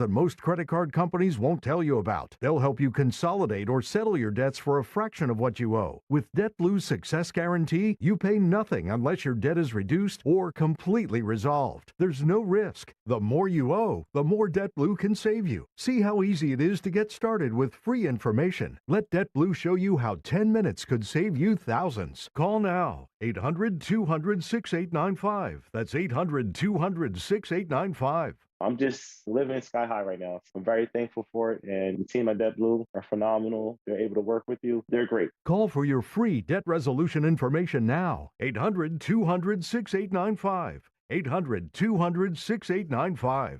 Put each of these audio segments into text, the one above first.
that most credit card companies won't tell you about. They'll help you consolidate or settle your debts for a fraction of what you owe. With DebtBlue's Success Guarantee, you pay nothing unless your debt is reduced or completely resolved. There's no risk. The more you owe, the more DebtBlue can save you. See how easy it is to get started with free information. Let DebtBlue show you how 10 minutes could save you thousands. Call now. 800-200-6895. That's 800-200-6895. I'm just living sky high right now. I'm very thankful for it. And the team at DebtBlue are phenomenal. They're able to work with you. They're great. Call for your free debt resolution information now. 800-200-6895. 800-200-6895.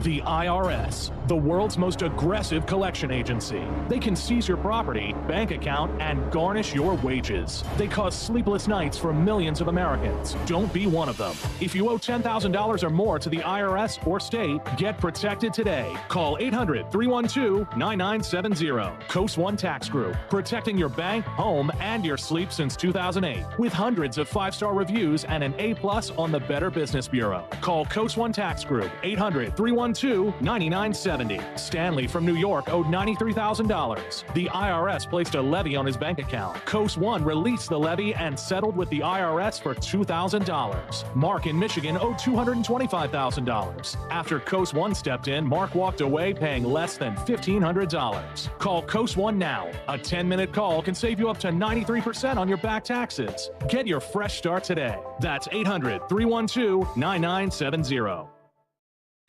The IRS, the world's most aggressive collection agency. They can seize your property, bank account, and garnish your wages. They cause sleepless nights for millions of Americans. Don't be one of them. If you owe $10,000 or more to the IRS or state, get protected today. Call 800-312-9970. Coast One Tax Group, protecting your bank, home, and your sleep since 2008. With hundreds of 5-star reviews and an A+ on the Better Business Bureau. Call Coast One Tax Group, 800-312-9970. Stanley from New York owed $93,000. The IRS placed a levy on his bank account. Coast One released the levy and settled with the IRS for $2,000. Mark in Michigan owed $225,000. After Coast One stepped in, Mark walked away paying less than $1,500. Call Coast One now. A 10-minute call can save you up to 93% on your back taxes. Get your fresh start today. That's 800-312-9970.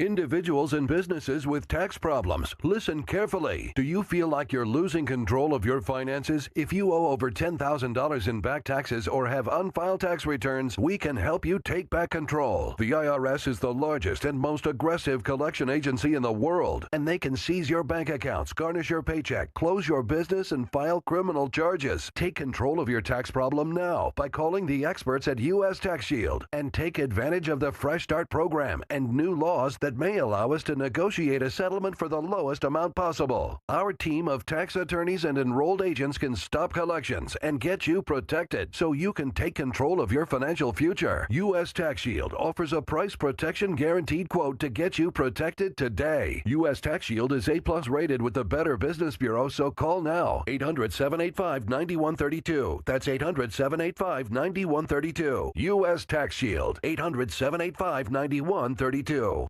Individuals and businesses with tax problems, listen carefully. Do you feel like you're losing control of your finances? If you owe over $10,000 in back taxes or have unfiled tax returns, we can help you take back control. The IRS is the largest and most aggressive collection agency in the world, and they can seize your bank accounts, garnish your paycheck, close your business, and file criminal charges. Take control of your tax problem now by calling the experts at U.S. Tax Shield and take advantage of the Fresh Start program and new laws that may allow us to negotiate a settlement for the lowest amount possible. Our team of tax attorneys and enrolled agents can stop collections and get you protected so you can take control of your financial future. U.S. Tax Shield offers a price protection guaranteed quote to get you protected today. U.S. Tax Shield is A+ rated with the Better Business Bureau, so call now. 800-785-9132. That's 800-785-9132. U.S. Tax Shield. 800-785-9132.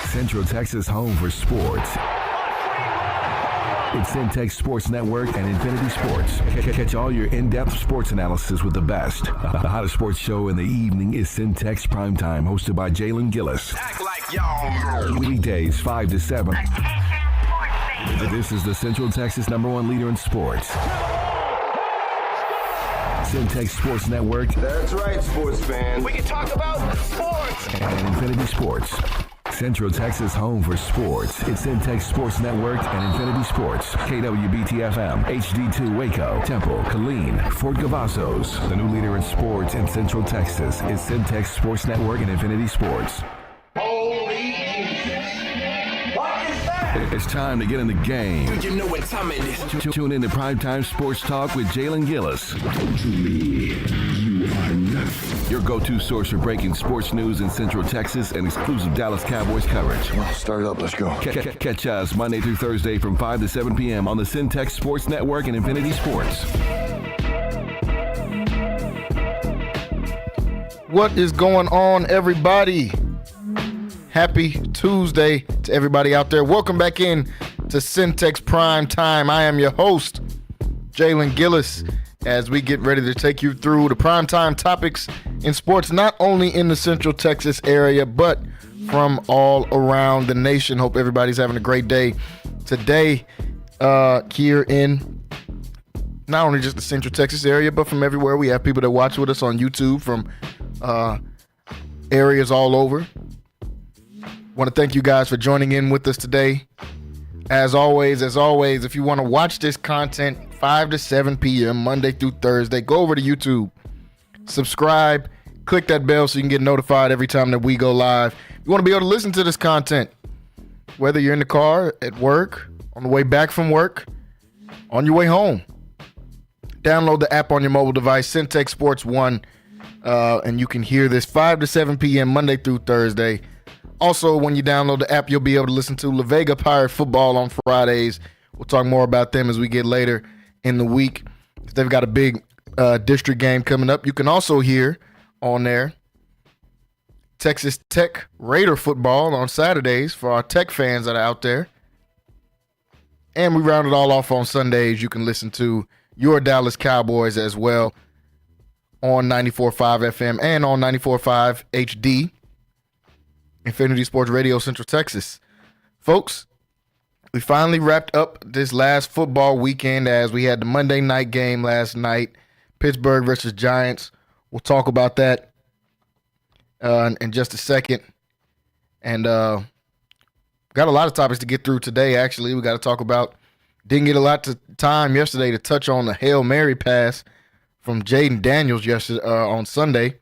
Central Texas home for sports. It's Centex Sports Network and Infinity Sports. Catch all your in-depth sports analysis with the best. The hottest sports show in the evening is Centex Primetime, hosted by Jalen Gillis. Act like y'all. Weekdays 5 to 7. This is the Central Texas #1 leader in sports. Centex Sports Network. That's right, sports fans. We can talk about sports. And Infinity Sports. Central Texas home for sports. It's Centex Sports Network and Infinity Sports. KWBT-FM, HD2 Waco, Temple, Killeen, Fort Cavazos. The new leader in sports in Central Texas is Centex Sports Network and Infinity Sports. Holy Jesus. What is that? It's time to get in the game. You know what time it is. Tune in to Primetime Sports Talk with Jalen Gillis. To me, you are nothing. Your go-to source for breaking sports news in Central Texas and exclusive Dallas Cowboys coverage. Well, start it up. Let's go. Catch us Monday through Thursday from 5 to 7 p.m. on the Centex Sports Network and Infinity Sports. What is going on, everybody? Happy Tuesday to everybody out there. Welcome back in to Centex Prime Time. I am your host, Jalen Gillis, as we get ready to take you through the primetime topics in sports, not only in the Central Texas area, but from all around the nation. Hope everybody's having a great day today here in not only just the Central Texas area, but from everywhere. We have people that watch with us on YouTube from areas all over. Want to thank you guys for joining in with us today. As always, if you want to watch this content 5 to 7 p.m. Monday through Thursday, go over to YouTube, subscribe, Click that bell so you can get notified every time that we go live. You want to be able to listen to this content, whether you're in the car, at work, on the way back from work, on your way home. Download the app on your mobile device, Centex Sports 1, and you can hear this 5 to 7 p.m. Monday through Thursday. Also, when you download the app, you'll be able to listen to La Vega Pirate Football on Fridays. We'll talk more about them as we get later in the week. They've got a big district game coming up. You can also hear on there Texas Tech Raider football on Saturdays for our Tech fans that are out there. And we round it all off on Sundays. You can listen to your Dallas Cowboys as well on 94.5 FM and on 94.5 HD, Infinity Sports Radio, Central Texas. Folks, we finally wrapped up this last football weekend as we had the Monday night game last night, Pittsburgh versus Giants. We'll talk about that in just a second. And got a lot of topics to get through today, actually. We got to talk about, didn't get a lot of time yesterday to touch on the Hail Mary pass from Jaden Daniels yesterday on Sunday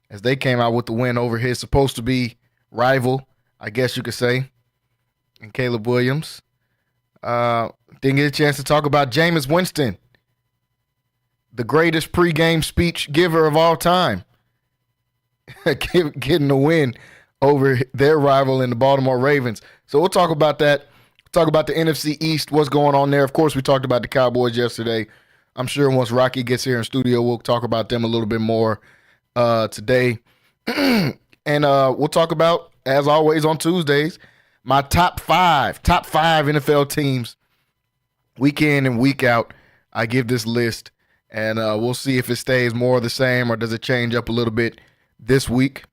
as they came out with the win over his supposed to be rival, I guess you could say, and Caleb Williams. Didn't get a chance to talk about Jameis Winston, the greatest pregame speech giver of all time, getting the win over their rival in the Baltimore Ravens. So we'll talk about that. We'll talk about the NFC East, what's going on there. Of course, we talked about the Cowboys yesterday. I'm sure once Rocky gets here in studio, we'll talk about them a little bit more today. And we'll talk about, as always on Tuesdays, my top five NFL teams, week in and week out. I give this list, and we'll see if it stays more of the same or does it change up a little bit this week.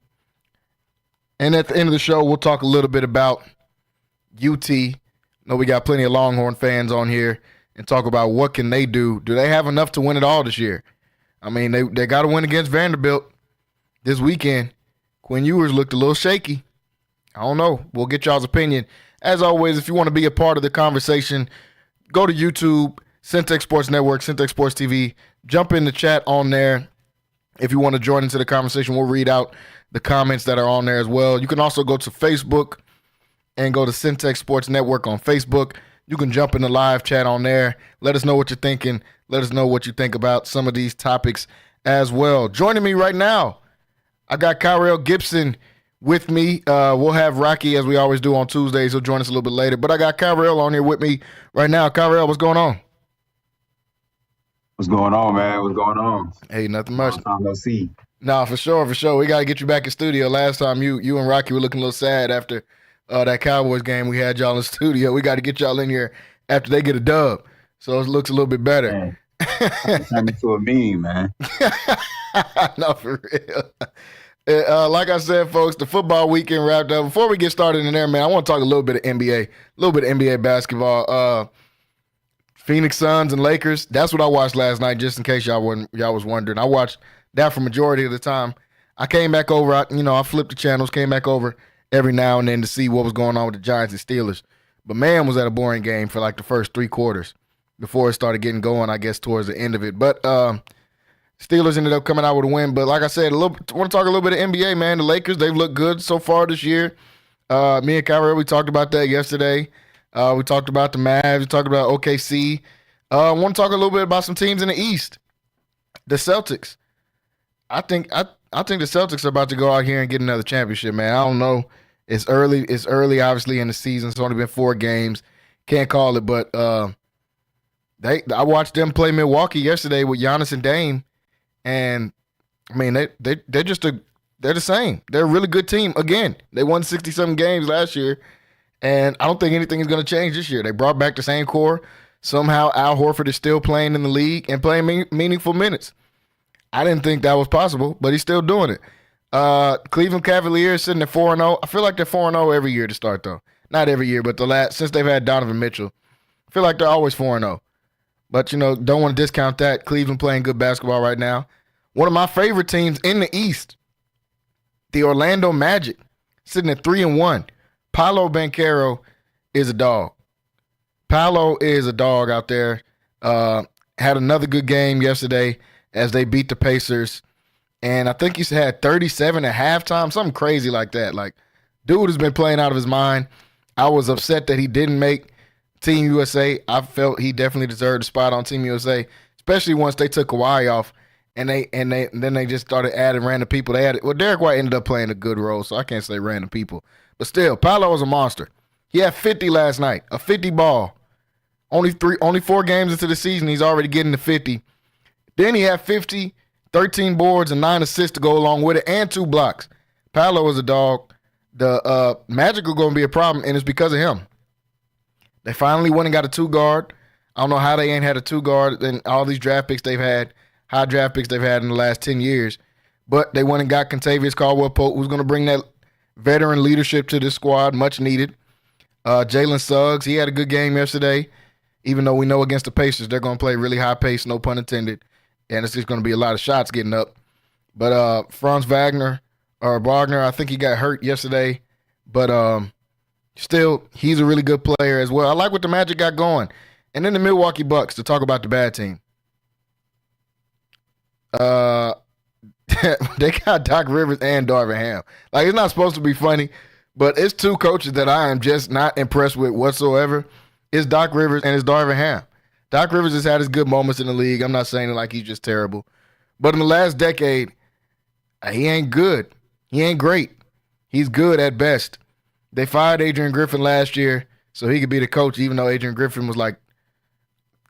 And at the end of the show, we'll talk a little bit about UT. I know we got plenty of Longhorn fans on here, and talk about what can they do. Do they have enough to win it all this year? I mean, they got to win against Vanderbilt this weekend. Quinn Ewers looked a little shaky. I don't know. We'll get y'all's opinion. As always, if you want to be a part of the conversation, go to YouTube, Centex Sports Network, Centex Sports TV. Jump in the chat on there. If you want to join into the conversation, we'll read out the comments that are on there as well. You can also go to Facebook and go to Centex Sports Network on Facebook. You can jump in the live chat on there. Let us know what you're thinking. Let us know what you think about some of these topics as well. Joining me right now, I got Kyrell Gibson with me. We'll have Rocky, as we always do on Tuesdays. He'll join us a little bit later. But I got Kyrell on here with me right now. Kyrell, what's going on? What's going on, man? What's going on? Hey, nothing much. Long time no see. No, for sure. We got to get you back in studio. Last time you and Rocky were looking a little sad after that Cowboys game. We had y'all in the studio. We got to get y'all in here after they get a dub, so it looks a little bit better. Turn into a meme, man. No, for real. Like I said, folks, the football weekend wrapped up. Before we get started in there, man, I want to talk a little bit of NBA, basketball. Phoenix Suns and Lakers. That's what I watched last night, just in case y'all was wondering. I watched that for majority of the time. I came back over. I flipped the channels, came back over every now and then to see what was going on with the Giants and Steelers. But man, was that a boring game for like the first three quarters before it started getting going, I guess, towards the end of it. But Steelers ended up coming out with a win. But like I said, I want to talk a little bit of NBA, man. The Lakers, they've looked good so far this year. Me and Kyrie, we talked about that yesterday. We talked about the Mavs. We talked about OKC. I want to talk a little bit about some teams in the East. The Celtics. I think the Celtics are about to go out here and get another championship, man. I don't know. It's early. It's early, obviously, in the season. It's only been 4 games. Can't call it, but I watched them play Milwaukee yesterday with Giannis and Dame, and I mean they're the same. They're a really good team. Again, they won 60-something games last year, and I don't think anything is going to change this year. They brought back the same core. Somehow Al Horford is still playing in the league and playing meaningful minutes. I didn't think that was possible, but he's still doing it. Cleveland Cavaliers sitting at 4-0. I feel like they're 4-0 every year to start, though. Not every year, but since they've had Donovan Mitchell. I feel like they're always 4-0. But, don't want to discount that. Cleveland playing good basketball right now. One of my favorite teams in the East, the Orlando Magic, sitting at 3-1. Paolo Banchero is a dog. Paolo is a dog out there. Had another good game yesterday as they beat the Pacers. And I think he's had 37 at halftime, something crazy like that. Like, dude has been playing out of his mind. I was upset that he didn't make Team USA. I felt he definitely deserved a spot on Team USA, especially once they took Kawhi off and then they just started adding random people. Derek White ended up playing a good role, so I can't say random people. But still, Paolo was a monster. He had 50 last night, a 50 ball. Only 4 games into the season, he's already getting to 50. Then he had 50, 13 boards, and 9 assists to go along with it, and 2 blocks. Paolo was a dog. The Magic are going to be a problem, and it's because of him. They finally went and got a 2-guard. I don't know how they ain't had a 2-guard in all these draft picks they've had, high draft picks they've had in the last 10 years. But they went and got Contavious Caldwell-Pope, who's going to bring that veteran leadership to this squad, much needed. Jalen Suggs, he had a good game yesterday, even though we know against the Pacers they're going to play really high pace, no pun intended, and it's just going to be a lot of shots getting up. But Franz Wagner, I think he got hurt yesterday, but still, he's a really good player as well. I like what the Magic got going. And then the Milwaukee Bucks, to talk about the bad team. They got Doc Rivers and Darvin Ham. Like, it's not supposed to be funny, but it's 2 coaches that I am just not impressed with whatsoever. It's Doc Rivers and it's Darvin Ham. Doc Rivers has had his good moments in the league. I'm not saying it like he's just terrible. But in the last decade, he ain't good. He ain't great. He's good at best. They fired Adrian Griffin last year so he could be the coach, even though Adrian Griffin was like,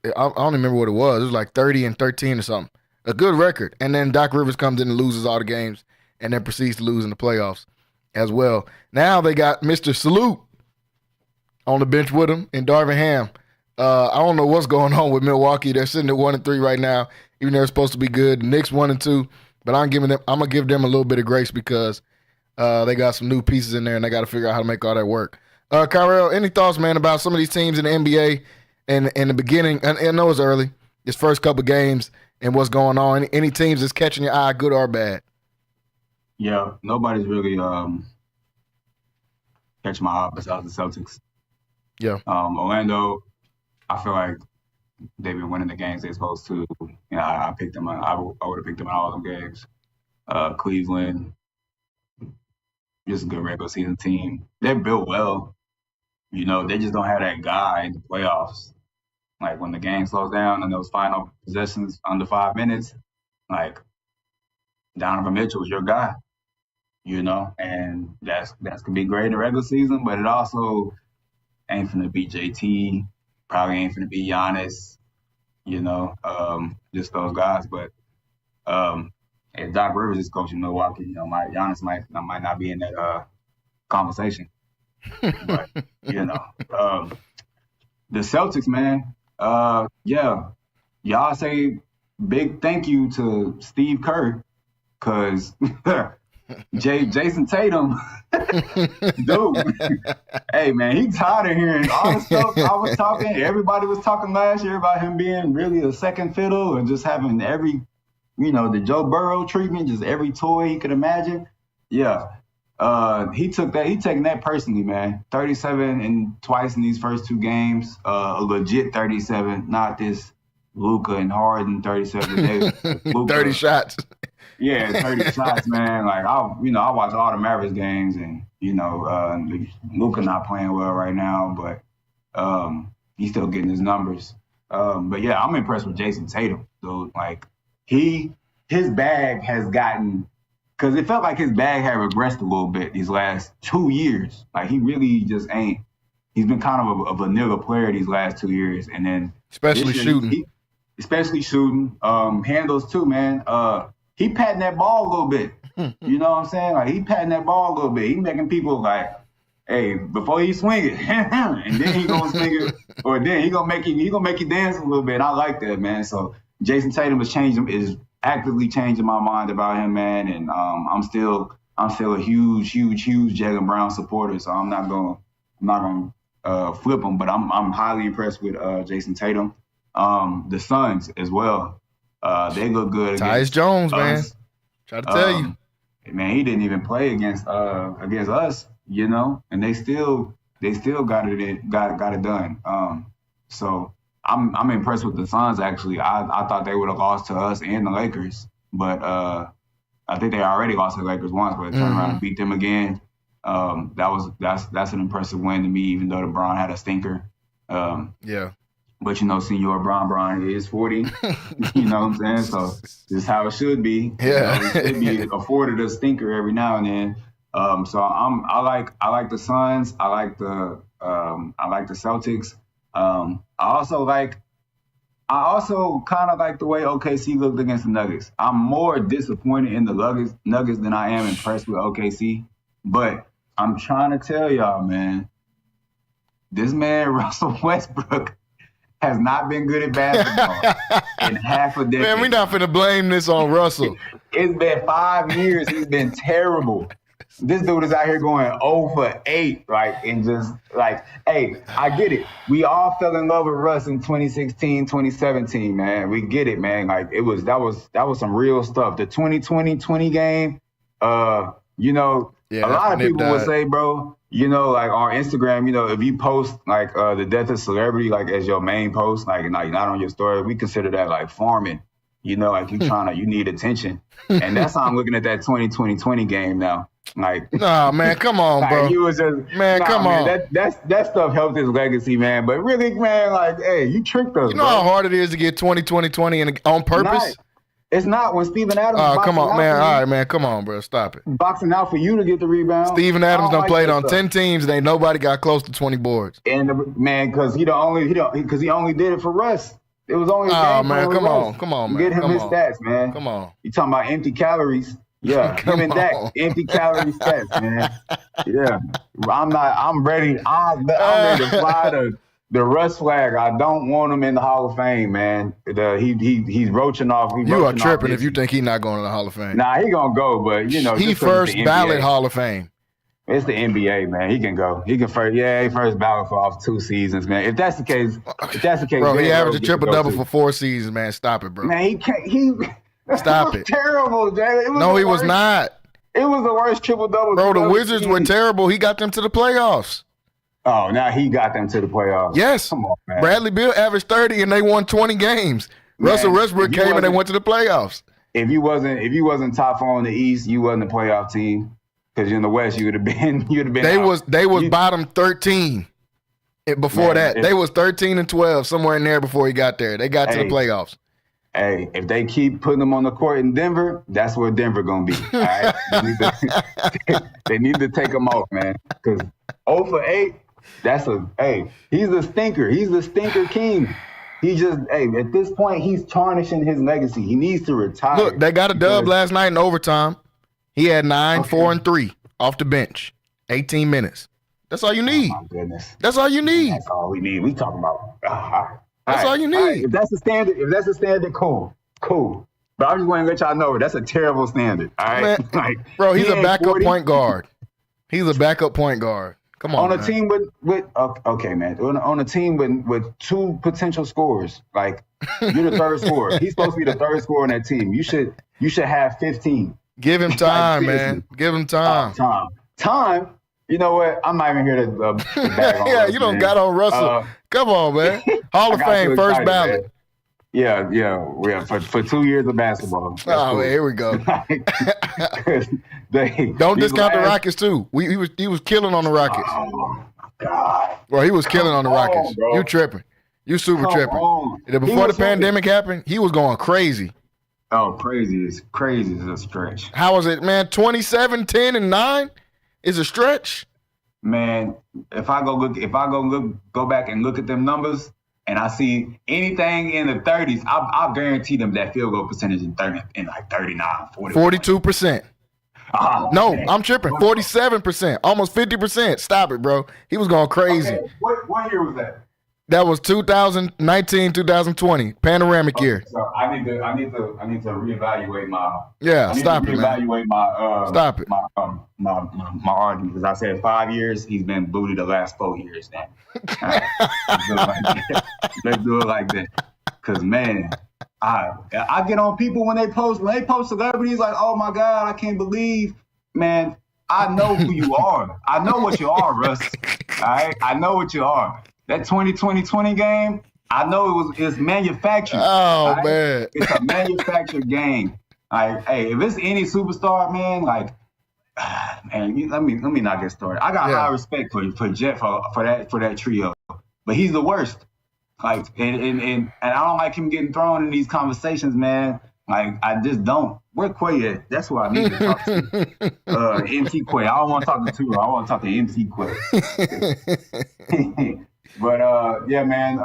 I don't remember what it was. It was like 30-13 or something. A good record. And then Doc Rivers comes in and loses all the games and then proceeds to lose in the playoffs as well. Now they got Mr. Salute on the bench with him and Darvin Ham. I don't know what's going on with Milwaukee. They're sitting at 1-3 right now, even though they're supposed to be good. The Knicks 1-2, but I'm gonna give them a little bit of grace because they got some new pieces in there and they got to figure out how to make all that work. Kyrell, any thoughts, man, about some of these teams in the NBA and in the beginning? I know it's early, this first couple games, and what's going on. Any teams that's catching your eye, good or bad? Yeah, nobody's really catching my eye besides the Celtics. Yeah. Orlando, I feel like they've been winning the games they're supposed to. You know, I picked them. I would have picked them in all them games. Cleveland, just a good regular season team. They're built well. You know, they just don't have that guy in the playoffs. Like when the game slows down and those final possessions under 5 minutes, like Donovan Mitchell is your guy. You know, and that's gonna be great in the regular season, but it also ain't finna be JT, probably ain't finna be Giannis, you know, just those guys. But if Doc Rivers is coaching Milwaukee, you know, Giannis might not be in that conversation. But you know, the Celtics, man, yeah, y'all say big thank you to Steve Kerr, cause Jason Tatum, dude, hey man, he's tired of hearing all the stuff I was talking. Everybody was talking last year about him being really a second fiddle and just having every, you know, the Joe Burrow treatment, just every toy he could imagine. Yeah, he taking that personally, man. 37 and twice in these first 2 games, a legit 37, not this Luka and Harden 37. 30 shots. Yeah, 30 shots, man. Like I watch all the Mavericks games, and you know, Luka not playing well right now, but he's still getting his numbers. But yeah, I'm impressed with Jason Tatum. So like his bag has gotten, because it felt like his bag had regressed a little bit these last 2 years. Like he really just ain't. He's been kind of a vanilla player these last 2 years, and then especially shooting, handles too, man. He patting that ball a little bit. You know what I'm saying? Like he patting that ball a little bit. He making people like, hey, before he swing it, and then he gonna swing it, or then he gonna make you dance a little bit. I like that, man. So Jason Tatum is actively changing my mind about him, man. And I'm still a huge Jalen Brown supporter. So I'm not gonna flip him, but I'm highly impressed with Jason Tatum. The Suns as well. They look good. Tyus Jones, man. Try to tell you. Man, he didn't even play against us, you know, and they still got it done. So I'm impressed with the Suns. Actually, I thought they would have lost to us and the Lakers, but I think they already lost to the Lakers once, but turned around and beat them again. That's an impressive win to me, even though LeBron had a stinker. Yeah. But, Senor Bron is 40. You know what I'm saying? So this is how it should be. Yeah. It should be afforded a stinker every now and then. So I like the Suns. I like the Celtics. I also kind of like the way OKC looked against the Nuggets. I'm more disappointed in the Nuggets than I am impressed with OKC. But I'm trying to tell y'all, man, this man Russell Westbrook has not been good at basketball in half a decade. Man, we're not finna blame this on Russell. It's been 5 years. He's been terrible. This dude is out here going 0 for 8, hey, I get it. We all fell in love with Russ in 2016, 2017, man. We get it, man. That was some real stuff. The 2020 game, a lot of people would say, bro, on Instagram, if you post the death of celebrity as your main post, not on your story, we consider that farming. You need attention. And that's how I'm looking at that 2020 game now. Nah, man, come on, bro. He was just, come on. That stuff helped his legacy, man. But really, man, hey, you tricked us. You know how hard it is to get 2020 on purpose? It's not when Steven Adams. Oh, come on, man. All right, man. Come on, bro. Stop it. Boxing out for you to get the rebound. Steven Adams done played on 10 teams and ain't nobody got close to 20 boards. And because he only did it for Russ. It was only. Oh man, come on, man. Get him his stats, man. Come on. You talking about empty calories? Yeah, him and Dak, empty calorie stats, man. Yeah, I'm ready. I'm ready to fly the Russ flag. I don't want him in the Hall of Fame, man. He's roaching off. You are tripping if you think he's not going to the Hall of Fame. Nah, he gonna go, but he first ballot Hall of Fame. It's the NBA, man. He can go. He can first ballot for off 2 seasons, man. If that's the case, bro, he averaged a triple double for 4 seasons, man. Stop it, bro. Man, he can't. Stop it. Terrible, Jay. No, he was not. It was the worst triple double. Bro, the Wizards were terrible. He got them to the playoffs. Oh, now he got them to the playoffs. Yes. Come on, man. Bradley Beal averaged 30 and they won 20 games. Man, Russell Westbrook came and they went to the playoffs. If you wasn't top 4 in the East, you wasn't a playoff team. Because in the West, you'd have been. They was bottom 13. Before that, they was 13 and 12 somewhere in there before he got there. They got to the playoffs. Hey, if they keep putting them on the court in Denver, that's where Denver gonna be. All right, they need to take them off, man. Because 0 for 8, he's a stinker. He's the stinker king. He just, at this point, he's tarnishing his legacy. He needs to retire. Look, they got a dub last night in overtime. He had 9, 4, and 3 off the bench, 18 minutes. That's all you need. Oh my goodness. That's all you need. That's all we need. We talking about. That's all you need. Right. If that's the standard, cool. But I'm just going to let y'all know that's a terrible standard. All right, man, bro, he's a backup point guard. He's a backup point guard. Come on, on a team with okay, man. On a team with 2 potential scorers, you're the third scorer. He's supposed to be the third scorer on that team. You should have 15. Give him time, man. Give him time. Time. You know what? I'm not even here to bag on yeah, you don't got on Russell. Come on, man. Hall of Fame, first ballot. Man. Yeah. For 2 years of basketball. That's cool. Man, here we go. Don't discount the Rockets too. He was killing on the Rockets. Oh my God. Well, he was killing on the Rockets. You tripping? You super tripping? Before the pandemic happened, he was going crazy. Oh, crazy is a stretch. How was it, man? 27, 10, and 9 is a stretch. Man, if I go back and look at them numbers, and I see anything in the 30s, I'll guarantee them that field goal percentage in 39, 40. 42%. Oh, no, man. I'm tripping. 47%, almost 50%. Stop it, bro. He was going crazy. Okay. What year was that? That was 2019, 2020, panoramic year. So I need to reevaluate my. Yeah, stop it, man. Reevaluate my. Stop it. My argument, because I said 5 years. He's been booted the last 4 years now. Right. Let's do it like that. Because man, I get on people when they post celebrities like, oh my God, I can't believe, man. I know who you are. I know what you are, Russ. All right, I know what you are. That 2020 game, I know it's manufactured. Oh, right? Man. It's a manufactured game. Like, hey, if it's any superstar, man, like, man, let me not get started. I got high respect for Jet for that trio, but he's the worst. Like, and I don't like him getting thrown in these conversations, man. Like, I just don't. Where Quay at? That's who I need to talk to. MC Quay. I don't want to talk to Tua. I want to talk to MC Quay. But yeah, man.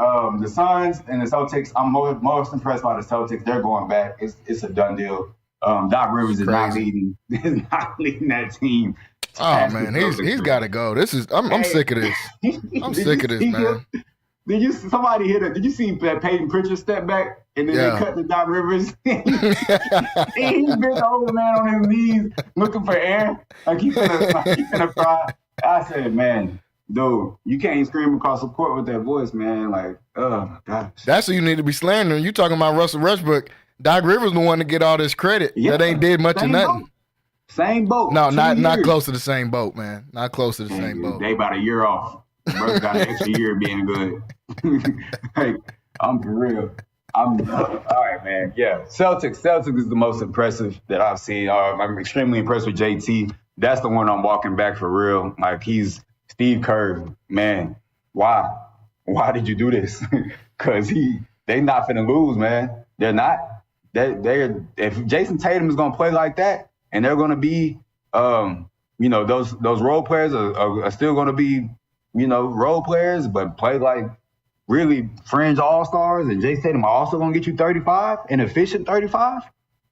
The Suns and the Celtics. I'm most impressed by the Celtics. They're going back. It's a done deal. Doc Rivers is not leading. Is not leading that team. Oh man, he's got to go. I'm sick of this. I'm sick of this, man. Did you see that Peyton Pritchard step back and then they cut to Doc Rivers? He's been over, man, on his knees looking for air. Like he's gonna cry. I said, man, dude, you can't scream across the court with that voice, man. Like, oh my gosh. That's who you need to be slandering. You talking about Russell Westbrook. Doc Rivers the one to get all this credit. Yeah, that ain't did much of nothing. Boat. Same boat. No, not close to the same boat, man. Not close to the same boat. They about a year off. Bro's got an extra year being good. Hey, I'm for real. All right, man. Yeah, Celtics is the most impressive that I've seen. I'm extremely impressed with JT. That's the one I'm walking back for real. Like he's Steve Kerr, man. Why? Why did you do this? Because they not finna lose, man. They're not. If Jason Tatum is gonna play like that, and they're gonna be, those role players are still gonna be, role players, but play like really fringe all-stars, and Jason Tatum also gonna get you 35, an efficient 35,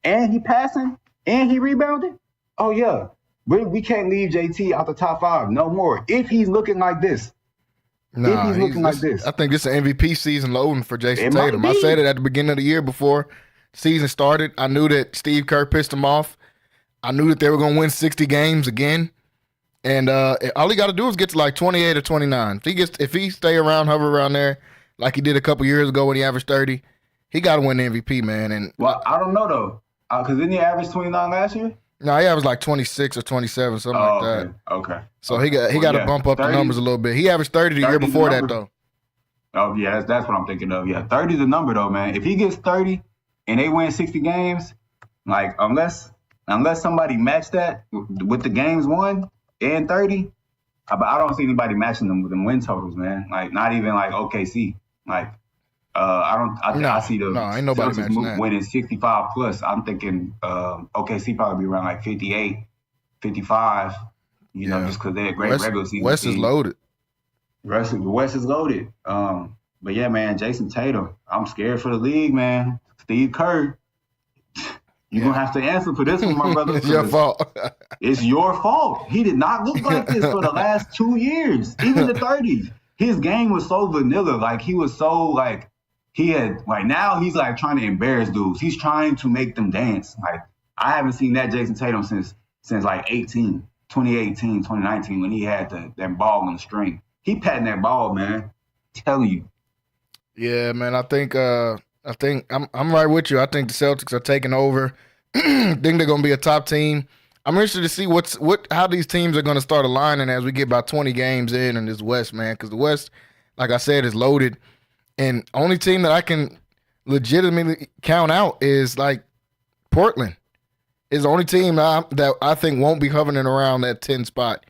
and he passing, and he rebounding. Oh yeah, we can't leave JT out the top 5 no more if he's looking like this. Nah, I think this is an MVP season loading for Jason Tatum. I said it at the beginning of the year before season started. I knew that Steve Kerr pissed him off. I knew that they were going to win 60 games again. And all he got to do is get to like 28 or 29. If he hover around there like he did a couple years ago when he averaged 30, he got to win the MVP, man. And well, I don't know though, because didn't he average 29 last year? No, he averaged like 26 or 27, something like that. Okay. So he got to bump up 30, the numbers a little bit. He averaged 30 the year before that though. Oh yeah, that's what I'm thinking of. Yeah, 30 is the number though, man. If he gets 30 and they win 60 games, like unless somebody matched that with the games won and 30, I don't see anybody matching them with them win totals, man. Like not even like OKC. Like I see the ain't nobody matching that. Winning 65 plus. I'm thinking OKC probably be around like 58, 55. Just because they're a great regular season. West is loaded. West is loaded. But yeah, man, Jason Tatum. I'm scared for the league, man. Steve Kerr. You're going to have to answer for this one, my brother. It's your fault. It's your fault. He did not look like this for the last 2 years, even the 30s. His game was so vanilla. Like, he was so, like, now he's, like, trying to embarrass dudes. He's trying to make them dance. Like, I haven't seen that Jason Tatum since like, 2018, 2019, when he had that ball on the string. He patting that ball, man. Telling you. Yeah, man, I think I'm right with you. I think the Celtics are taking over. I think they're going to be a top team. I'm interested to see how these teams are going to start aligning as we get about 20 games in this West, man, because the West, like I said, is loaded. And only team that I can legitimately count out is like Portland. Is the only team that I think won't be hovering around that 10 spot.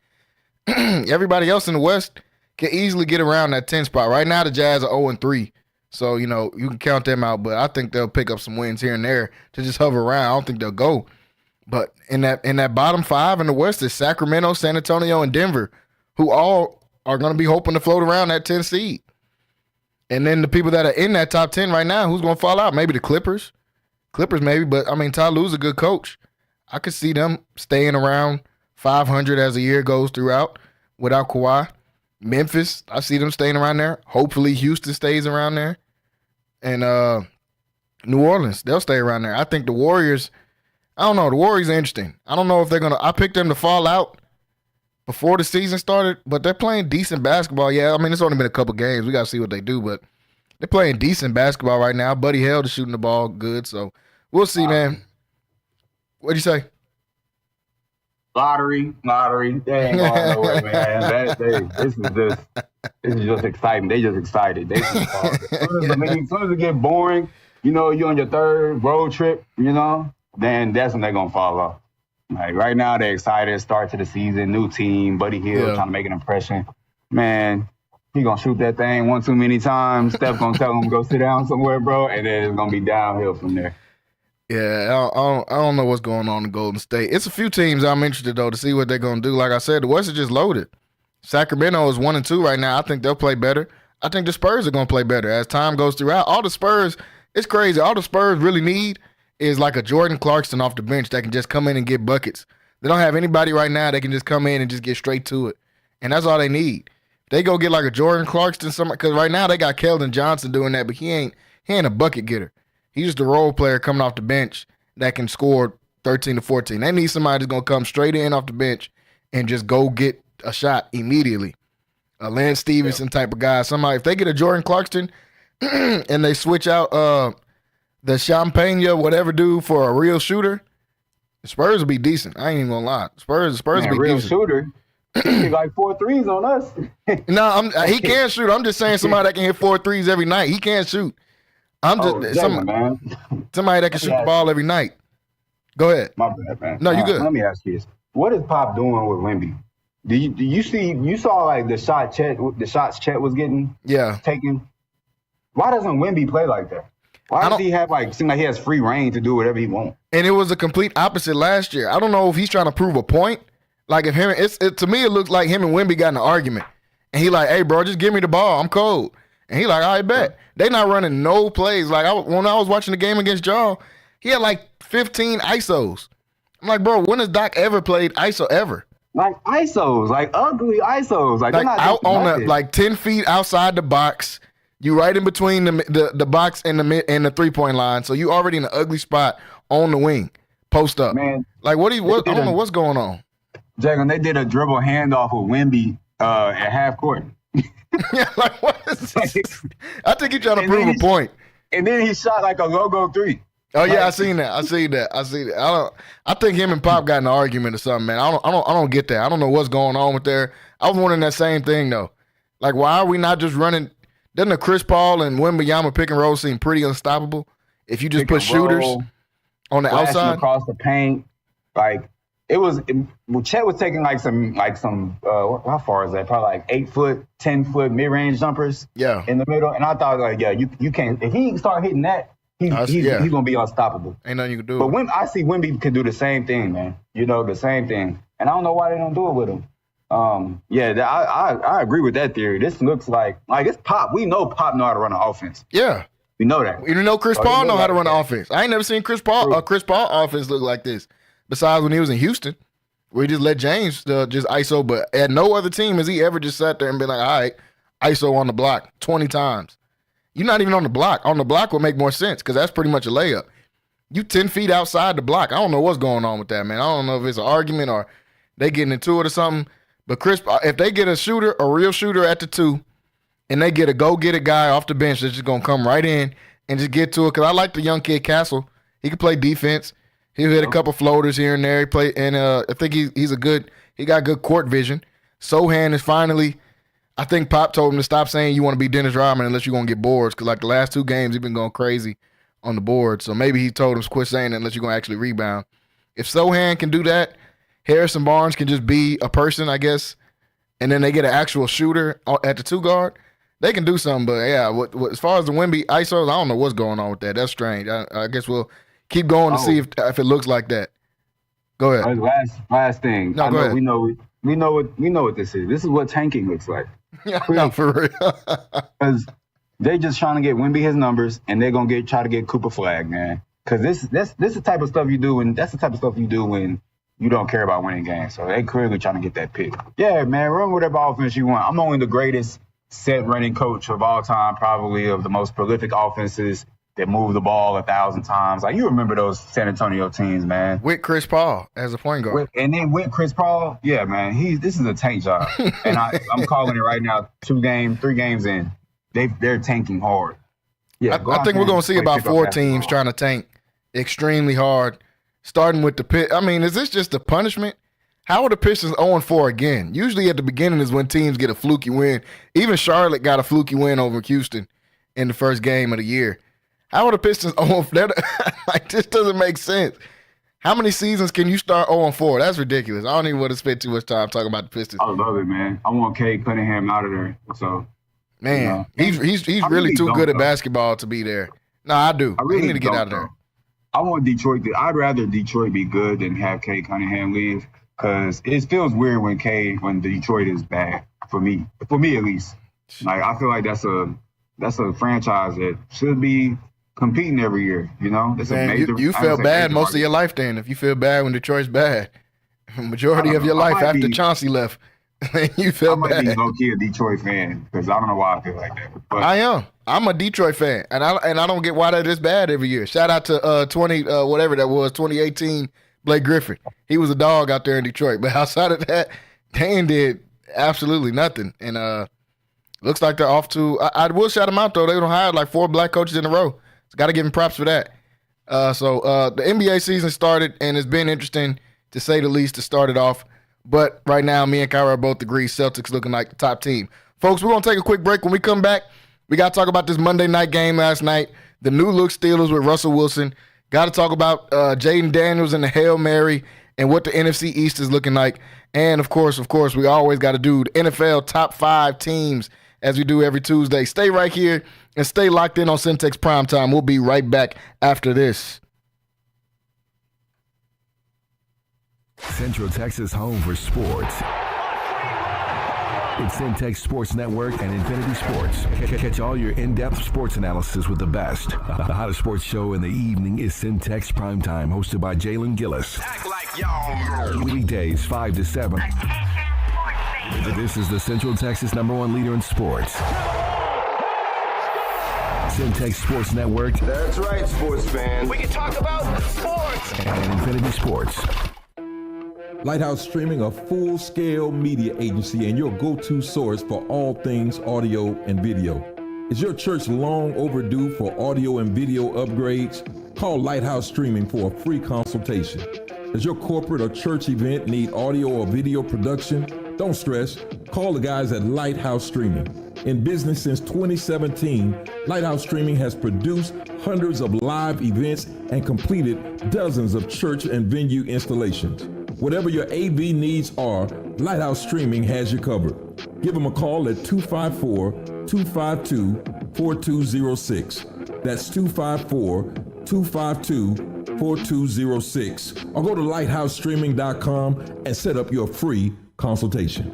Everybody else in the West can easily get around that 10 spot. Right now, the Jazz are 0-3. So, you can count them out, but I think they'll pick up some wins here and there to just hover around. I don't think they'll go. But in that bottom 5 in the West is Sacramento, San Antonio, and Denver, who all are going to be hoping to float around that 10 seed. And then the people that are in that top 10 right now, who's going to fall out? Maybe the Clippers. Clippers maybe, but, I mean, Ty Lue's a good coach. I could see them staying around 500 as the year goes throughout without Kawhi. Memphis, I see them staying around there. Hopefully Houston stays around there. And New Orleans, they'll stay around there. I think the Warriors, I don't know. The Warriors are interesting. I don't know if they're going to – I picked them to fall out before the season started, but they're playing decent basketball. Yeah, I mean, it's only been a couple games. We got to see what they do, but they're playing decent basketball right now. Buddy Hield is shooting the ball good, so we'll see, man. What'd you say? Lottery. They ain't going nowhere, man. This is just exciting. They just excited. As soon as it get boring, you're on your third road trip, then that's when they're gonna fall off. Like right now, they're excited. Start to the season, new team, Buddy Hield trying to make an impression. Man, he gonna shoot that thing one too many times. Steph gonna tell him to go sit down somewhere, bro, and then it's gonna be downhill from there. Yeah, I don't know what's going on in Golden State. It's a few teams I'm interested, though, to see what they're going to do. Like I said, the West is just loaded. Sacramento is 1-2 right now. I think they'll play better. I think the Spurs are going to play better as time goes throughout. All the Spurs, it's crazy. All the Spurs really need is like a Jordan Clarkson off the bench that can just come in and get buckets. They don't have anybody right now that can just come in and just get straight to it. And that's all they need. They go get like a Jordan Clarkson, because right now they got Keldon Johnson doing that, but he ain't a bucket getter. He's just a role player coming off the bench that can score 13 to 14. They need somebody that's going to come straight in off the bench and just go get a shot immediately. A Lance Stevenson type of guy. Somebody, if they get a Jordan Clarkson and they switch out the Champagne whatever dude for a real shooter, the Spurs will be decent. I ain't even going to lie. Spurs will be real decent. Shooter. He hit like 4 threes on us. No, he can't shoot. I'm just saying somebody that can hit 4 threes every night. He can't shoot. I'm just somebody that can shoot the ball every night. Go ahead. My bad, man. No, you good. Let me ask you this: what is Pop doing with Wemby? Do you saw like the shots Chet was getting taken? Why doesn't Wemby play like that? Why does he have seem like he has free reign to do whatever he wants? And it was a complete opposite last year. I don't know if he's trying to prove a point. Like if him, to me it looks like him and Wemby got in an argument, and he like, hey bro, just give me the ball, I'm cold. And he like, I bet. They not running no plays. Like when I was watching the game against y'all, he had like 15 ISOs. I'm like, bro, when has Doc ever played ISO ever? Like ISOs, like ugly ISOs. Like out on the 10 feet outside the box. You right in between the box and the 3-point line. So you already in an ugly spot on the wing. Post up. Man. Like I don't know what's going on. Jagan, they did a dribble handoff with Wemby at half court. Yeah, like what is this? I think he's trying to prove a point. And then he shot like a logo 3. Oh yeah, I seen that. I think him and Pop got in an argument or something, man. I don't get that. I don't know what's going on with there. I was wondering that same thing though. Like, why are we not just running? Doesn't the Chris Paul and Wembanyama pick and roll seem pretty unstoppable? If you just put shooters on the outside across the paint, like. Chet was taking some how far is that? Probably like 8 foot, 10 foot mid range jumpers. Yeah. In the middle, and I thought you can't. If he start hitting that, he's gonna be unstoppable. Ain't nothing you can do. But I see Wemby can do the same thing, man. The same thing, and I don't know why they don't do it with him. I agree with that theory. This looks like it's Pop. We know Pop know how to run an offense. Yeah. We know that. We know Chris Paul know how to run an offense. I ain't never seen Chris Paul offense look like this. Besides when he was in Houston, where he just let James just ISO, but at no other team has he ever just sat there and been like, all right, ISO on the block 20 times. You're not even on the block. On the block would make more sense because that's pretty much a layup. You 10 feet outside the block. I don't know what's going on with that, man. I don't know if it's an argument or they getting into it or something. But if they get a real shooter at the 2, and they get a go-get-it guy off the bench that's just going to come right in and just get to it, because I like the young kid Castle. He can play defense. He'll hit a couple floaters here and there. He play, and I think he got good court vision. Sohan is finally, I think Pop told him to stop saying you want to be Dennis Rodman unless you're going to get boards, because like the last 2 games he's been going crazy on the board. So maybe he told him to quit saying that unless you're going to actually rebound. If Sohan can do that, Harrison Barnes can just be a person, I guess, and then they get an actual shooter at the 2 guard, they can do something. But yeah, as far as the Wemby ISOs, I don't know what's going on with that. That's strange. I guess we'll keep going to see if it looks like that. Go ahead. Last thing. No, go ahead. We know what this is. This is what tanking looks like. Yeah, no, for real. Because they just trying to get Wemby his numbers, and they're gonna try to get Cooper Flag, man. Because this is the type of stuff you do, and that's the type of stuff you do when you don't care about winning games. So they clearly trying to get that pick. Yeah, man, run whatever offense you want. I'm only the greatest set running coach of all time, probably of the most prolific offenses that move the ball 1,000 times. Like, you remember those San Antonio teams, man. With Chris Paul as a point guard. With Chris Paul, yeah, man, this is a tank job. And I'm calling it right now, 3 games in. They're tanking hard. Yeah, I think we're going to see about 4 teams trying to tank extremely hard, starting with the Pit. I mean, is this just a punishment? How are the Pistons 0-4 again? Usually at the beginning is when teams get a fluky win. Even Charlotte got a fluky win over Houston in the first game of the year. How are the Pistons 0-4? Like, this doesn't make sense. How many seasons can you start 0-4? That's ridiculous. I don't even want to spend too much time talking about the Pistons. I love it, man. I want Cade Cunningham out of there. So, man, he's really too good at basketball to be there. No, I do. He need to get out of there. I want Detroit. I'd rather Detroit be good than have Cade Cunningham leave, because it feels weird when Detroit is bad for me at least. Like, I feel like that's a franchise that should be competing every year, you know? That's man, a major, you felt bad most of your life then. If you feel bad when Detroit's bad, majority of your life after Chauncey left, you felt bad. I might be low-key a Detroit fan, because I don't know why I feel like that. But I am. I'm a Detroit fan, and I don't get why that is bad every year. Shout out to 2018 Blake Griffin. He was a dog out there in Detroit, but outside of that, Kane did absolutely nothing. And looks like they're off to. I will shout them out though. They don't hire like 4 black coaches in a row. Got to give them props for that. So the NBA season started, and it's been interesting to say the least to start it off. But right now, me and Kyra both agree Celtics looking like the top team. Folks, we're going to take a quick break. When we come back, we got to talk about this Monday night game last night, the new look Steelers with Russell Wilson. Got to talk about Jaden Daniels and the Hail Mary and what the NFC East is looking like. And, of course, we always got to do the NFL top 5 teams as we do every Tuesday. Stay right here and stay locked in on Centex Primetime. We'll be right back after this. Central Texas home for sports. It's Centex Sports Network and Infinity Sports. Catch all your in-depth sports analysis with the best. The hottest sports show in the evening is Centex Primetime, hosted by Jalen Gillis. Act like y'all. Weekdays 5 to 7. This is the Central Texas #1 leader in sports. Centex Sports Network. That's right, sports fans. We can talk about sports. And Infinity Sports. Lighthouse Streaming, a full-scale media agency and your go-to source for all things audio and video. Is your church long overdue for audio and video upgrades? Call Lighthouse Streaming for a free consultation. Does your corporate or church event need audio or video production? Don't stress. Call the guys at Lighthouse Streaming. In business since 2017, Lighthouse Streaming has produced hundreds of live events and completed dozens of church and venue installations. Whatever your AV needs are, Lighthouse Streaming has you covered. Give them a call at 254-252-4206. That's 254-252-4206. Or go to lighthousestreaming.com and set up your free consultation.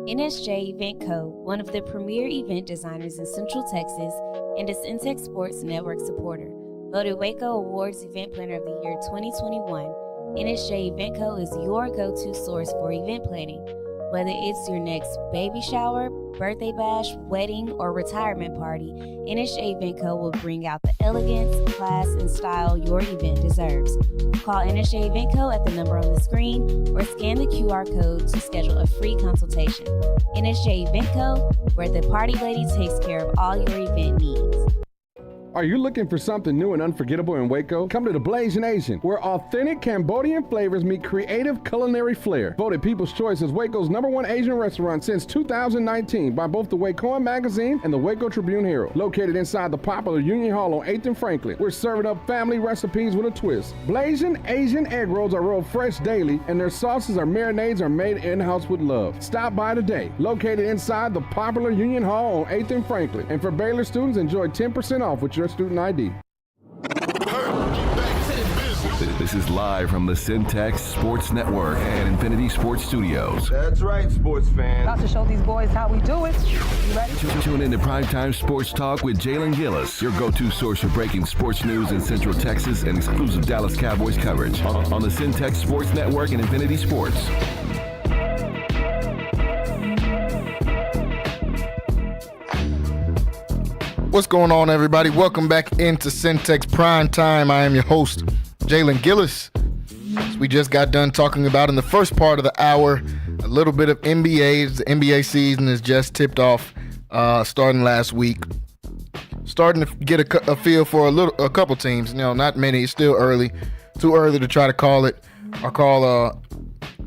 NSJ Event Co., one of the premier event designers in Central Texas and a Centex Sports Network supporter. Voted Waco Awards Event Planner of the Year 2021, NSJ Event Co. is your go-to source for event planning. Whether it's your next baby shower, birthday bash, wedding, or retirement party, NSJ Event Co. will bring out the elegance, class, and style your event deserves. Call NSJ Event Co. at the number on the screen or scan the QR code to schedule a free consultation. NSJ Event Co., where the party lady takes care of all your event needs. Are you looking for something new and unforgettable in Waco? Come to the Blazing Asian, where authentic Cambodian flavors meet creative culinary flair. Voted People's Choice as Waco's #1 Asian restaurant since 2019 by both the Wacoan Magazine and the Waco Tribune Herald. Located inside the popular Union Hall on 8th and Franklin, we're serving up family recipes with a twist. Blazing Asian egg rolls are rolled fresh daily, and their sauces or marinades are made in-house with love. Stop by today. Located inside the popular Union Hall on 8th and Franklin. And for Baylor students, enjoy 10% off with your student ID. This is live from the Centex Sports Network and Infinity Sports Studios. That's right, sports fans. About to show these boys how we do it. You ready? Tune in to Primetime Sports Talk with Jalen Gillis, your go-to source for breaking sports news in Central Texas and exclusive Dallas Cowboys coverage on the Centex Sports Network and Infinity Sports. What's going on, everybody? Welcome back into Centex Prime Time. I am your host, Jalen Gillis. As we just got done talking about in the first part of the hour, a little bit of NBA. The NBA season is just tipped off, starting last week. Starting to get a feel for a couple teams. You know, not many. It's still early. Too early to try to call it or call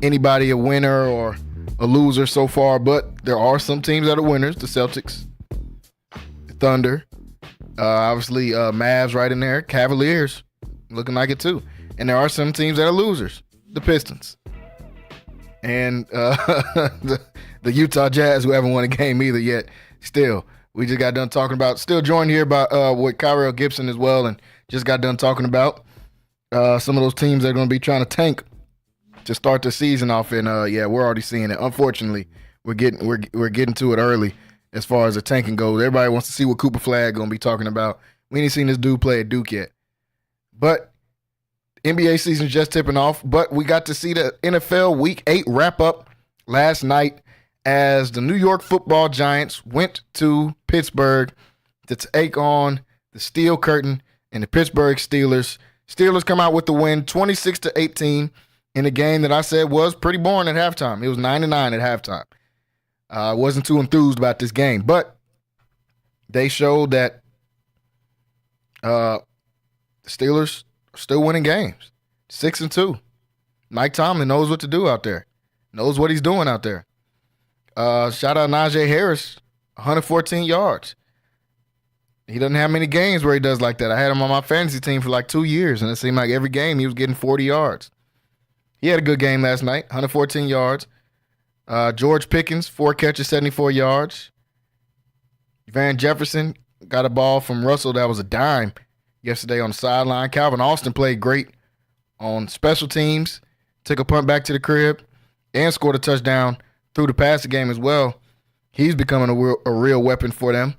anybody a winner or a loser so far. But there are some teams that are winners. The Celtics, Thunder, Obviously, Mavs right in there. Cavaliers looking like it too. And there are some teams that are losers. The Pistons. And the Utah Jazz, who haven't won a game either yet. Still, we just got done talking about, still joined here by with Kyrell Gibson as well, and just got done talking about some of those teams that are going to be trying to tank to start the season off. And we're already seeing it. Unfortunately, we're getting to it early as far as the tanking goes. Everybody wants to see what Cooper Flagg going to be talking about. We ain't seen this dude play at Duke yet. But NBA season just tipping off, but we got to see the NFL Week 8 wrap up last night as the New York Football Giants went to Pittsburgh to take on the Steel Curtain and the Pittsburgh Steelers. Steelers come out with the win 26-18 in a game that I said was pretty boring at halftime. It was 9-9 at halftime. I wasn't too enthused about this game, but they showed that the Steelers are still winning games. 6-2. Mike Tomlin knows what to do out there. Knows what he's doing out there. Shout out Najee Harris, 114 yards. He doesn't have many games where he does like that. I had him on my fantasy team for like 2 years, and it seemed like every game he was getting 40 yards. He had a good game last night, 114 yards. George Pickens, 4 catches, 74 yards. Van Jefferson got a ball from Russell that was a dime yesterday on the sideline. Calvin Austin played great on special teams, took a punt back to the crib, and scored a touchdown through the passing game as well. He's becoming a real weapon for them.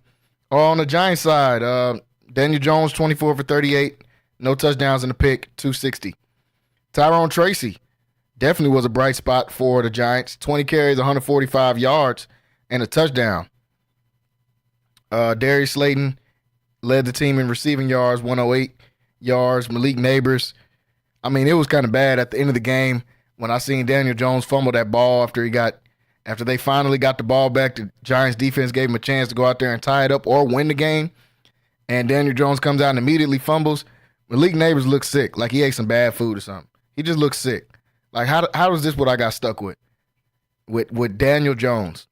On the Giants side, Daniel Jones, 24 for 38, no touchdowns in the pick, 260. Tyrone Tracy definitely was a bright spot for the Giants. 20 carries, 145 yards, and a touchdown. Darius Slayton led the team in receiving yards, 108 yards. Malik Neighbors. I mean, it was kind of bad at the end of the game when I seen Daniel Jones fumble that ball after they finally got the ball back. The Giants defense gave him a chance to go out there and tie it up or win the game. And Daniel Jones comes out and immediately fumbles. Malik Neighbors looks sick, like he ate some bad food or something. He just looks sick. Like, how is this what I got stuck with Daniel Jones?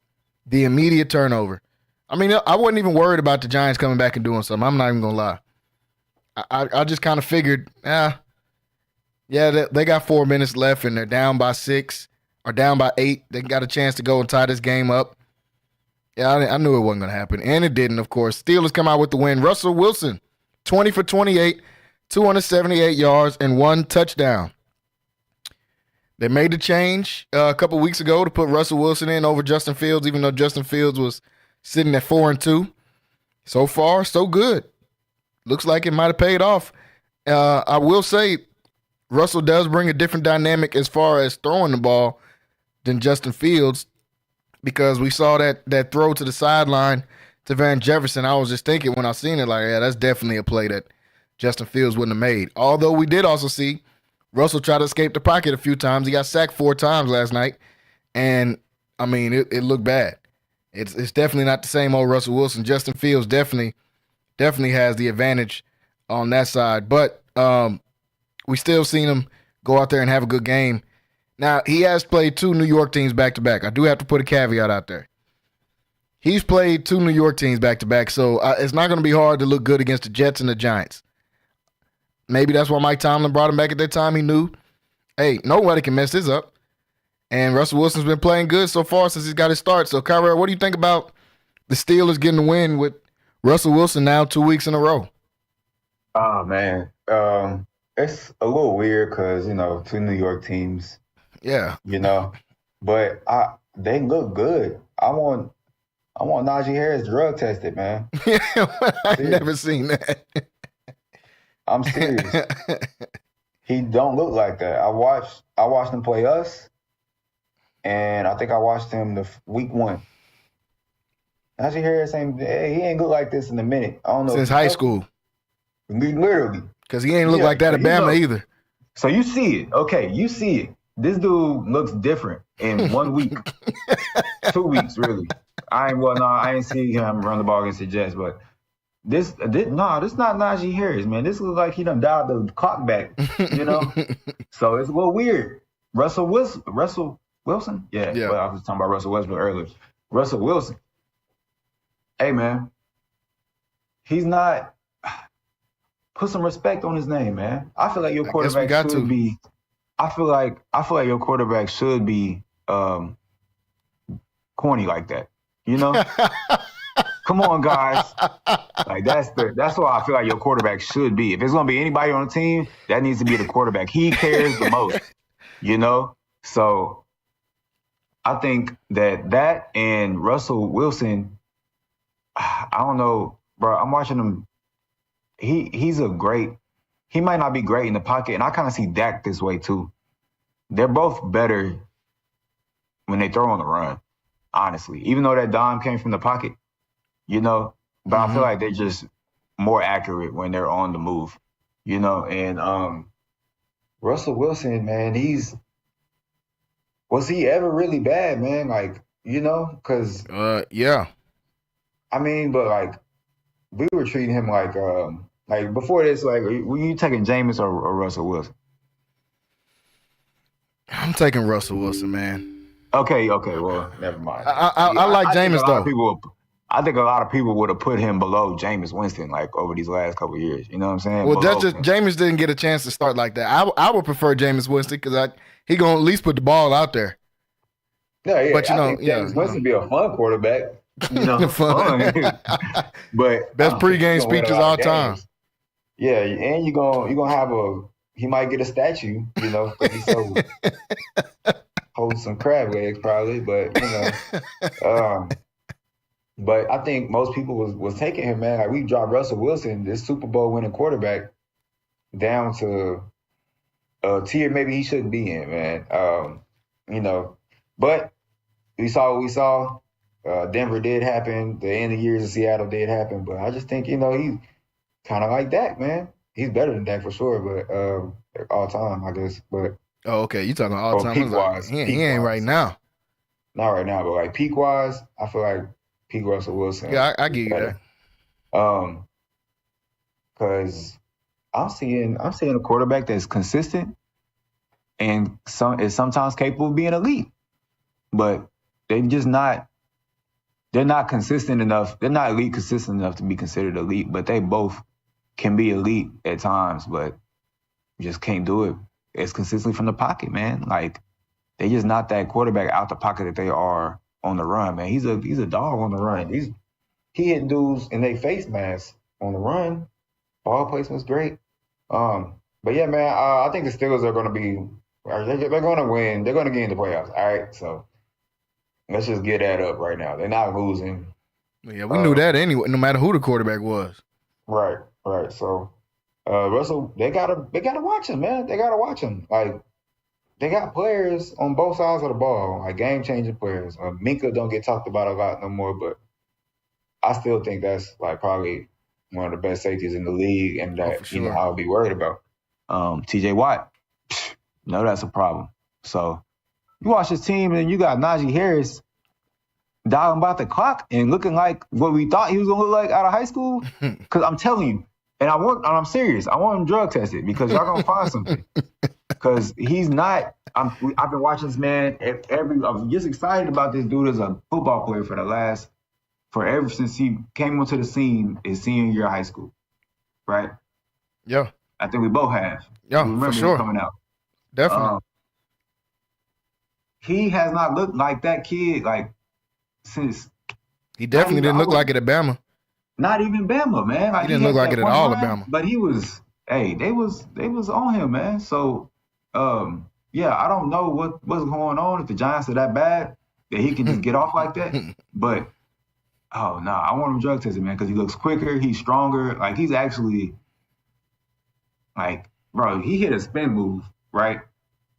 The immediate turnover. I mean, I wasn't even worried about the Giants coming back and doing something. I'm not even going to lie. I just kind of figured, they got 4 minutes left and they're down by 6 or down by 8. They got a chance to go and tie this game up. Yeah, I knew it wasn't going to happen. And it didn't, of course. Steelers come out with the win. Russell Wilson, 20 for 28, 278 yards, and 1 touchdown. They made the change a couple weeks ago to put Russell Wilson in over Justin Fields, even though Justin Fields was sitting at 4-2. So far, so good. Looks like it might have paid off. I will say Russell does bring a different dynamic as far as throwing the ball than Justin Fields, because we saw that throw to the sideline to Van Jefferson. I was just thinking when I seen it, like, yeah, that's definitely a play that Justin Fields wouldn't have made. Although we did also see Russell try to escape the pocket a few times. He got sacked 4 times last night, and, I mean, it looked bad. It's definitely not the same old Russell Wilson. Justin Fields definitely has the advantage on that side. But we still seen him go out there and have a good game. Now, he has played 2 New York teams back-to-back. I do have to put a caveat out there. He's played 2 New York teams back-to-back, so it's not going to be hard to look good against the Jets and the Giants. Maybe that's why Mike Tomlin brought him back at that time. He knew, hey, nobody can mess this up. And Russell Wilson's been playing good so far since he's got his start. So, Kyrell, what do you think about the Steelers getting the win with Russell Wilson now 2 weeks in a row? Oh, man. It's a little weird because, 2 New York teams. Yeah. But they look good. I want Najee Harris drug tested, man. I've never seen that. I'm serious. He don't look like that. I watched him play us, and I think I watched him week 1. Najee Harris he ain't look like this in a minute. I don't know. Since high school. Literally. Because he ain't look like that at Bama either. So you see it. Okay, you see it. This dude looks different in 1 week. 2 weeks, really. I ain't see him run the ball against the Jets, but this not Najee Harris, man. This looks like he done dialed the clock back, So it's a little weird. Russell Wilson? Yeah. Well, I was talking about Russell Westbrook earlier. Russell Wilson. Hey, man. He's not put some respect on his name, man. I feel like your I quarterback guess we got should to. be. I feel like your quarterback should be corny like that. You know? Come on, guys. Like that's what I feel like your quarterback should be. If it's gonna be anybody on the team, that needs to be the quarterback. He cares the most. You know? So I think that and Russell Wilson, I don't know, bro. I'm watching him. He might not be great in the pocket, and I kind of see Dak this way too. They're both better when they throw on the run, honestly. Even though that dime came from the pocket, you know, but I feel like they're just more accurate when they're on the move, you know. And Russell Wilson, man, was he ever really bad, man? Like, you know, because yeah. I mean, but like we were treating him like before this, like, were you taking Jameis or Russell Wilson? I'm taking Russell Wilson, man. Okay, well, never mind. I like Jameis though. I think a lot of people would have put him below Jameis Winston, like, over these last couple of years. You know what I'm saying? Well, that's just Jameis didn't get a chance to start like that. I would prefer Jameis Winston because he gonna at least put the ball out there. Yeah. But I think Jameis Winston be a fun quarterback. You know, fun. But best pregame speeches all time. Yeah, and you're gonna have he might get a statue, you know, because he's so hold some crab legs probably, but you know. But I think most people was taking him, man. Like, we dropped Russell Wilson, this Super Bowl winning quarterback, down to a tier maybe he shouldn't be in, man. You know, but we saw what we saw. Denver did happen. The end of the years in Seattle did happen. But I just think, you know, he's kind of like Dak, man. He's better than Dak for sure, but all time, I guess. But okay, you talking all time? Peak wise, he ain't right now. Not right now, but like peak wise, I feel like peak Russell Wilson. Yeah, I give you that. Because I'm seeing a quarterback that's consistent and is sometimes capable of being elite, but they're not consistent enough. They're not elite consistent enough to be considered elite, but they both can be elite at times, but just can't do it as consistently from the pocket, man. Like, they just not that quarterback out the pocket that they are on the run, man. He's a dog on the run. He hitting dudes in their face mask on the run. Ball placement's great. But yeah, man, I think the Steelers are going to be. They're going to win. They're going to get in the playoffs. All right, so let's just get that up right now. They're not losing. Yeah, we knew that anyway. No matter who the quarterback was. Right. So Russell, they gotta watch him, man. They gotta watch him. Like, they got players on both sides of the ball, like game-changing players. Minka don't get talked about a lot no more, but I still think that's like probably one of the best safeties in the league, and that sure. You know I would be worried about. T.J. Watt, no, that's a problem. So you watch this team, and you got Najee Harris dialing about the clock and looking like what we thought he was gonna look like out of high school. Because I'm telling you, and I'm serious. I want him drug tested because y'all gonna find something. Because he's not. I've been watching this man. I'm just excited about this dude as a football player ever since he came onto the scene his senior year of high school, right? Yeah, I think we both have. Yeah, we remember for sure. him coming out. Definitely. He has not looked like that kid like since. He definitely didn't look like it at Bama. Not even Bama, man. Like, he didn't look like it at all at Bama. But he was. Hey, they was on him, man. So. Yeah, I don't know what's going on if the Giants are that bad that he can just get off like that. But I want him drug tested, man, because he looks quicker, he's stronger. Like, he's actually like, bro, he hit a spin move, right?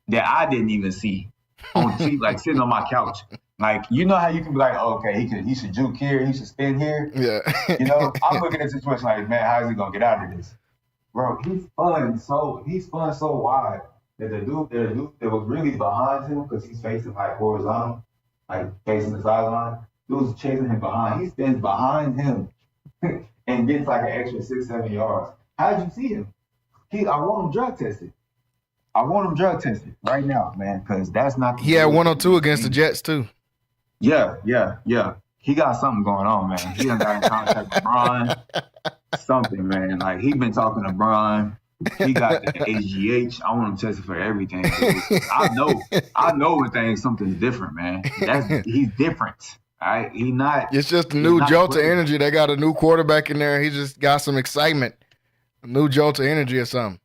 That I didn't even see on TV, like sitting on my couch. Like, you know how you can be like, oh, okay, he should juke here, he should spin here. Yeah. You know, I'm looking at the situation like, man, how is he gonna get out of this? Bro, he's spun so wide. That the dude that was really behind him, because he's facing like horizontal, like facing the sideline, dude was chasing him behind. He spins behind him and gets like an extra 6-7 yards. How did you see him? I want him drug tested. I want him drug tested right now, man, because that's not. He had 102 against the Jets too. Yeah. He got something going on, man. He done got in contact with Ron. something, man. Like he been talking to Bron. He got the HGH. I want him tested for everything. I know when things something's different, man. He's different. All right, he not. It's just a new jolt of energy. They got a new quarterback in there. He just got some excitement, a new jolt of energy or something.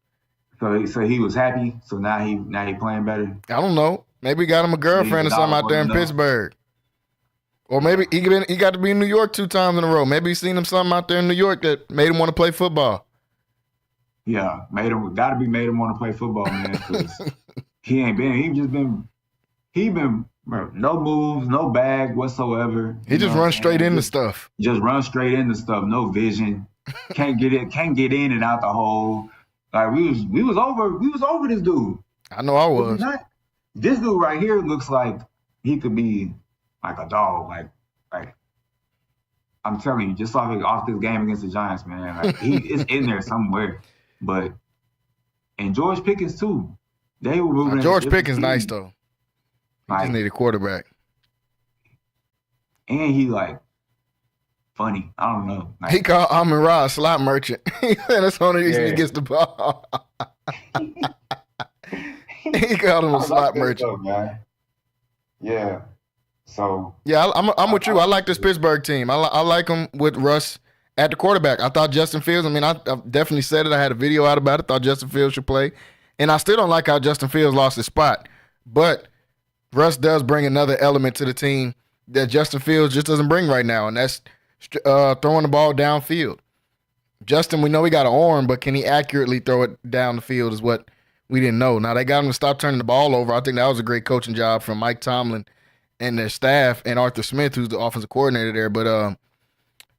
So he was happy. So now he playing better. I don't know. Maybe he got him a girlfriend or something out there in Pittsburgh. Or maybe he got to be in New York 2 times in a row. Maybe he seen him something out there in New York that made him want to play football. Yeah, made him want to play football, man. Because he been no moves, no bag whatsoever. He just runs straight into stuff. Just run straight into stuff. No vision. Can't get in and out the hole. Like we was over this dude. I know I was. This dude right here looks like he could be like a dog. Like I'm telling you, just off this game against the Giants, man. Like he is in there somewhere. But and George Pickens too. They were moving. George Pickens nice though. He just need a quarterback. And he like funny. I don't know. Like, he called Amon-Ra a slot merchant. He said that's the only reason he gets the ball. He called him a slot merchant. Stuff, man. Yeah. So yeah, I'm with you. I like this Pittsburgh team. I like them with Russ at the quarterback. I thought Justin Fields. I mean, I definitely said it. I had a video out about it. Thought Justin Fields should play, and I still don't like how Justin Fields lost his spot. But Russ does bring another element to the team that Justin Fields just doesn't bring right now, and that's throwing the ball downfield. Justin, we know he got an arm, but can he accurately throw it down the field is what we didn't know. Now, they got him to stop turning the ball over. I think that was a great coaching job from Mike Tomlin and their staff and Arthur Smith, who's the offensive coordinator there. But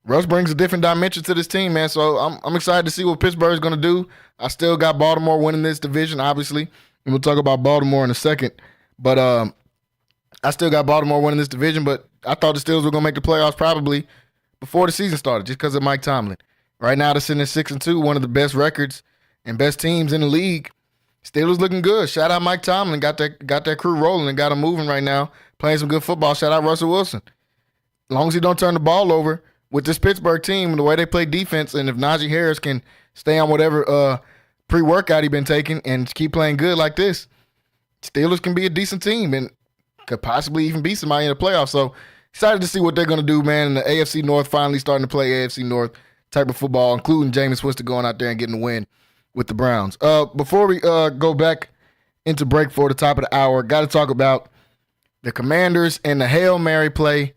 Russ brings a different dimension to this team, man. So I'm excited to see what Pittsburgh's going to do. I still got Baltimore winning this division, obviously. And we'll talk about Baltimore in a second. But I still got Baltimore winning this division, but I thought the Steelers were going to make the playoffs probably before the season started just because of Mike Tomlin. Right now, they're sitting at 6-2, one of the best records and best teams in the league. Steelers looking good. Shout out Mike Tomlin. Got that crew rolling and got them moving right now, playing some good football. Shout out Russell Wilson. As long as he don't turn the ball over with this Pittsburgh team, the way they play defense, and if Najee Harris can stay on whatever pre-workout he's been taking and keep playing good like this, Steelers can be a decent team and could possibly even beat somebody in the playoffs. So excited to see what they're going to do, man. And the AFC North finally starting to play AFC North type of football, including Jameis Winston going out there and getting the win with the Browns. Before we go back into break for the top of the hour, got to talk about the Commanders and the Hail Mary play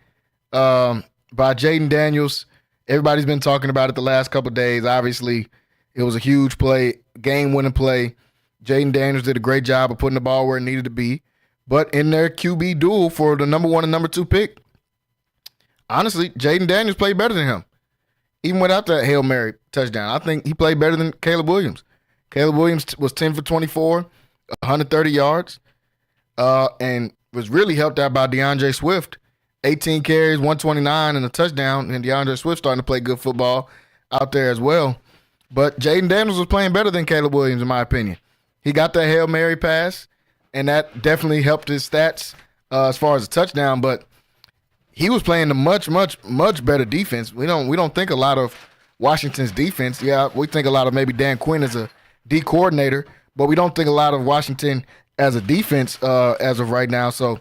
by Jaden Daniels. Everybody's been talking about it the last couple of days. Obviously, it was a huge play, game-winning play. Jaden Daniels did a great job of putting the ball where it needed to be. But in their QB duel for the number 1 and number 2 pick, honestly, Jaden Daniels played better than him. Even without that Hail Mary touchdown, I think he played better than Caleb Williams. Caleb Williams was 10 for 24, 130 yards, and was really helped out by DeAndre Swift. 18 carries, 129, and a touchdown, and DeAndre Swift starting to play good football out there as well. But Jaden Daniels was playing better than Caleb Williams, in my opinion. He got that Hail Mary pass, and that definitely helped his stats as far as a touchdown, but he was playing the much, much, much better defense. We don't think a lot of Washington's defense. Yeah, we think a lot of maybe Dan Quinn as a D coordinator, but we don't think a lot of Washington as a defense as of right now. So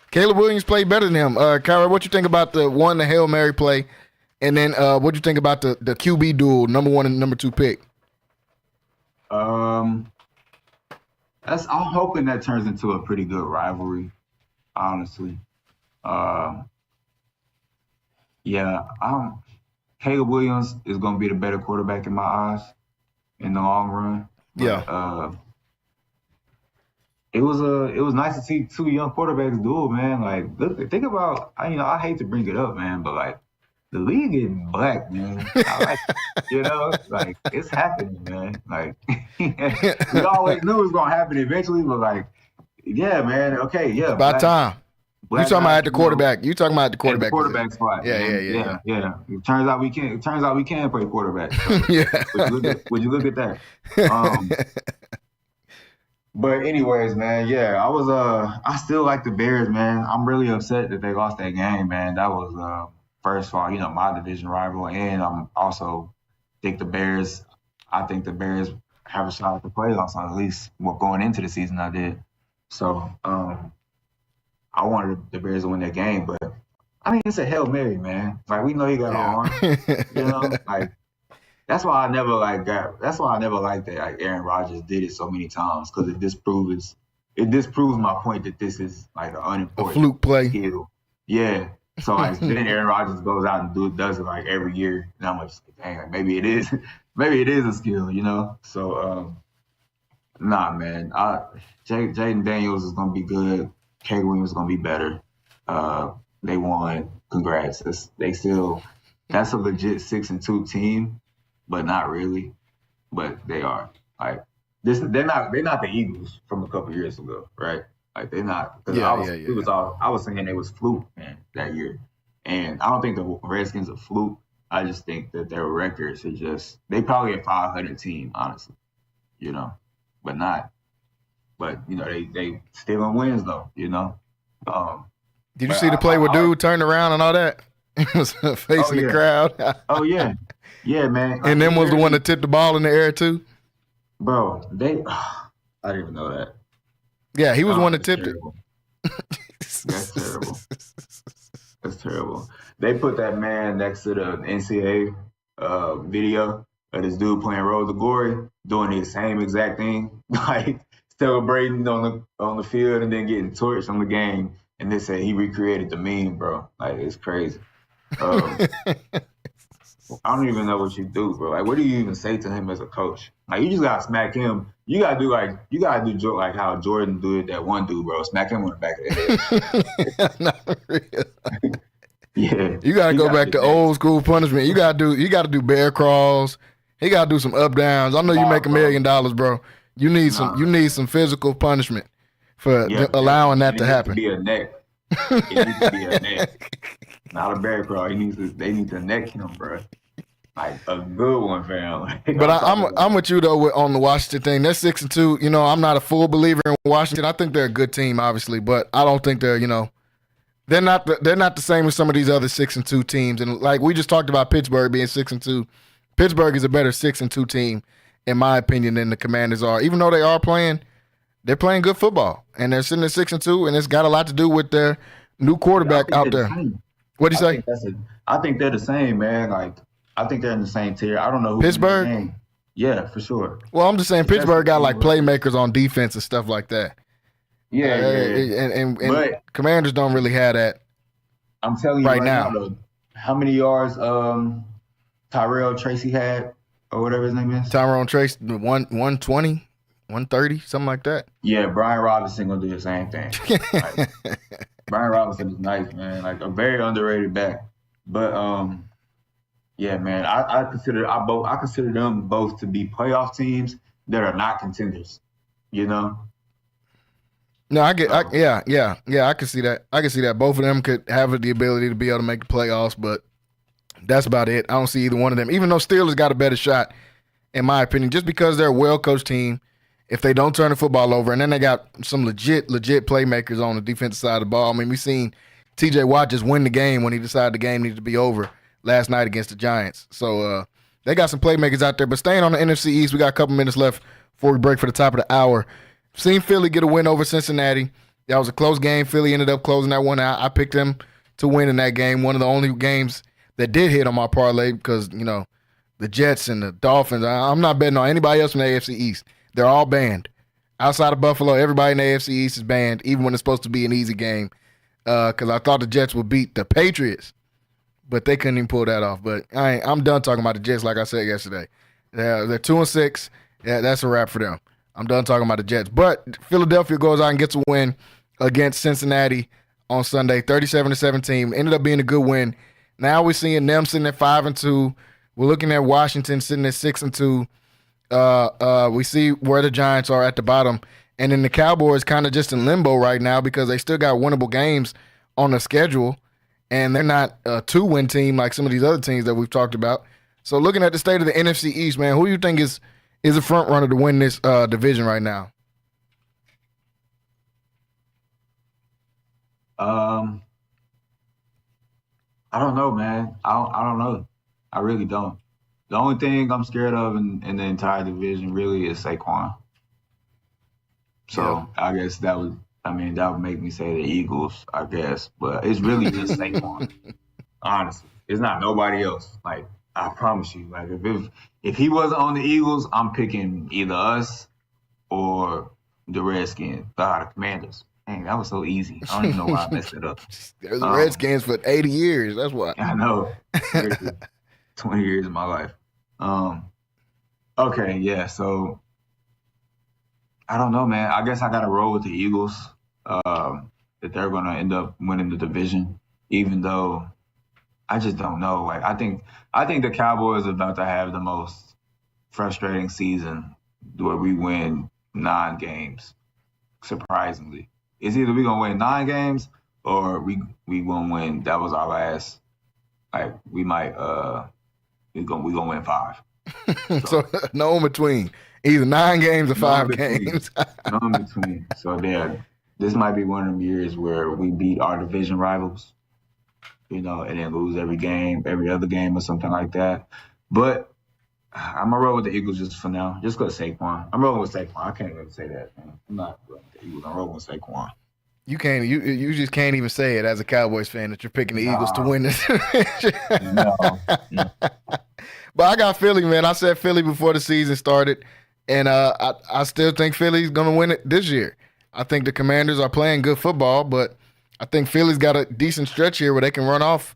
Caleb Williams played better than him. Kyra, what you think about the Hail Mary play, and then what you think about the QB duel, number 1 and number 2 pick? I'm hoping that turns into a pretty good rivalry, honestly. Caleb Williams is going to be the better quarterback in my eyes in the long run. But, it was nice to see 2 young quarterbacks duel, man. Like, look, think about, I hate to bring it up, man, but like the league is black, man. Like it's happening, man. Like we always knew it was going to happen eventually, but like, yeah, man. Okay, yeah. It's about time. You talking about at the quarterback? You talking about the quarterback? The quarterback spot. Yeah. It turns out we can play quarterback. So yeah. Would you look at that? But anyways, man, yeah, I still like the Bears, man. I'm really upset that they lost that game, man. That was first of all, my division rival, and I'm also think the Bears have a shot at the playoffs, at least going into the season. I did. So I wanted the Bears to win that game, but I mean, it's a Hail Mary, man. Like, we know he got an arm, you know? Like, that's why I never liked that. Like, Aaron Rodgers did it so many times, because it disproves my point that this is like an unimportant fluke play. skill. Yeah. So like then Aaron Rodgers goes out and does it like every year, and I'm like, dang, like, maybe it is a skill, you know? So nah, man. Jaden Daniels is gonna be good. Caleb Williams is gonna be better. They won. Congrats. That's a legit 6-2 team, but not really. But they are. Like they're not the Eagles from a couple years ago, right? Like they're not. I was saying they was fluke, man, that year, and I don't think the Redskins are fluke. I just think that their records are they probably a 500 team, honestly, you know, but you know they still in wins though, you know. Did you see the play where dude turned around and all that? He was facing the crowd. Oh yeah, man. And then was the one that tipped the ball in the air too. Bro, I didn't even know that. Yeah, he was the one that tipped terrible. That's terrible. That's terrible. They put that man next to the NCAA video of this dude playing Road to Glory, doing the same exact thing, like celebrating on the field and then getting torched on the game. And they say he recreated the meme, bro. Like, it's crazy. I don't even know what you do, bro. Like, what do you even say to him as a coach? Like, you just gotta smack him. You gotta do like how Jordan did that one dude, bro. Smack him on the back of the head. Not real. Yeah. You gotta go back to old school punishment. You gotta do bear crawls. He gotta do some up downs. I know you make $1 million, bro. You need some physical punishment for allowing that to happen. It needs to be a neck. It needs to be a neck. Not a bear crawl. They need to neck him, bro. Like a good one, fam. But I'm with you though on the Washington thing. They're 6-2. You know, I'm not a full believer in Washington. I think they're a good team, obviously, but I don't think they're they're not the same as some of these other 6-2 teams. And like we just talked about Pittsburgh being 6-2. Pittsburgh is a better 6-2 team, in my opinion, than the Commanders are. Even though they're playing good football, and they're sitting at 6-2, and it's got a lot to do with their new quarterback out there. What'd you say? I think they're the same, man. Like, I think they're in the same tier. I don't know who Pittsburgh. Yeah, for sure. Well, I'm just saying Pittsburgh got like playmakers on defense and stuff like that. Yeah. And Commanders don't really have that. I'm telling you right now though, how many yards Tyrell Tracy had, or whatever his name is? Tyrone Tracy, 120. 130, something like that. Yeah, Brian Robinson gonna do the same thing. Like, Brian Robinson is nice, man. Like a very underrated back. But yeah, man, I consider them both to be playoff teams that are not contenders. You know. No, I can see that. I can see that both of them could have the ability to be able to make the playoffs, but that's about it. I don't see either one of them. Even though Steelers got a better shot, in my opinion, just because they're a well-coached team. If they don't turn the football over, and then they got some legit playmakers on the defensive side of the ball. I mean, we seen T.J. Watt just win the game when he decided the game needed to be over last night against the Giants. So they got some playmakers out there. But staying on the NFC East, we got a couple minutes left before we break for the top of the hour. Seen Philly get a win over Cincinnati. That was a close game. Philly ended up closing that one out. I picked them to win in that game. One of the only games that did hit on my parlay because, the Jets and the Dolphins, I'm not betting on anybody else from the AFC East. They're all banned. Outside of Buffalo, everybody in the AFC East is banned, even when it's supposed to be an easy game. Because I thought the Jets would beat the Patriots, but they couldn't even pull that off. But I'm done talking about the Jets, like I said yesterday. They're 2-6. Yeah, that's a wrap for them. I'm done talking about the Jets. But Philadelphia goes out and gets a win against Cincinnati on Sunday, 37-17. Ended up being a good win. Now we're seeing them sitting at 5-2. We're looking at Washington sitting at 6-2. We see where the Giants are at the bottom. And then the Cowboys kind of just in limbo right now because they still got winnable games on the schedule. And they're not a 2-win team like some of these other teams that we've talked about. So looking at the state of the NFC East, man, who do you think is a front runner to win this division right now? I don't know, man. I don't know. I really don't. The only thing I'm scared of in the entire division really is Saquon. So I guess that would make me say the Eagles, I guess. But it's really just Saquon. Honestly. It's not nobody else. Like, I promise you. Like, if he wasn't on the Eagles, I'm picking either us or the Redskins. The Commanders. Dang, that was so easy. I don't even know why I messed it up. There's the Redskins for 80 years. That's why. I know. 20 years of my life. Okay, yeah, so I don't know, man. I guess I got to roll with the Eagles, that they're going to end up winning the division, even though I just don't know. Like, I think the Cowboys are about to have the most frustrating season where we win 9 games, surprisingly. It's either we're going to win 9 games or we going to win. That was our last. Like, we might we gonna win 5. So no in between. Either 9 games or 5 games. No in between. So this might be one of them years where we beat our division rivals, and then lose every other game or something like that. But I'm gonna roll with the Eagles just for now. Just go Saquon. I'm rolling with Saquon. I can't even say that, man. I'm not rolling with the Eagles. I'm rolling with Saquon. You can't. You just can't even say it as a Cowboys fan that you're picking the Eagles to win this. No. But I got Philly, man. I said Philly before the season started, and I still think Philly's going to win it this year. I think the Commanders are playing good football, but I think Philly's got a decent stretch here where they can run off,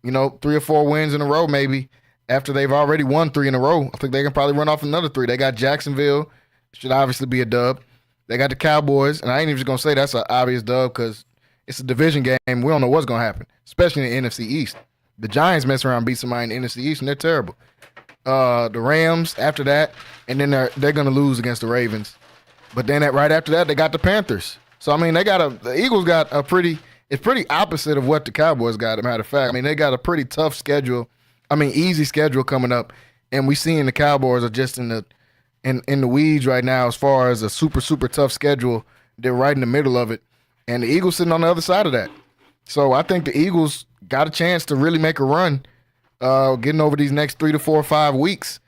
3 or 4 wins in a row maybe after they've already won 3 in a row. I think they can probably run off another 3. They got Jacksonville. Should obviously be a dub. They got the Cowboys, and I ain't even just going to say that's an obvious dub because it's a division game. We don't know what's going to happen, especially in the NFC East. The Giants mess around and beat somebody in the NFC East, and they're terrible. The Rams after that, and then they're going to lose against the Ravens. But then right after that, they got the Panthers. So, the Eagles got it's pretty opposite of what the Cowboys got, as a matter of fact. They got a pretty tough schedule. Easy schedule coming up, and we seeing the Cowboys are just in the weeds right now as far as a super, super tough schedule. They're right in the middle of it, and the Eagles sitting on the other side of that. So I think the Eagles got a chance to really make a run getting over these next 3 to 4 or 5 weeks.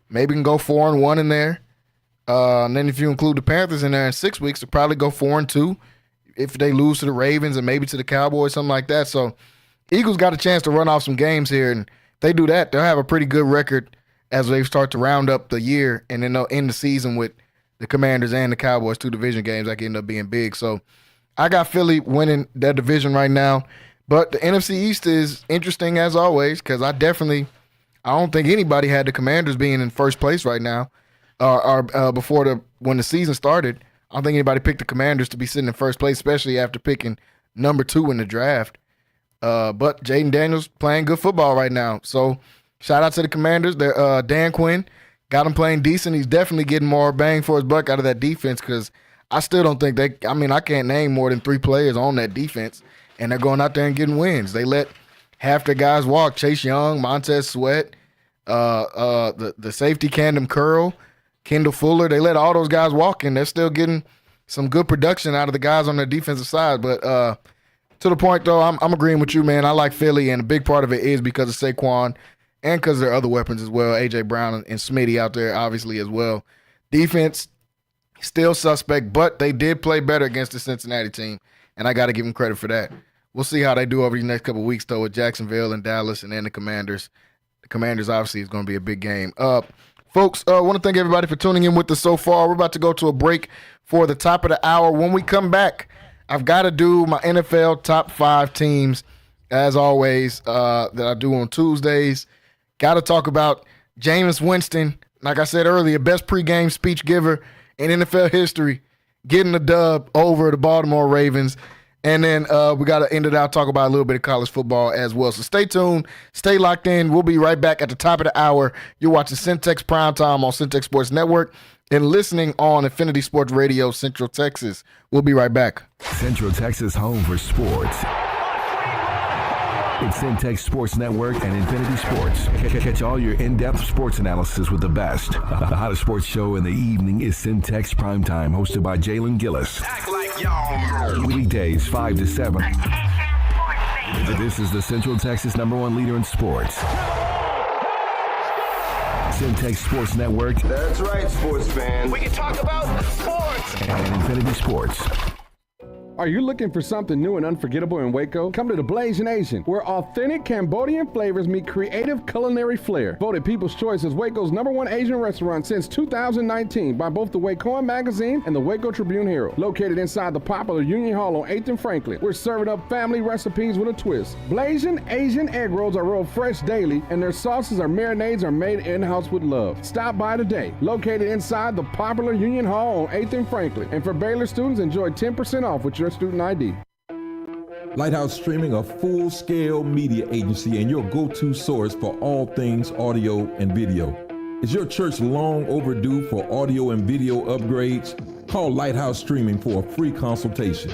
Maybe can go 4-1 in there. And then if you include the Panthers in there in 6 weeks, they'll probably go 4-2 if they lose to the Ravens and maybe to the Cowboys, something like that. So Eagles got a chance to run off some games here, and if they do that, they'll have a pretty good record as they start to round up the year, and then they'll end the season with the Commanders and the Cowboys, 2 division games that can end up being big. So I got Philly winning that division right now. But the NFC East is interesting as always because I don't think anybody had the Commanders being in first place right now or when the season started. I don't think anybody picked the Commanders to be sitting in first place, especially after picking number 2 in the draft. But Jaden Daniels playing good football right now. So shout out to the Commanders. Dan Quinn got him playing decent. He's definitely getting more bang for his buck out of that defense because I still don't think I can't name more than 3 players on that defense, and they're going out there and getting wins. They let half their guys walk. Chase Young, Montez Sweat, the safety Camden Curl, Kendall Fuller. They let all those guys walk, and they're still getting some good production out of the guys on their defensive side. But to the point, though, I'm agreeing with you, man. I like Philly, and a big part of it is because of Saquon and because of their other weapons as well, A.J. Brown and Smitty out there, obviously, as well. Defense, still suspect, but they did play better against the Cincinnati team, and I got to give them credit for that. We'll see how they do over these next couple of weeks, though, with Jacksonville and Dallas and then the Commanders. The Commanders, obviously, is going to be a big game. Folks, I want to thank everybody for tuning in with us so far. We're about to go to a break for the top of the hour. When we come back, I've got to do my NFL top 5 teams, as always, that I do on Tuesdays. Got to talk about Jameis Winston, like I said earlier, best pregame speech giver in NFL history, getting the dub over the Baltimore Ravens. And then we got to end it out, talk about a little bit of college football as well. So stay tuned. Stay locked in. We'll be right back at the top of the hour. You're watching Centex Primetime on Centex Sports Network and listening on Infinity Sports Radio, Central Texas. We'll be right back. Central Texas home for sports. It's Centex Sports Network and Infinity Sports. Catch all your in-depth sports analysis with the best. The hottest sports show in the evening is Centex Primetime, hosted by Jalen Gillis. Act like y'all. Weekdays 5 to 7. This is the Central Texas #1 leader in sports. Centex Sports Network. That's right, sports fans. We can talk about sports. And Infinity Sports. Are you looking for something new and unforgettable in Waco? Come to the Blazing Asian, where authentic Cambodian flavors meet creative culinary flair. Voted People's Choice as Waco's #1 Asian restaurant since 2019 by both the Wacoan Magazine and the Waco Tribune Herald. Located inside the popular Union Hall on 8th and Franklin, we're serving up family recipes with a twist. Blazing Asian egg rolls are rolled fresh daily, and their sauces or marinades are made in-house with love. Stop by today. Located inside the popular Union Hall on 8th and Franklin. And for Baylor students, enjoy 10% off with your student ID. Lighthouse Streaming, a full-scale media agency and your go-to source for all things audio and video. Is your church long overdue for audio and video upgrades? Call Lighthouse Streaming for a free consultation.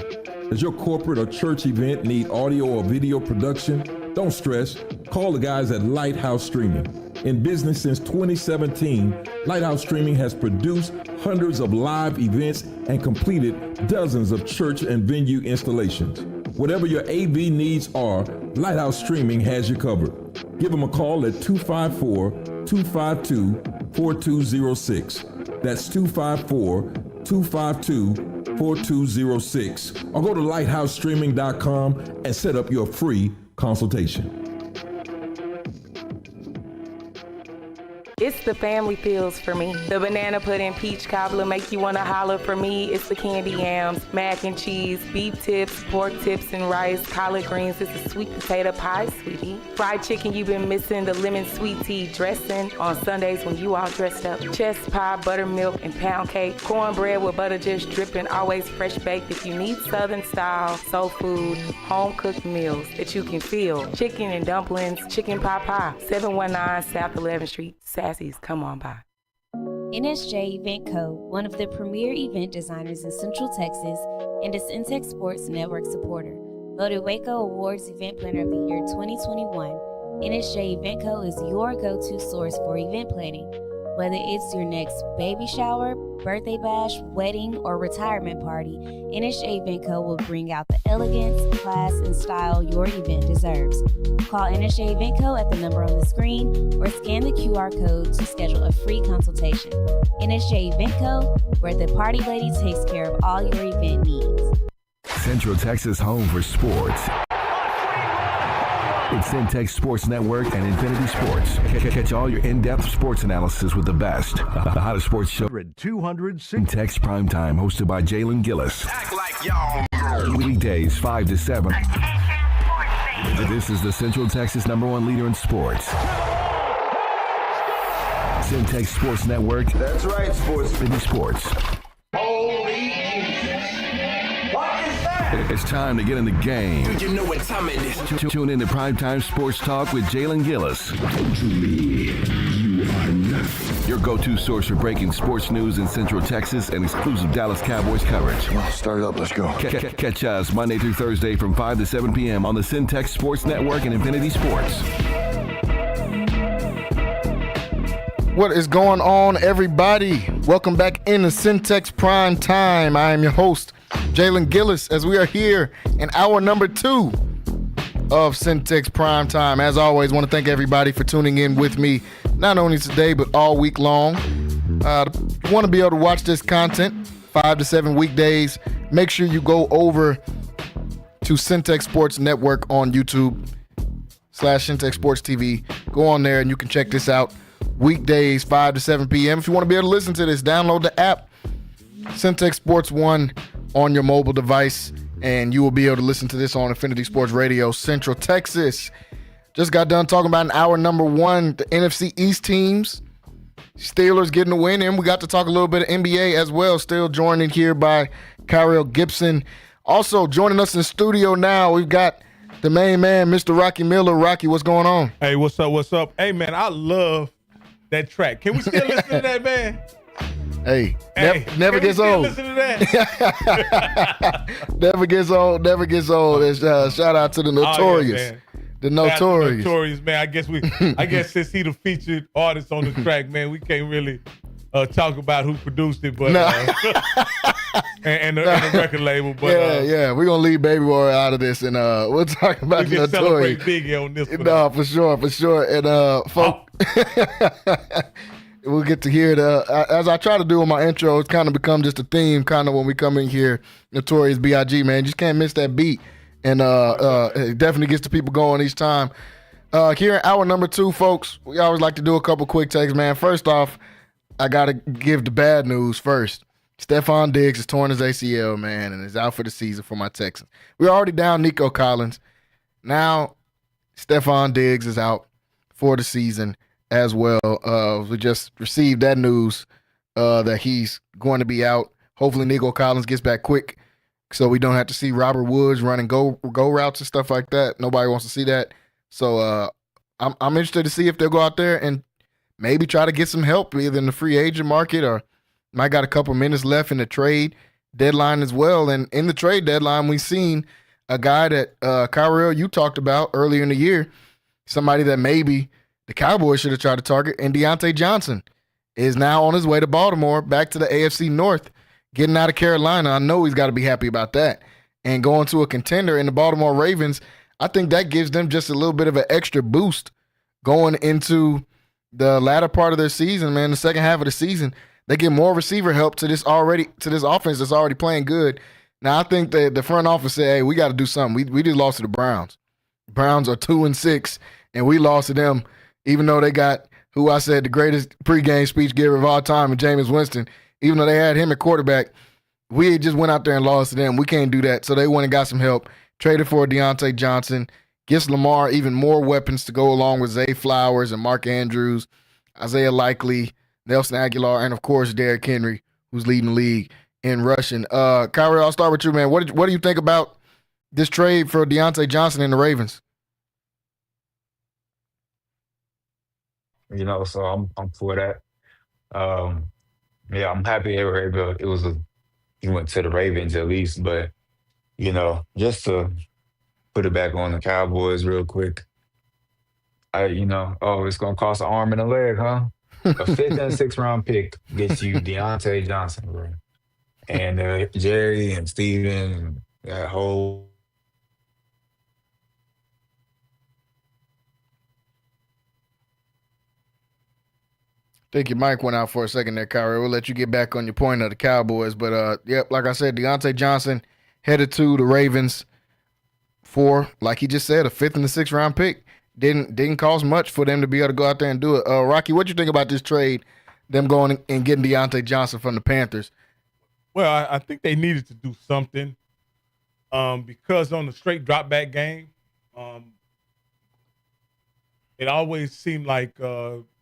Does your corporate or church event need audio or video production? Don't stress. Call the guys at Lighthouse Streaming. In business since 2017, Lighthouse Streaming has produced hundreds of live events and completed dozens of church and venue installations. Whatever your AV needs are, Lighthouse Streaming has you covered. Give them a call at 254-252-4206. That's 254-252-4206. Or go to lighthousestreaming.com and set up your free consultation. It's the family feels for me. The banana pudding peach cobbler make you want to holler for me. It's the candy yams, mac and cheese, beef tips, pork tips and rice, collard greens. It's a sweet potato pie, sweetie. Fried chicken you've been missing, the lemon sweet tea dressing on Sundays when you all dressed up. Chest pie, buttermilk, and pound cake. Cornbread with butter just dripping, always fresh baked. If you need Southern style, soul food, home cooked meals that you can feel. Chicken and dumplings, chicken pot pie. 719 South 11th Street. Sassy's, come on by. NSJ Event Co., one of the premier event designers in Central Texas and a Centex Sports Network supporter. Voted Waco Awards Event Planner of the Year 2021, NSJ Event Co. is your go-to source for event planning. Whether it's your next baby shower, birthday bash, wedding, or retirement party, NSJ Event Co. will bring out the elegance, class, and style your event deserves. Call NSJ Event Co. at the number on the screen or scan the QR code to schedule a free consultation. NSJ Event Co., where the party lady takes care of all your event needs. Central Texas home for sports. It's Centex Sports Network and Infinity Sports. Catch all your in-depth sports analysis with the best. The hottest sports show. 200 Centex Primetime, hosted by Jalen Gillis. Act like y'all. Weekdays 5 to 7. This is the Central Texas #1 leader in sports. Centex Sports Network. That's right, sports. Infinity Sports. Holy what is that? It's time to get in the game. You know what time it is. Tune in to Primetime Sports Talk with Jalen Gillis. To me, you are nothing. Your go-to source for breaking sports news in Central Texas and exclusive Dallas Cowboys coverage. Well, start it up. Let's go. Catch us Monday through Thursday from 5 to 7 p.m. on the Centex Sports Network and Infinity Sports. What is going on, everybody? Welcome back into Centex Prime Time. I am your host, Jalen Gillis, as we are here in hour number 2 of Centex Prime Time. As always, want to thank everybody for tuning in with me, not only today, but all week long. You want to be able to watch this content 5 to 7 weekdays. Make sure you go over to Centex Sports Network on YouTube /Centex Sports TV. Go on there and you can check this out. Weekdays, 5 to 7 p.m. If you want to be able to listen to this, download the app, Centex Sports 1, on your mobile device, and you will be able to listen to this on Infinity Sports Radio, Central Texas. Just got done talking about in hour number 1, the NFC East teams. Steelers getting the win, and we got to talk a little bit of NBA as well. Still joined in here by Kyrell Gibson. Also joining us in studio now, we've got the main man, Mr. Rocky Miller. Rocky, what's going on? Hey, what's up? What's up? Hey, man, I love that track. Can we still listen to that, man? Hey, never gets old. Listen to that? Never gets old. Never gets old. Shout out to the Notorious. Oh, yeah, the Notorious. Notorious, man. I guess since he the featured artist on the track, man, we can't really talk about who produced it, but and the record label. But yeah, we're gonna leave Baby Boy out of this, and we'll talk about the Notorious. Celebrate Biggie on this one. No, for sure. And folk. we'll get to hear it. As I try to do in my intro, it's kind of become just a theme kind of when we come in here. Notorious B.I.G., man. You just can't miss that beat. And it definitely gets the people going each time. Here in hour number 2, folks, we always like to do a couple quick takes, man. First off, I got to give the bad news first. Stephon Diggs has torn his ACL, man, and is out for the season for my Texans. We're already down Nico Collins. Now, Stephon Diggs is out for the season as well. We just received that news that he's going to be out. Hopefully, Nico Collins gets back quick so we don't have to see Robert Woods running go routes and stuff like that. Nobody wants to see that. So I'm interested to see if they'll go out there and maybe try to get some help either in the free agent market or might got a couple minutes left in the trade deadline as well. And in the trade deadline, we've seen a guy that Kyrell, you talked about earlier in the year, somebody that maybe the Cowboys should have tried to target, and Deontay Johnson is now on his way to Baltimore, back to the AFC North, getting out of Carolina. I know he's got to be happy about that. And going to a contender in the Baltimore Ravens, I think that gives them just a little bit of an extra boost going into the latter part of their season, man. The second half of the season, they get more receiver help to this offense that's already playing good. Now, I think that the front office said, hey, we got to do something. We just lost to the Browns. The Browns are 2-6, and we lost to them, even though they got, who I said, the greatest pregame speech giver of all time, and Jameis Winston. Even though they had him at quarterback, we just went out there and lost to them. We can't do that. So they went and got some help, traded for Deontay Johnson, gives Lamar even more weapons to go along with Zay Flowers and Mark Andrews, Isaiah Likely, Nelson Aguilar, and, of course, Derrick Henry, who's leading the league in rushing. Kyrie, I'll start with you, man. What do you think about this trade for Deontay Johnson and the Ravens? You know, so I'm for that. Yeah, I'm happy he went to the Ravens at least, but you know, just to put it back on the Cowboys real quick. It's gonna cost an arm and a leg, huh? A 5th and 6th round pick gets you Deontay Johnson, bro. And Jerry and Steven and that whole I think your mic went out for a second there, Kyrie. We'll let you get back on your point of the Cowboys. But, like I said, Deontay Johnson headed to the Ravens for, like he just said, a 5th and a 6th round pick. Didn't cost much for them to be able to go out there and do it. Rocky, what you think about this trade, them going and getting Deontay Johnson from the Panthers? Well, I think they needed to do something because on the straight drop back game, it always seemed like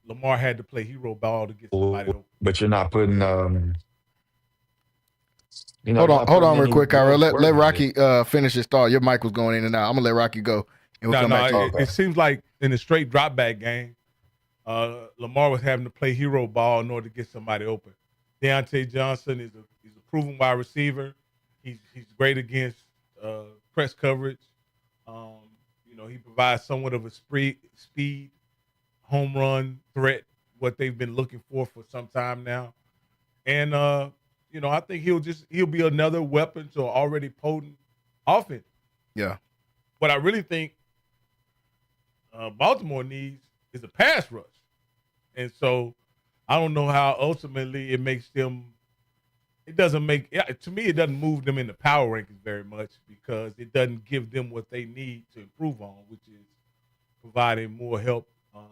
Lamar had to play hero ball to get somebody open. But you're not putting hold on real quick, Kyra. Let Rocky finish his thought. Your mic was going in and out. I'm gonna let Rocky go and we'll come back to it. It seems like in the straight drop back game, Lamar was having to play hero ball in order to get somebody open. Deontay Johnson is a proven wide receiver. He's great against press coverage. He provides somewhat of a speed home run threat, what they've been looking for some time now. And, I think he'll be another weapon to an already potent offense. Yeah. What I really think Baltimore needs is a pass rush. And so I don't know how ultimately it makes them – it doesn't move them in the power rankings very much because it doesn't give them what they need to improve on, which is providing more help on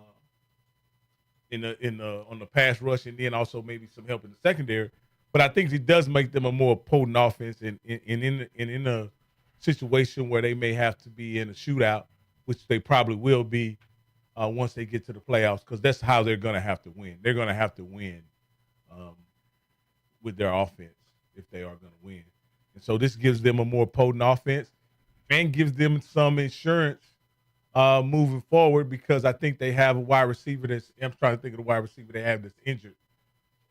the pass rush, and then also maybe some help in the secondary. But I think it does make them a more potent offense, and in a situation where they may have to be in a shootout, which they probably will be once they get to the playoffs, because that's how they're going to have to win. They're going to have to win with their offense if they are going to win. And so this gives them a more potent offense and gives them some insurance moving forward, because I think they have a wide receiver I'm trying to think of the wide receiver they have that's injured.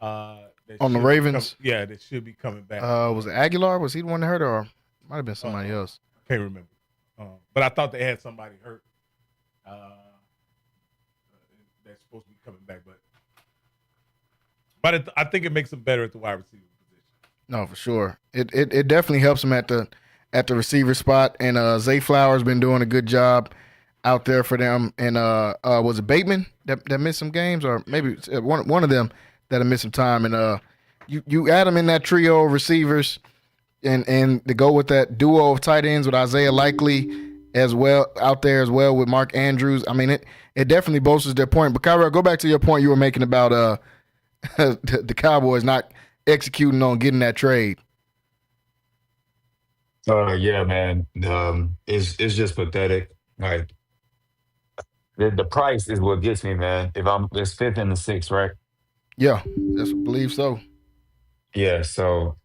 On the Ravens? That should be coming back. Was it Aguilar? Was he the one that hurt, or might have been somebody else? I can't remember. But I thought they had somebody hurt that's supposed to be coming back. But I think it makes them better at the wide receiver position. No, for sure. It definitely helps them at the receiver spot, and Zay Flowers been doing a good job. out there for them. And was it Bateman that missed some games, or maybe one of them that missed some time? And you add them in that trio of receivers, and to go with that duo of tight ends with Isaiah Likely as well out there as well with Mark Andrews. I mean, it definitely bolsters their point. But Kyra, go back to your point you were making about the Cowboys not executing on getting that trade. Yeah, man. It's just pathetic. Like the price is what gets me, man. It's 5th and the 6th, right? Yeah, I believe so. Yeah, so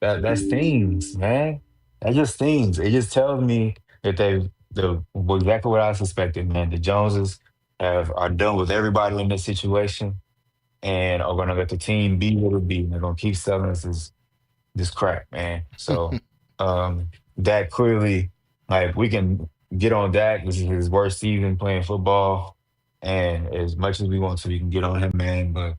that stings, man. That just stings. It just tells me that exactly what I suspected, man. The Joneses are done with everybody in this situation and are gonna let the team be what it be. They're gonna keep selling us this crap, man. So Dak clearly, like, we can get on Dak. This is his worst season playing football. And as much as we want to, we can get on him, man. But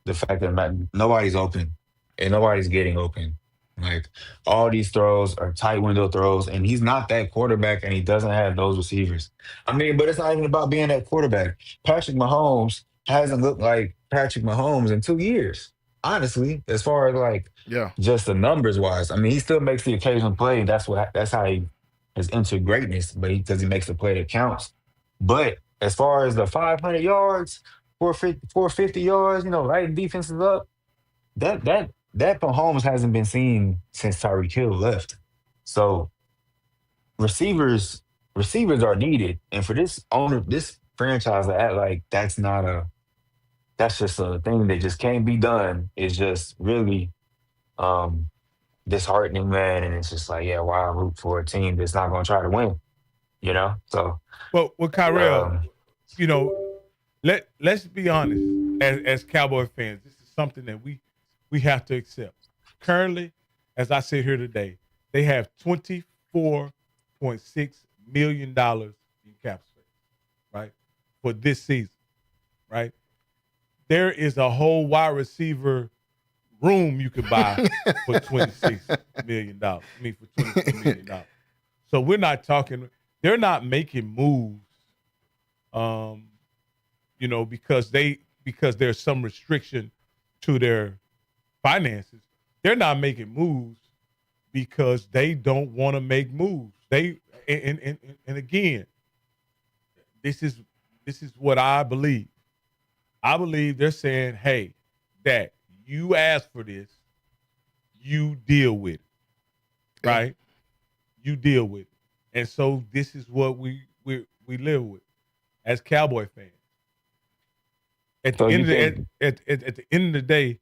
the fact that nobody's open and nobody's getting open. Like, all these throws are tight window throws, and he's not that quarterback, and he doesn't have those receivers. I mean, but it's not even about being that quarterback. Patrick Mahomes hasn't looked like Patrick Mahomes in 2 years, honestly, as far as like just the numbers wise. I mean, he still makes the occasional play. That's how he has entered greatness, but because he makes the play that counts. But as far as the 500 yards, 450 yards, lighting defenses up, that Mahomes hasn't been seen since Tyreek Hill left. So receivers are needed, and for this franchise to act like that's just a thing that just can't be done is just really disheartening, man. And it's just like, yeah, why root for a team that's not going to try to win? So. Well, Kyrell, let's be honest. As Cowboy fans, this is something that we have to accept. Currently, as I sit here today, they have $24.6 million in cap space, right, for this season, right? There is a whole wide receiver room you could buy for $26 million. For $22 million. So we're not talking. They're not making moves, because there's some restriction to their finances. They're not making moves because they don't want to make moves. And again, this is what I believe. I believe they're saying, hey, Dak, you asked for this, you deal with it, right? You deal with it. And so this is what we live with as Cowboy fans. At the end of the day,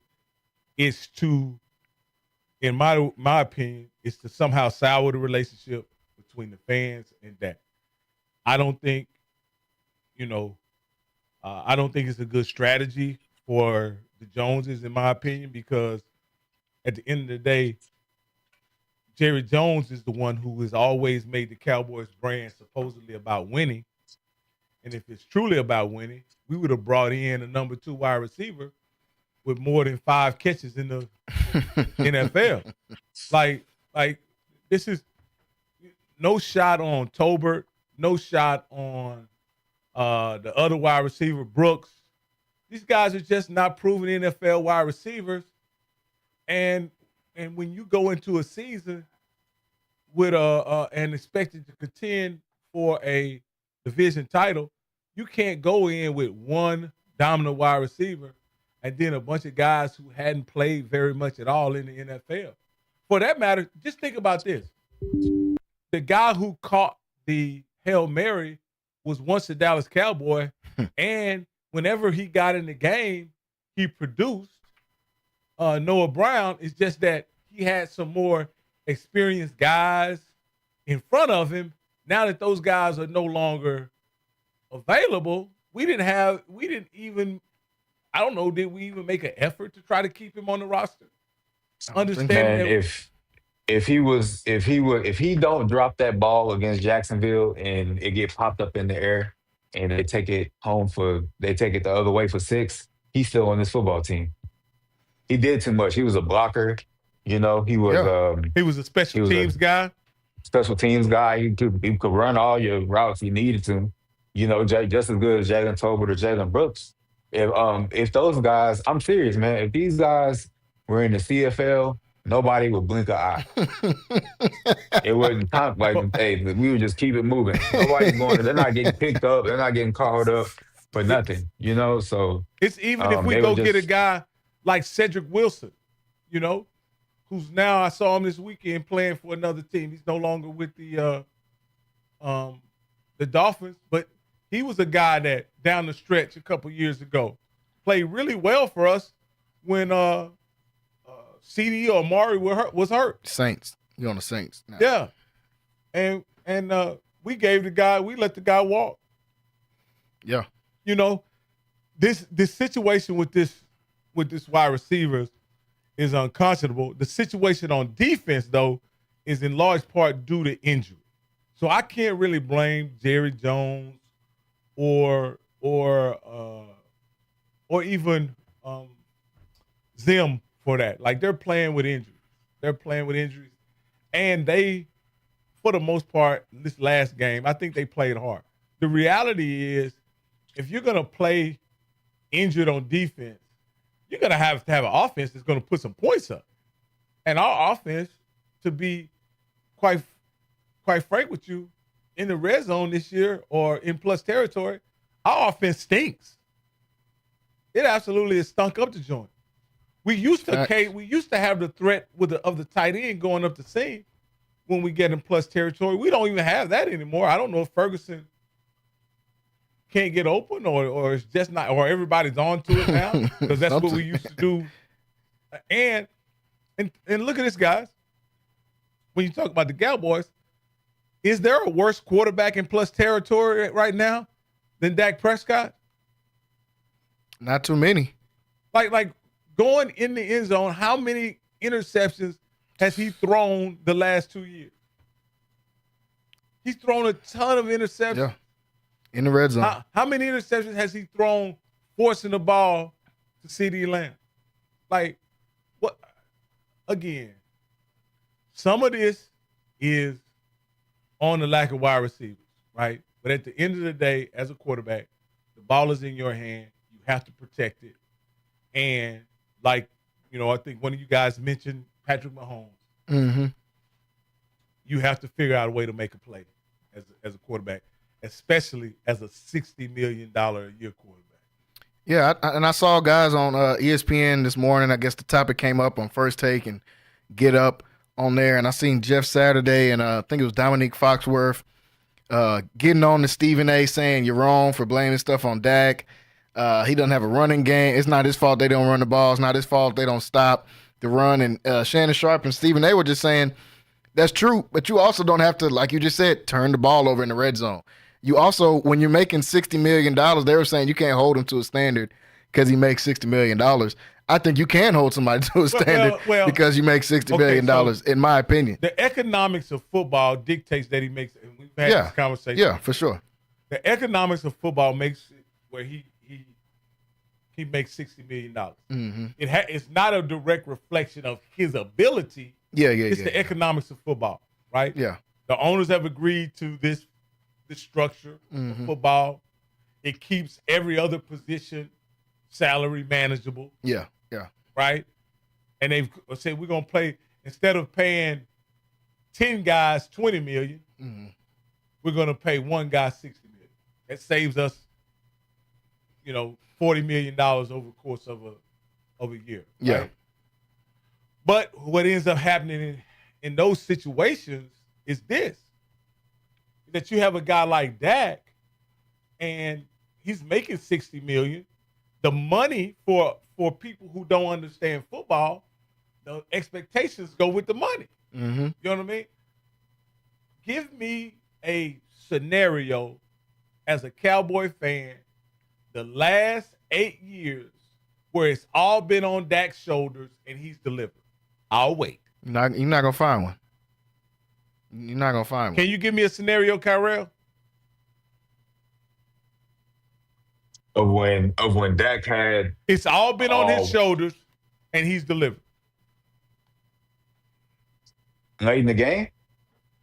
it's to, in my opinion, it's to somehow sour the relationship between the fans and Dak. I don't think it's a good strategy for the Joneses, in my opinion, because at the end of the day, Jerry Jones is the one who has always made the Cowboys brand supposedly about winning. And if it's truly about winning, we would have brought in a number 2 wide receiver with more than 5 catches in the NFL. Like this is no shot on Tolbert, no shot on the other wide receiver, Brooks. These guys are just not proven NFL wide receivers. And when you go into a season with and expected to contend for a division title, you can't go in with one dominant wide receiver and then a bunch of guys who hadn't played very much at all in the NFL. For that matter, just think about this. The guy who caught the Hail Mary was once a Dallas Cowboy, and whenever he got in the game, he produced. Noah Brown. Is just that he had some more experienced guys in front of him. Now that those guys are no longer available, did we even make an effort to try to keep him on the roster? Understand if he don't drop that ball against Jacksonville and it get popped up in the air and they take it the other way for 6, he's still on this football team. He did too much. He was a blocker. He was a special teams guy. special teams guy. He could run all your routes he needed to. Just as good as Jalen Tolbert or Jalen Brooks. If those guys, I'm serious, man. If these guys were in the CFL, nobody would blink an eye. It wouldn't count like, hey, we would just keep it moving. Nobody's going. They're not getting picked up. They're not getting called up for nothing. So it's even if we go get a guy like Cedric Wilson, who's now, I saw him this weekend playing for another team. He's no longer with the Dolphins, but he was a guy that down the stretch a couple years ago played really well for us when CD or Amari was hurt. Saints. You're on the Saints now. Yeah. And we let the guy walk. Yeah. This situation with this wide receivers is unconscionable. The situation on defense, though, is in large part due to injury. So I can't really blame Jerry Jones or even Zim for that. Like, they're playing with injuries. And they, for the most part, this last game, I think they played hard. The reality is, if you're going to play injured on defense, you're going to have an offense that's going to put some points up. And our offense, to be quite frank with you, in the red zone this year or in plus territory, our offense stinks. It absolutely has stunk up the joint. We used to have the threat of the tight end going up the seam when we get in plus territory. We don't even have that anymore. I don't know if Ferguson can't get open or it's just not, or everybody's on to it now, because that's what we used to do. And look at this, guys. When you talk about the Cowboys, is there a worse quarterback in plus territory right now than Dak Prescott? Not too many. Like going in the end zone, how many interceptions has he thrown the last 2 years? He's thrown a ton of interceptions. Yeah. In the red zone. How many interceptions has he thrown forcing the ball to CeeDee Lamb? Like, what? Again, some of this is on the lack of wide receivers, right? But at the end of the day, as a quarterback, the ball is in your hand. You have to protect it. And I think one of you guys mentioned Patrick Mahomes. Mm-hmm. You have to figure out a way to make a play as a quarterback, especially as a $60 million a year quarterback. Yeah, and I saw guys on ESPN this morning. I guess the topic came up on First Take and Get Up on there, and I seen Jeff Saturday and I think it was Dominique Foxworth getting on to Stephen A. saying you're wrong for blaming stuff on Dak. He doesn't have a running game. It's not his fault they don't run the ball. It's not his fault they don't stop the run. And Shannon Sharp and Stephen A. were just saying that's true, but you also don't have to, like you just said, turn the ball over in the red zone. You also, when you're making $60 million, they were saying you can't hold him to a standard because he makes $60 million. I think you can hold somebody to a standard because you make $60 million, in my opinion. The economics of football dictates that he makes it. We've had this conversation. Yeah, for sure. The economics of football makes it where he makes $60 million. Mm-hmm. It's not a direct reflection of his ability. It's the economics of football, right? Yeah. The owners have agreed to this structure of football. It keeps every other position salary manageable. Yeah. Right? And they've said we're going to play, instead of paying 10 guys $20 million, we're going to pay one guy $60 million. That saves us, $40 million over the course of a year. Yeah. Right? But what ends up happening in those situations is this, that you have a guy like Dak and he's making $60 million. The money for people who don't understand football, the expectations go with the money. Mm-hmm. You know what I mean? Give me a scenario as a Cowboy fan, the last 8 years where it's all been on Dak's shoulders and he's delivered. I'll wait. You're not going to find one. You're not going to find one. Can you give me a scenario, Kyrell? Of when Dak had... It's all been on his shoulders and he's delivered. Late in the game?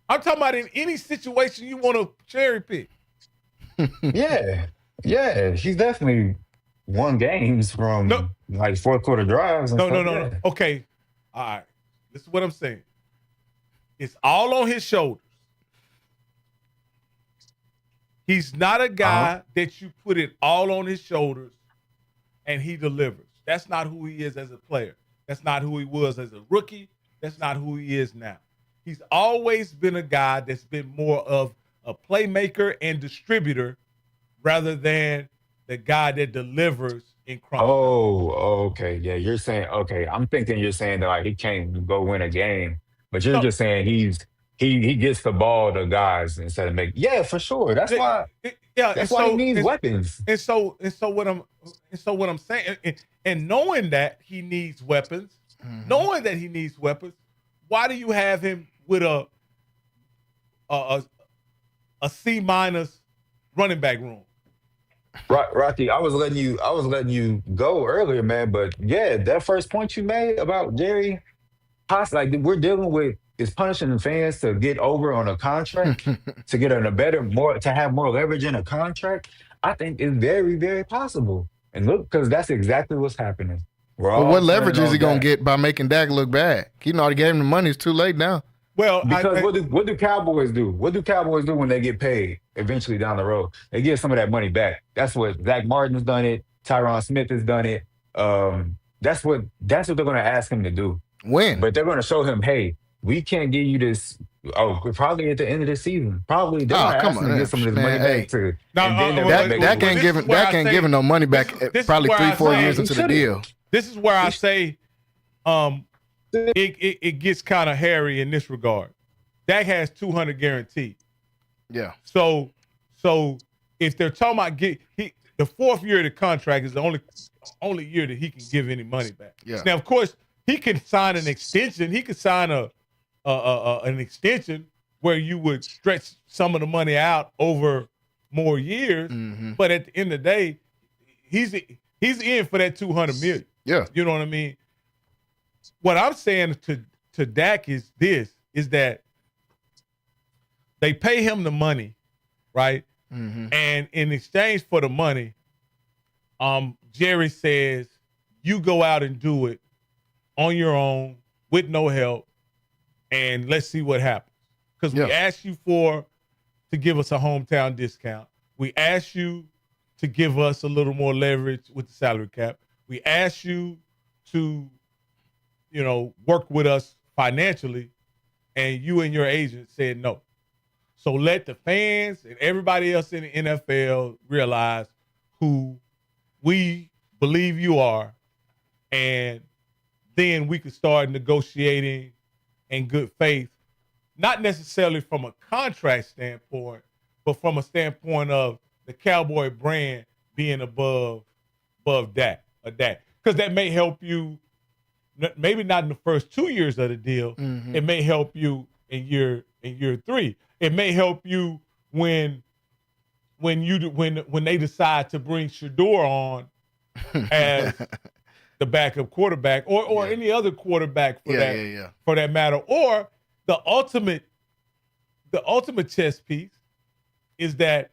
I'm talking about in any situation you want to cherry pick. Yeah. He's definitely won games from like fourth quarter drives and stuff. No. Okay. All right. This is what I'm saying. It's all on his shoulders. He's not a guy that you put it all on his shoulders and he delivers. That's not who he is as a player. That's not who he was as a rookie. That's not who he is now. He's always been a guy that's been more of a playmaker and distributor rather than the guy that delivers in crunch. Okay. Yeah, you're saying, okay. I'm thinking you're saying that like he can't go win a game, but you're just saying he gets the ball to guys instead of making. Yeah, for sure. That's why. That's why he needs weapons. And so what I'm saying, and knowing that he needs weapons, why do you have him with a C- running back room? Rocky, I was letting you go earlier, man. But yeah, that first point you made about Jerry, like we're dealing with is punishing the fans to get over on a contract, to get on a better, to have more leverage in a contract. I think is very, very possible. And look, because that's exactly what's happening. But what leverage is he gonna get by making Dak look bad? He already gave him the money. It's too late now. Well, because what do Cowboys do? What do Cowboys do when they get paid eventually down the road? They give some of that money back. That's what Zach Martin's done it. Tyron Smith has done it. That's what they're going to ask him to do. When? But they're going to show him, hey, we can't give you this. Probably at the end of the season. Probably they're going to ask him to get some of this money back too. Dak ain't giving no money back. Probably 3-4 years into the deal. This is where I say, it gets kind of hairy in this regard. Dak has 200 guaranteed. Yeah. So if they're talking about the fourth year of the contract is the only year that he can give any money back. Yeah. Now, of course, he can sign an extension. He could sign an extension where you would stretch some of the money out over more years. Mm-hmm. But at the end of the day, he's in for that $200 million. Yeah. You know what I mean? What I'm saying to Dak is that they pay him the money, right? Mm-hmm. And in exchange for the money, Jerry says, you go out and do it on your own with no help, and let's see what happens. Because we asked you to give us a hometown discount. We asked you to give us a little more leverage with the salary cap. We asked you to, work with us financially, and you and your agent said no. So let the fans and everybody else in the NFL realize who we believe you are, and then we could start negotiating in good faith, not necessarily from a contract standpoint, but from a standpoint of the Cowboy brand being above Dak. Because that may help you, maybe not in the first 2 years of the deal. Mm-hmm. It may help you in year 3. It may help you when they decide to bring Shador on as the backup quarterback, or any other quarterback for that matter. Or the ultimate chess piece is that,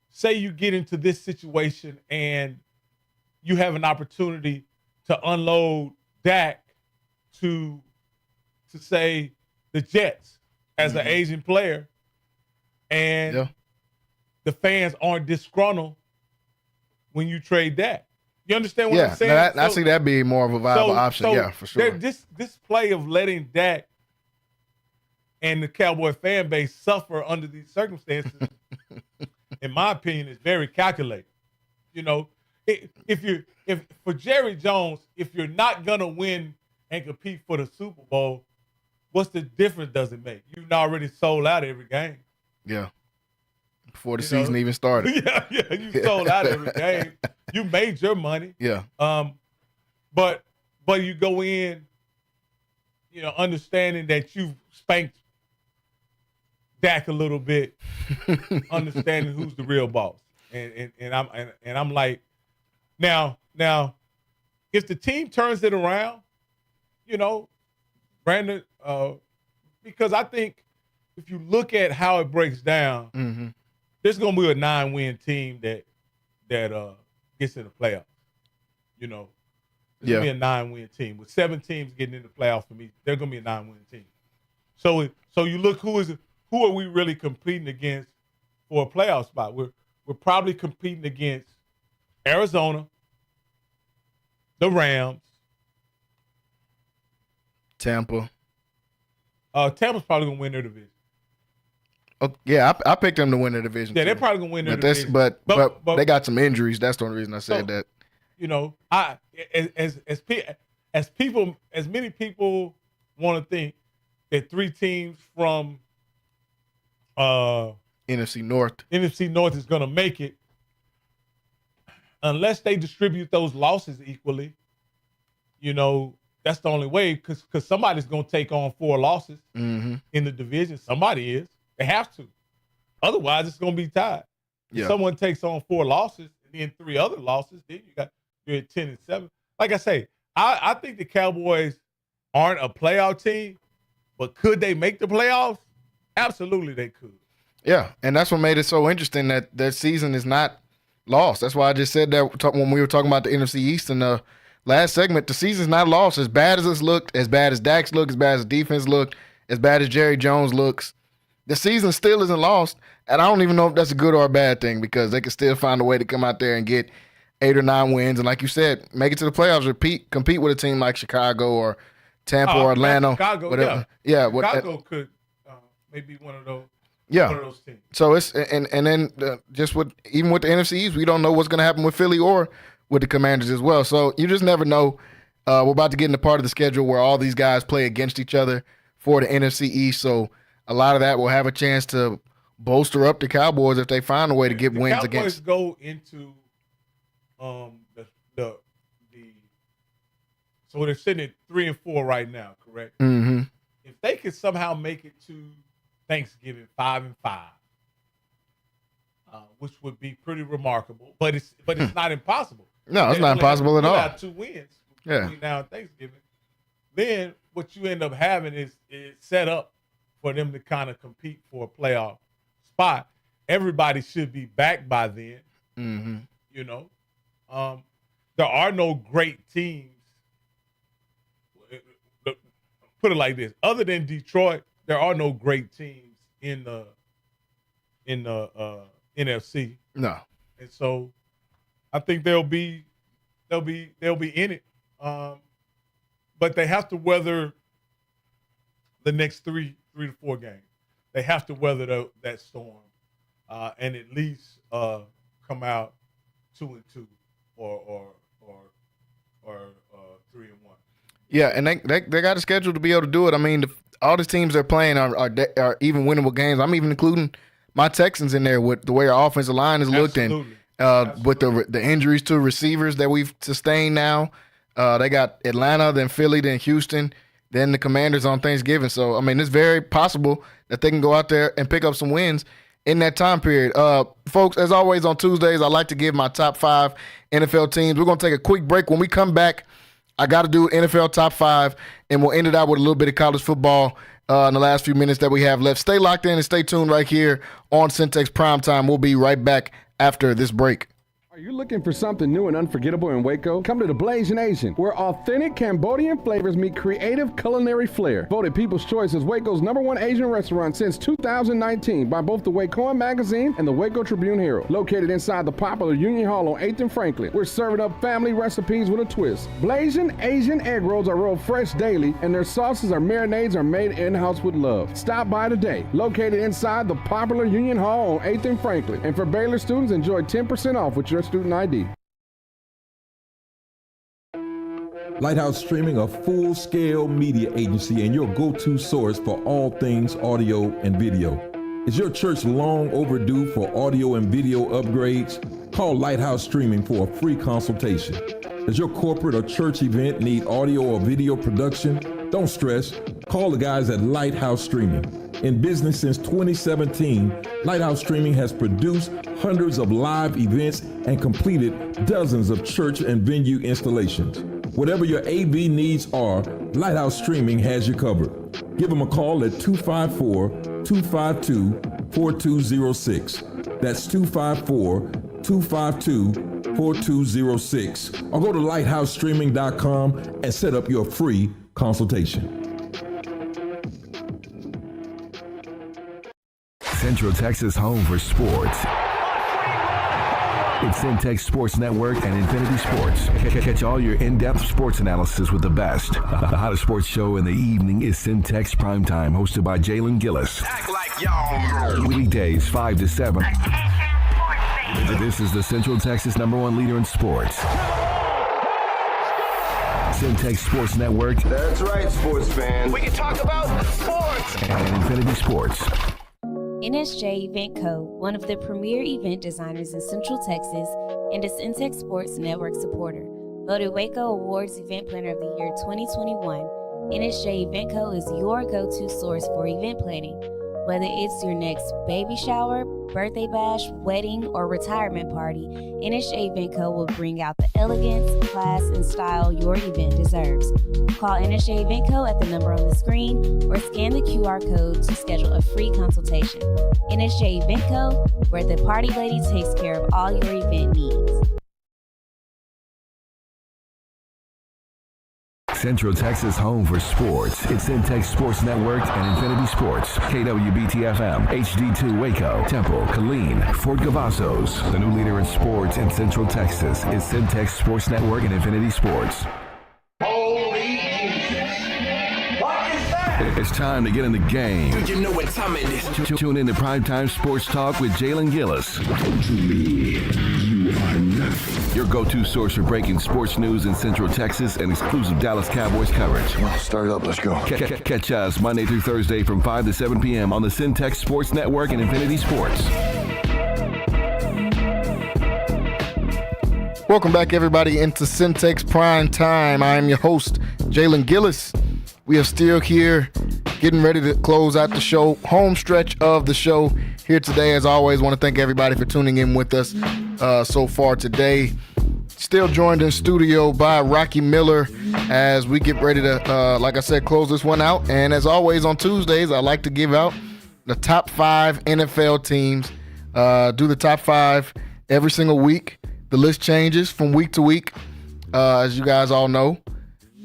say you get into this situation and you have an opportunity to unload Dak to say the Jets as an Asian player, and the fans aren't disgruntled when you trade Dak. You understand what I'm saying? I see that being more of a viable option. For sure. This play of letting Dak and the Cowboy fan base suffer under these circumstances, in my opinion, is very calculated. If for Jerry Jones, if you're not gonna win and compete for the Super Bowl, what's the difference does it make? You've already sold out every game. Yeah. Before the season even started. You sold out every game. You made your money. Yeah. But you go in, understanding that you've spanked Dak a little bit, understanding who's the real boss. And I'm like, now if the team turns it around, Brandon, because I think if you look at how it breaks down, there's going to be a 9-win team that gets in the playoffs. You know, there's going to be a 9-win team. With 7 teams getting in the playoffs for me, they're going to be a 9-win team. So you look, who are we really competing against for a playoff spot? We're probably competing against Arizona, the Rams, Tampa. Tampa's probably going to win their division. Oh, yeah, I picked them to win the division. Yeah, they're probably going to win their division. But they got some injuries. That's the only reason I said that. You know, as many people want to think that 3 teams from NFC North is going to make it, unless they distribute those losses equally. You know, that's the only way, because somebody's going to take on 4 losses in the division. Somebody is. They have to. Otherwise, it's going to be tied. If someone takes on 4 losses and then 3 other losses, then you're at 10-7. Like I say, I think the Cowboys aren't a playoff team, but could they make the playoffs? Absolutely, they could. Yeah, and that's what made it so interesting that their season is not lost. That's why I just said that when we were talking about the NFC East in the last segment. The season's not lost. As bad as it's looked, as bad as Dax looked, as bad as the defense looked, as bad as Jerry Jones looks, the season still isn't lost. And I don't even know if that's a good or a bad thing, because they can still find a way to come out there and get 8 or 9 wins. And like you said, make it to the playoffs, compete with a team like Chicago or Tampa or Atlanta. Chicago, whatever. Chicago could maybe one of those. Yeah. One of those teams. So it's and then just even with the NFC East, we don't know what's going to happen with Philly or with the Commanders as well. So you just never know. We're about to get into part of the schedule where all these guys play against each other for the NFC East. So a lot of that will have a chance to bolster up the Cowboys if they find a way to get wins against. The Cowboys go into so they're sitting at 3-4 right now, correct? Mm-hmm. If they could somehow make it to Thanksgiving 5-5, which would be pretty remarkable, but it's not impossible. No, it's not impossible at all. Got 2 wins between now and Thanksgiving. Then what you end up having is set up for them to kind of compete for a playoff spot. Everybody should be back by then. Mm-hmm. You know, there are no great teams. Put it like this: other than Detroit, there are no great teams in the NFC. No, and so I think they'll be in it, but they have to weather the next 3 to 4 games. They have to weather that storm, and at least come out 2-2 or 3-1. Yeah, and they got a schedule to be able to do it. I mean, all the teams they're playing are even winnable games. I'm even including my Texans in there with the way our offensive line has looked, and with the injuries to receivers that we've sustained now. They got Atlanta, then Philly, then Houston, then the Commanders on Thanksgiving. So, I mean, it's very possible that they can go out there and pick up some wins in that time period. Folks, as always on Tuesdays, I like to give my top 5 NFL teams. We're going to take a quick break. When we come back, I got to do NFL top 5, and we'll end it out with a little bit of college football in the last few minutes that we have left. Stay locked in and stay tuned right here on Centex Primetime. We'll be right back after this break. Are you looking for something new and unforgettable in Waco? Come to the Blazing Asian, where authentic Cambodian flavors meet creative culinary flair. Voted People's Choice as Waco's #1 Asian restaurant since 2019 by both the Wacoan Magazine and the Waco Tribune Herald. Located inside the popular Union Hall on 8th and Franklin, we're serving up family recipes with a twist. Blazing Asian egg rolls are rolled fresh daily, and their sauces or marinades are made in-house with love. Stop by today. Located inside the popular Union Hall on 8th and Franklin. And for Baylor students, enjoy 10% off with your student ID. Lighthouse Streaming, a full-scale media agency and your go-to source for all things audio and video. Is your church long overdue for audio and video upgrades? Call Lighthouse Streaming for a free consultation. Does your corporate or church event need audio or video production? Don't stress. Call the guys at Lighthouse Streaming. In business since 2017, Lighthouse Streaming has produced hundreds of live events and completed dozens of church and venue installations. Whatever your AV needs are, Lighthouse Streaming has you covered. Give them a call at 254-252-4206. That's 254-252-4206. Or go to lighthousestreaming.com and set up your free consultation. Central Texas home for sports. It's Centex Sports Network and Infinity Sports. Catch all your in-depth sports analysis with the best. The hottest sports show in the evening is Centex Primetime, hosted by Jalen Gillis. Act like y'all. Weekdays 5 to 7. This is the Central Texas #1 leader in sports. Centex Sports Network. That's right, sports fans. We can talk about sports. And Infinity Sports. NSJ Event Co., one of the premier event designers in Central Texas and a Centex Sports Network supporter. Voted Waco Awards Event Planner of the Year 2021, NSJ Event Co. is your go-to source for event planning. Whether it's your next baby shower, birthday bash, wedding, or retirement party, NSJ Event Co. will bring out the elegance, class, and style your event deserves. Call NSJ Event Co. at the number on the screen or scan the QR code to schedule a free consultation. NSJ Event Co., where the party lady takes care of all your event needs. Central Texas home for sports. It's Centex Sports Network and Infinity Sports. KWBT-FM, HD2 Waco, Temple, Killeen, Fort Cavazos. The new leader in sports in Central Texas is Centex Sports Network and Infinity Sports. Holy Jesus. What is that? It's time to get in the game. Do you know what time it is? Tune in to Primetime Sports Talk with Jalen Gillis. To me, you are nothing. Your go-to source for breaking sports news in Central Texas and exclusive Dallas Cowboys coverage. Well, start it up. Let's go. Catch us Monday through Thursday from 5 to 7 p.m. on the Centex Sports Network and Infinity Sports. Welcome back, everybody, into Centex Prime Time. I am your host, Jalen Gillis. We are still here, getting ready to close out the show. Home stretch of the show here today. As always, want to thank everybody for tuning in with us so far today. Still joined in studio by Rocky Miller as we get ready to, like I said, close this one out. And as always, on Tuesdays, I like to give out the top 5 NFL teams. Do the top 5 every single week. The list changes from week to week, as you guys all know.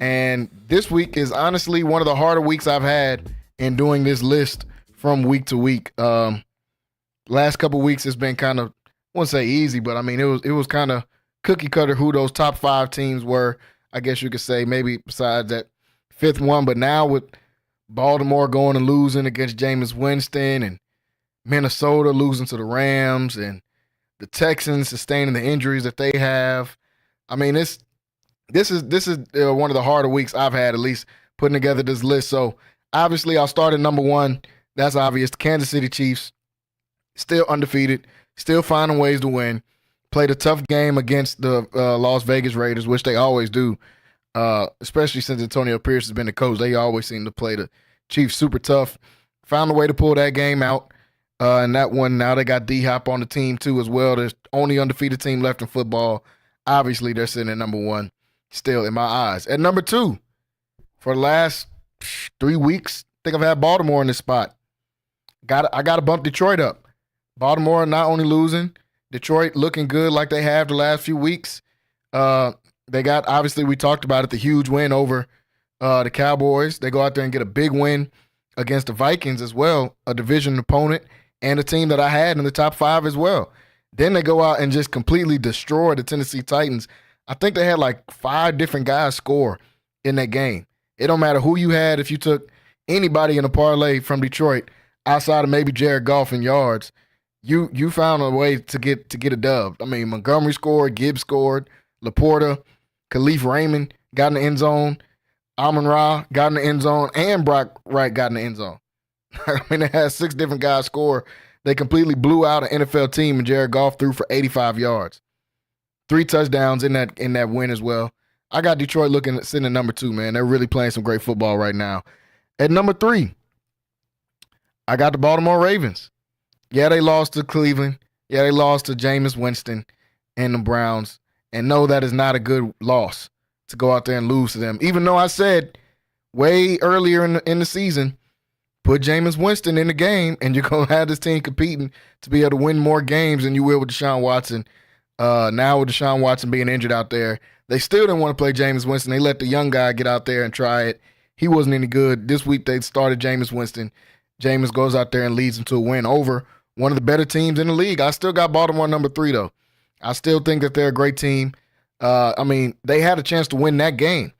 And this week is honestly one of the harder weeks I've had in doing this list from week to week. Last couple weeks it's been kind of, I wouldn't say easy, but I mean it was kind of cookie cutter who those top 5 teams were. I guess you could say, maybe besides that 5th one. But now with Baltimore going and losing against Jameis Winston, and Minnesota losing to the Rams, and the Texans sustaining the injuries that they have, I mean this is one of the harder weeks I've had, at least putting together this list. So obviously I'll start at number 1. That's obvious. The Kansas City Chiefs, still undefeated, still finding ways to win. Played a tough game against the Las Vegas Raiders, which they always do, especially since Antonio Pierce has been the coach. They always seem to play the Chiefs super tough. Found a way to pull that game out. And that one, now they got D-Hop on the team too as well. There's only undefeated team left in football. Obviously, they're sitting at number 1 still in my eyes. At number 2, for the last 3 weeks, I think I've had Baltimore in this spot. I got to bump Detroit up. Baltimore not only losing, Detroit looking good like they have the last few weeks. They got, obviously, we talked about it, the huge win over the Cowboys. They go out there and get a big win against the Vikings as well, a division opponent, and a team that I had in the top 5 as well. Then they go out and just completely destroy the Tennessee Titans. I think they had like 5 different guys score in that game. It don't matter who you had. If you took anybody in a parlay from Detroit, outside of maybe Jared Goff in yards, you found a way to get a dub. I mean, Montgomery scored, Gibbs scored, Laporta, Khalif Raymond got in the end zone, Amon-Ra got in the end zone, and Brock Wright got in the end zone. I mean, they had 6 different guys score. They completely blew out an NFL team, and Jared Goff threw for 85 yards. 3 touchdowns in that win as well. I got Detroit sitting at number 2, man. They're really playing some great football right now. At number 3, I got the Baltimore Ravens. Yeah, they lost to Cleveland. Yeah, they lost to Jameis Winston and the Browns. And no, that is not a good loss to go out there and lose to them. Even though I said way earlier in the season, put Jameis Winston in the game, and you're going to have this team competing to be able to win more games than you will with Deshaun Watson. Now with Deshaun Watson being injured out there, they still didn't want to play Jameis Winston. They let the young guy get out there and try it. He wasn't any good. This week they started Jameis Winston. Jameis goes out there and leads them to a win over one of the better teams in the league. I still got Baltimore number 3, though. I still think that they're a great team. They had a chance to win that game.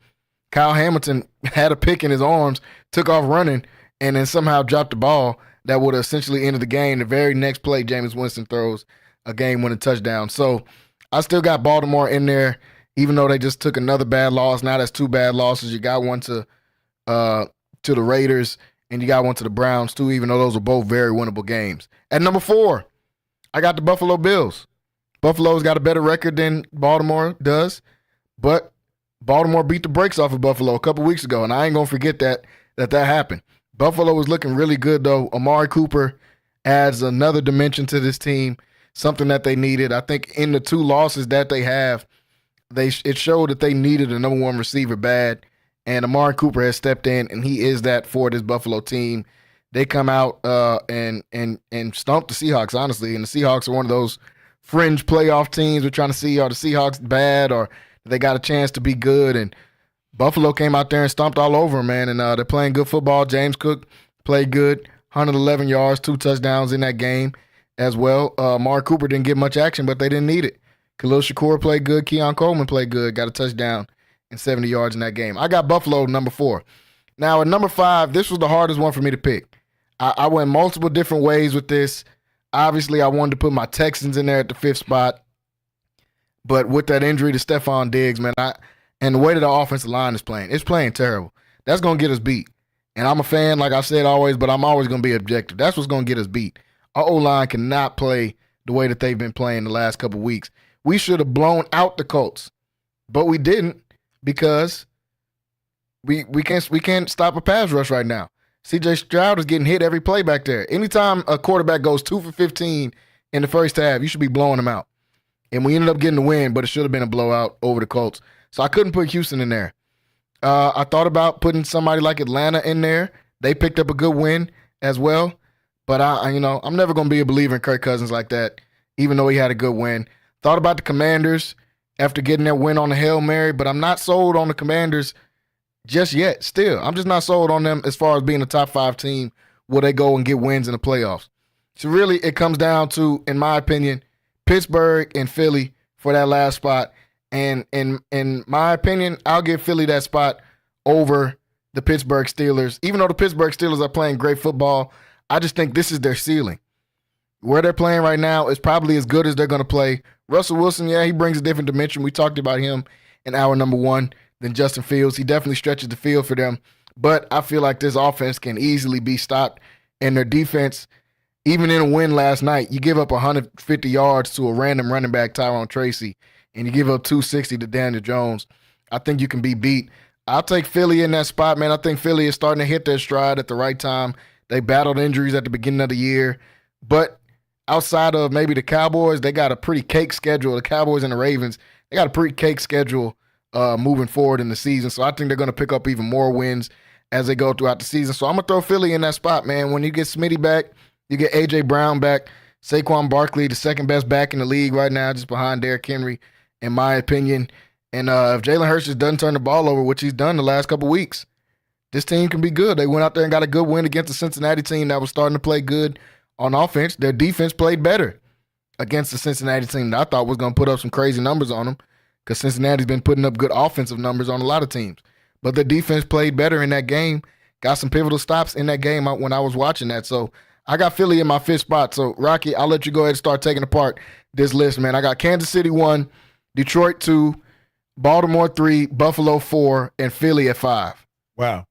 Kyle Hamilton had a pick in his arms, took off running, and then somehow dropped the ball that would have essentially ended the game. The very next play, Jameis Winston throws a game-winning touchdown. So I still got Baltimore in there, even though they just took another bad loss. Now that's 2 bad losses. You got one to the Raiders, and you got one to the Browns too, even though those are both very winnable games. At number 4, I got the Buffalo Bills. Buffalo's got a better record than Baltimore does, but Baltimore beat the brakes off of Buffalo a couple weeks ago, and I ain't going to forget that happened. Buffalo was looking really good, though. Amari Cooper adds another dimension to this team, something that they needed. I think in the 2 losses that they have, it showed that they needed a number 1 receiver bad, and Amari Cooper has stepped in, and he is that for this Buffalo team. They come out and stomp the Seahawks, honestly, and the Seahawks are one of those fringe playoff teams. We're trying to see, are the Seahawks bad or they got a chance to be good? And Buffalo came out there and stomped all over them, man, and they're playing good football. James Cook played good, 111 yards, 2 touchdowns in that game as well. Amari Cooper didn't get much action, but they didn't need it. Khalil Shakur played good. Keon Coleman played good, got a touchdown and 70 yards in that game. I got Buffalo number 4. Now, at number 5, this was the hardest one for me to pick. I went multiple different ways with this. Obviously, I wanted to put my Texans in there at the 5th spot. But with that injury to Stephon Diggs, man, and the way that the offensive line is playing, it's playing terrible. That's going to get us beat. And I'm a fan, like I said always, but I'm always going to be objective. That's what's going to get us beat. Our O-line cannot play the way that they've been playing the last couple of weeks. We should have blown out the Colts, but we didn't because we can't stop a pass rush right now. C.J. Stroud is getting hit every play back there. Anytime a quarterback goes 2 for 15 in the first half, you should be blowing them out. And we ended up getting the win, but it should have been a blowout over the Colts. So I couldn't put Houston in there. I thought about putting somebody like Atlanta in there. They picked up a good win as well. But I'm never going to be a believer in Kirk Cousins like that, even though he had a good win. Thought about the Commanders after getting their win on the Hail Mary, but I'm not sold on the Commanders just yet. Still, I'm just not sold on them as far as being a top 5 team where they go and get wins in the playoffs. So really, it comes down to, in my opinion, Pittsburgh and Philly for that last spot. And in my opinion, I'll give Philly that spot over the Pittsburgh Steelers. Even though the Pittsburgh Steelers are playing great football, I just think this is their ceiling. Where they're playing right now is probably as good as they're going to play. Russell Wilson, yeah, he brings a different dimension. We talked about him in hour number 1 than Justin Fields. He definitely stretches the field for them. But I feel like this offense can easily be stopped. And their defense, even in a win last night, you give up 150 yards to a random running back, Tyrone Tracy, and you give up 260 to Daniel Jones. I think you can be beat. I'll take Philly in that spot, man. I think Philly is starting to hit their stride at the right time. They battled injuries at the beginning of the year. But outside of maybe the Cowboys, they got a pretty cake schedule. The Cowboys and the Ravens, they got a pretty cake schedule moving forward in the season. So I think they're going to pick up even more wins as they go throughout the season. So I'm going to throw Philly in that spot, man. When you get Smitty back, you get A.J. Brown back, Saquon Barkley, the second best back in the league right now, just behind Derrick Henry, in my opinion. And if Jalen Hurts just doesn't turn the ball over, which he's done the last couple weeks, this team can be good. They went out there and got a good win against the Cincinnati team that was starting to play good on offense. Their defense played better against the Cincinnati team that I thought was going to put up some crazy numbers on them, because Cincinnati's been putting up good offensive numbers on a lot of teams. But the defense played better in that game, got some pivotal stops in that game when I was watching that. So I got Philly in my 5th spot. So, Rocky, I'll let you go ahead and start taking apart this list, man. I got Kansas City 1, Detroit 2, Baltimore 3, Buffalo 4, and Philly at 5. Wow.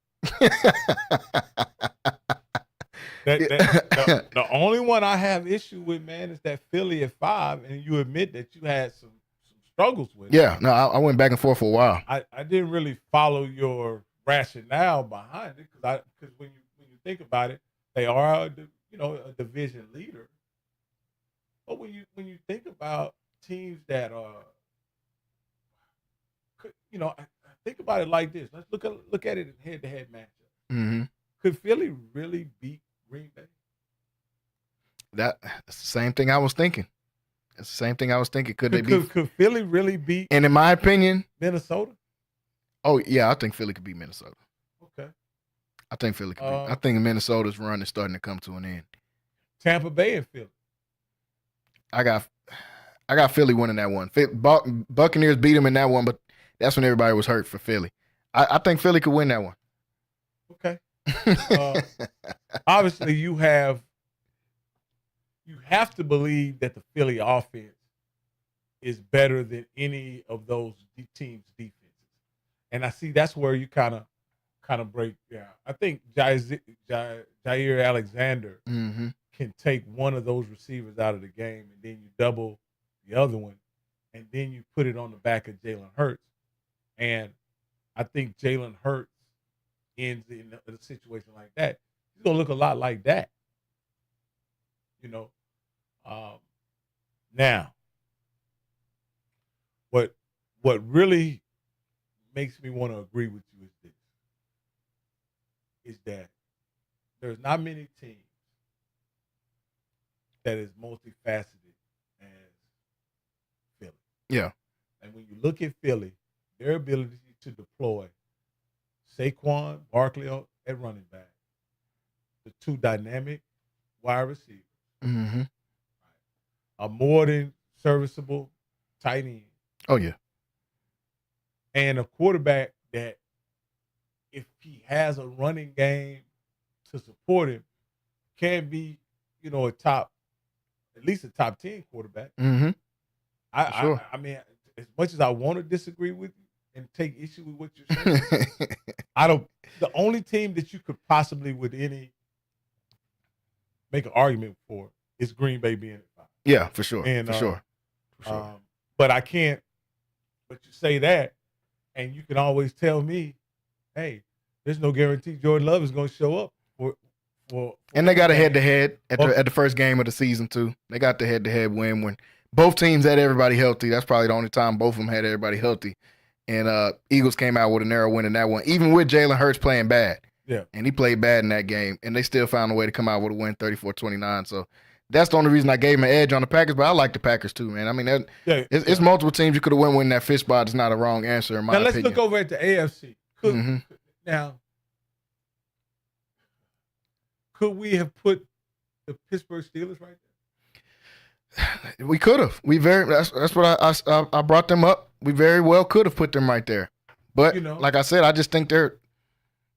The only one I have issue with, man, is that Philly at 5, and you admit that you had some struggles with it. Yeah, no, I went back and forth for a while. I didn't really follow your rationale behind it, because when you think about it, they are a division leader. But when you think about teams that are, think about it like this. Let's look at it in head-to-head matchup. Mm-hmm. Could Philly really beat Green Bay? That's the same thing I was thinking. Could Philly really beat? And in my opinion, Minnesota. Oh yeah, I think Philly could beat Minnesota. Okay. I think Philly could beat. I think Minnesota's run is starting to come to an end. Tampa Bay and Philly. I got Philly winning that one. Buccaneers beat them in that one, but that's when everybody was hurt for Philly. I think Philly could win that one. Okay. Obviously, you have to believe that the Philly offense is better than any of those teams' defenses, and I see that's where you kind of break down. I think Jair Alexander can take one of those receivers out of the game, and then you double the other one, and then you put it on the back of Jalen Hurts, and I think Jalen Hurts ends in a situation like that. He's gonna look a lot like that. Now, what really makes me want to agree with you is that there's not many teams that is multifaceted as Philly. Yeah. And when you look at Philly, their ability to deploy Saquon Barkley at running back, the two dynamic wide receivers, a more than serviceable tight end. Oh yeah. And a quarterback that, if he has a running game to support him, can be, at least a top 10 quarterback. Mm-hmm. I mean, as much as I want to disagree with you and take issue with what you're saying, the only team that you could possibly make an argument for is Green Bay being at 5. Yeah, for sure. And, for sure. But I can't. But you say that, and you can always tell me, hey, there's no guarantee Jordan Love is going to show up for and they got a head-to-head at the first game of the season too. They got the head-to-head win when both teams had everybody healthy. That's probably the only time both of them had everybody healthy. And Eagles came out with a narrow win in that one, even with Jalen Hurts playing bad. Yeah. And he played bad in that game, and they still found a way to come out with a win, 34-29. So that's the only reason I gave him an edge on the Packers, but I like the Packers too, man. I mean, it's multiple teams you could have won winning that fifth spot. It's not a wrong answer in my opinion. Now let's look over at the AFC. Could we have put the Pittsburgh Steelers right there? We could have. That's what I brought them up. We very well could have put them right there. But like I said, I just think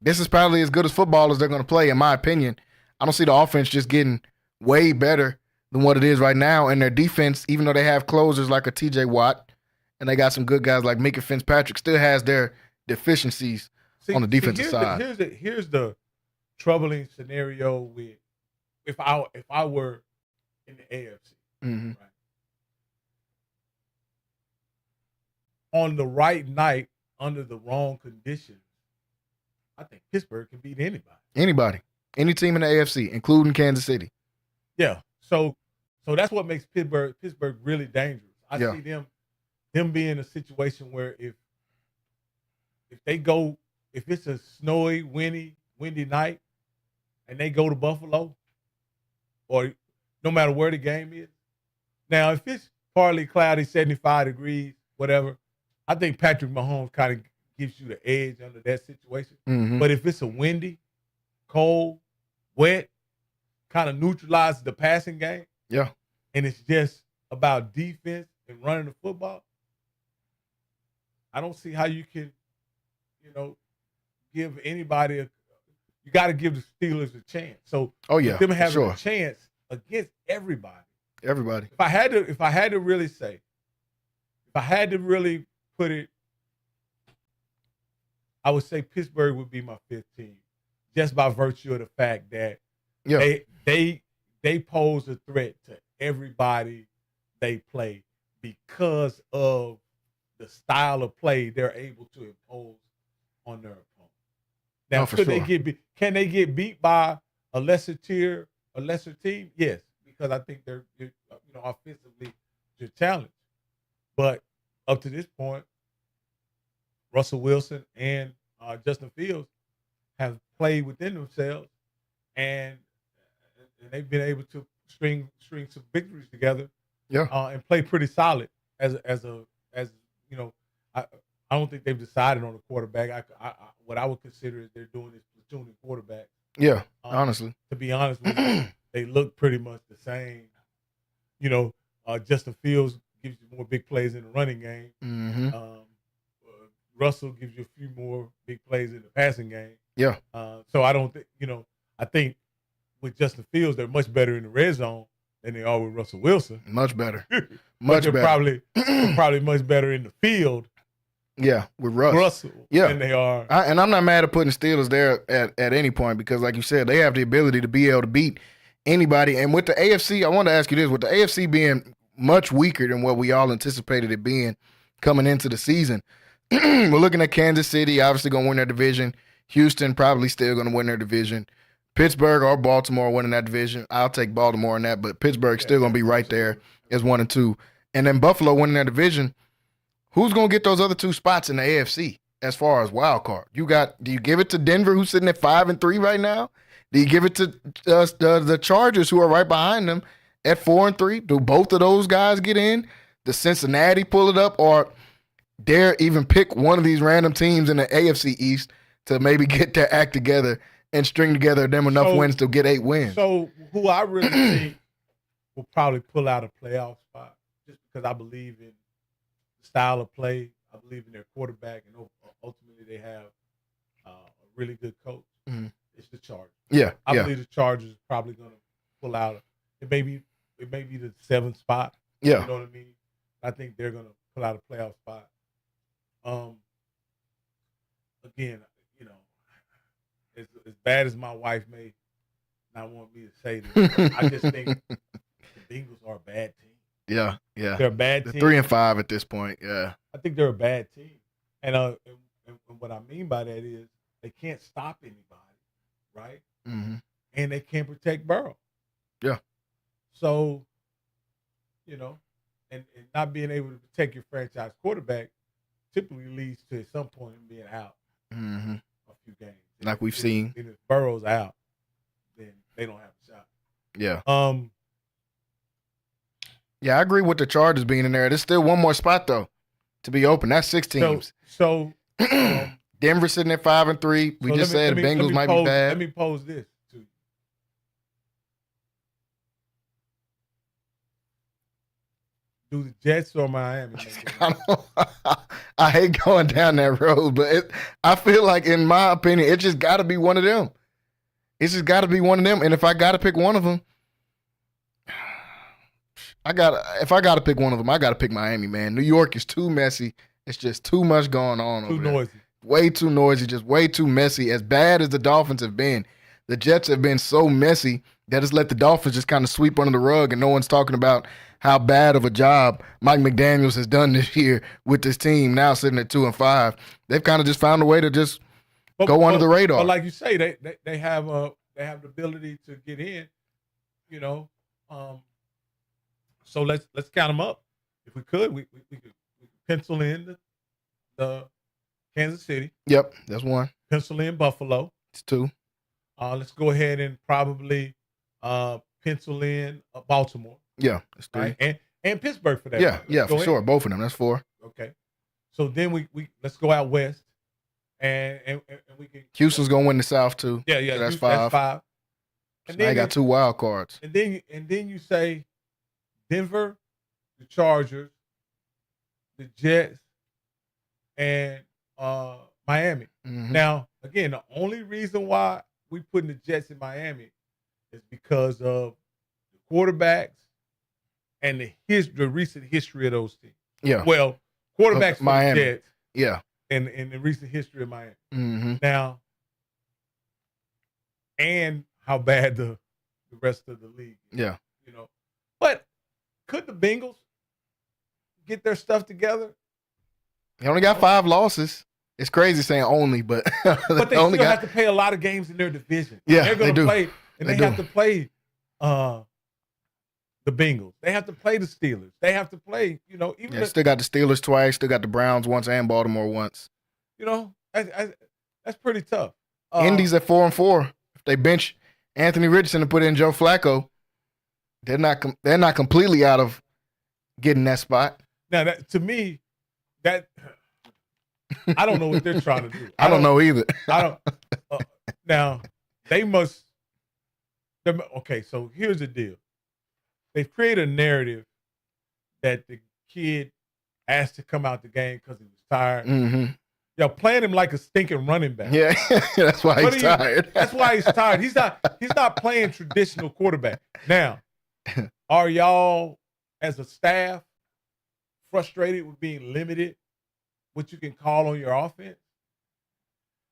this is probably as good as football as they're going to play, in my opinion. I don't see the offense just getting way better than what it is right now. And their defense, even though they have closers like a TJ Watt, and they got some good guys like Minka Fitzpatrick, still has their deficiencies on the defensive side. Here's the troubling scenario with if I were in the AFC. Mm-hmm. Right? On the right night, under the wrong conditions, I think Pittsburgh can beat anybody. Anybody. Any team in the AFC, including Kansas City. Yeah. So that's what makes Pittsburgh really dangerous. I see them being in a situation where if it's a snowy, windy night, and they go to Buffalo, or no matter where the game is. Now, if it's partly cloudy, 75 degrees, whatever, I think Patrick Mahomes kind of gives you the edge under that situation. Mm-hmm. But if it's a windy, cold, wet, kind of neutralizes the passing game. Yeah. And it's just about defense and running the football. I don't see how you can, give anybody you got to give the Steelers a chance. So them having a chance against everybody. Everybody. If I had to really say, if I had to really put it, I would say Pittsburgh would be my fifth team, just by virtue of the fact that they pose a threat to everybody they play because of the style of play they're able to impose on their opponent. Now, can they get beat by a lesser team? Yes, because I think they're offensively they're challenged. But up to this point, Russell Wilson and Justin Fields have played within themselves, and they've been able to string some victories together. Yeah. And play pretty solid as you know. I don't think they've decided on a quarterback. What I would consider is they're doing is platooning quarterback. Yeah, honestly. To be honest with you, they look pretty much the same. You know, Justin Fields gives you more big plays in the running game. Mm-hmm. Russell gives you a few more big plays in the passing game. Yeah. So I don't think, I think with Justin Fields, they're much better in the red zone than they are with Russell Wilson. Much better. Much better. Probably much better in the field. Yeah, with Russell. Yeah. Than they are. And I'm not mad at putting Steelers there at any point because, like you said, they have the ability to be able to beat anybody. And with the AFC, I want to ask you this. With the AFC being much weaker than what we all anticipated it being coming into the season, we're looking at Kansas City, obviously going to win their division. Houston probably still going to win their division. Pittsburgh or Baltimore winning that division. I'll take Baltimore in that, but Pittsburgh's still going to be right there as 1 and 2. And then Buffalo winning that division. Who's going to get those other 2 spots in the AFC as far as wild card? Do you give it to Denver, who's sitting at 5 and 3 right now? Do you give it to the Chargers, who are right behind them at 4 and 3? Do both of those guys get in? Does Cincinnati pull it up, or dare even pick one of these random teams in the AFC East to maybe get their act together and string together them enough wins to get 8 wins? So who I really think will probably pull out a playoff spot, just because I believe in the style of play, I believe in their quarterback, and ultimately they have a really good coach. Mm-hmm. It's the Chargers. Yeah, I believe the Chargers are probably going to pull out. It may be the 7th spot. Yeah, you know what I mean. I think they're going to pull out a playoff spot. Again, as bad as my wife may not want me to say this, I just think the Bengals are a bad team. Yeah. They're a bad team. They're 3 and 5 at this point. Yeah, I think they're a bad team, and what I mean by that is they can't stop anybody, right? Mm-hmm. And they can't protect Burrow. Yeah. So, and not being able to protect your franchise quarterback typically leads to at some point him being out a few games. Like we've seen. And if Burrow's out, then they don't have a shot. Yeah. Yeah, I agree with the Chargers being in there. There's still one more spot though to be open. That's 6 teams. So Denver sitting at 5 and 3. We just said the Bengals might be bad. Let me pose this to you. Do the Jets or Miami? I hate going down that road, but I feel like, in my opinion, it just got to be one of them. It's just got to be one of them. And if I got to pick one of them, if I got to pick one of them, I got to pick Miami, man. New York is too messy. It's just too much going on Too noisy. Way too noisy, just way too messy. As bad as the Dolphins have been, the Jets have been so messy that it's let the Dolphins just kind of sweep under the rug, and no one's talking about how bad of a job Mike McDaniels has done this year with this team, now sitting at 2 and 5. They've kind of just found a way to just go under the radar. But like you say, they have the ability to get in, so let's count them up. If we could, we could pencil in the Kansas City. Yep, that's 1. Pencil in Buffalo. It's 2. Let's go ahead and probably pencil in Baltimore. Yeah, that's 3. Right? And Pittsburgh for that. Yeah, for sure. Both of them. That's 4. Okay. So then we let's go out west, and we can. Houston's gonna win the South too. Yeah. So that's Houston, 5. That's 5. And then I got 2 wild cards. And then you say Denver, the Chargers, the Jets, and Miami. Mm-hmm. Now, again, the only reason why we putting the Jets in Miami is because of the quarterbacks and the recent history of those teams. Yeah. Well, quarterbacks for Miami. the Jets. Yeah. And the recent history of Miami. Mm-hmm. Now, and how bad the rest of the league is. Yeah. But could the Bengals get their stuff together? They only got 5 losses. It's crazy saying only, but but they still have to play a lot of games in their division. Yeah, they're going to play, and they have to play the Bengals. They have to play the Steelers. They have to play, even. Still got the Steelers twice. Still got the Browns once and Baltimore once. That's pretty tough. Indy's at 4-4. If they bench Anthony Richardson and put in Joe Flacco, they're not completely out of getting that spot. Now, to me, that I don't know what they're trying to do. I don't know either. I don't. Now, they must. Okay, so here's the deal. They've created a narrative that the kid asked to come out the game because he was tired. Mm-hmm. Playing him like a stinking running back. Yeah, that's why he's tired. That's why he's tired. He's not playing traditional quarterback. Now, are y'all as a staff frustrated with being limited what you can call on your offense?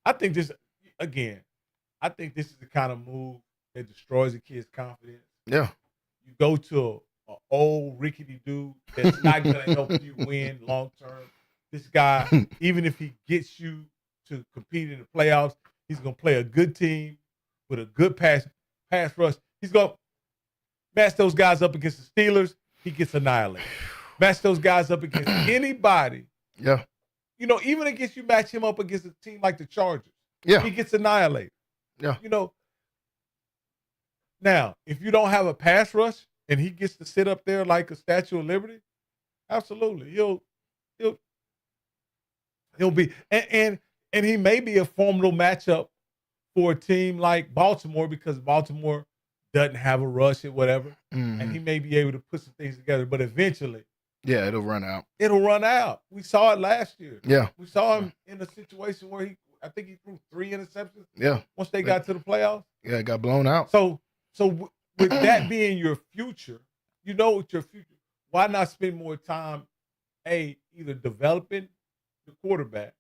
I think this is the kind of move that destroys a kid's confidence. Yeah. You go to an old rickety dude that's not going to help you win long term. This guy, even if he gets you to compete in the playoffs, he's going to play a good team with a good pass rush. He's going to match those guys up against the Steelers. He gets annihilated. Match those guys up against anybody. Yeah. Even against you match him up against a team like the Chargers. Yeah. He gets annihilated. Yeah. Now, if you don't have a pass rush and he gets to sit up there like a Statue of Liberty, absolutely. He'll be and he may be a formidable matchup for a team like Baltimore because Baltimore doesn't have a rush or whatever. Mm-hmm. And he may be able to put some things together, but eventually it'll run out. It'll run out. We saw it last year. Yeah. We saw him in a situation where I think he threw 3 interceptions. Yeah. Once they got to the playoffs. Yeah, it got blown out. So with that being your future, what your future, why not spend more time, either developing the quarterback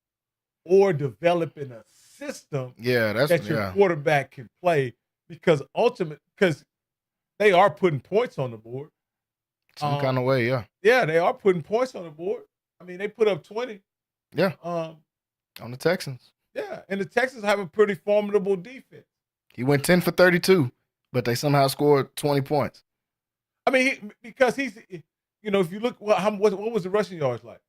or developing a system that your quarterback can play because they are putting points on the board. Some kind of way, yeah. Yeah, they are putting points on the board. I mean, they put up 20. Yeah. On the Texans. Yeah, and the Texans have a pretty formidable defense. He went 10 for 32, but they somehow scored 20 points. I mean, because he's, if you look, what was the rushing yards like?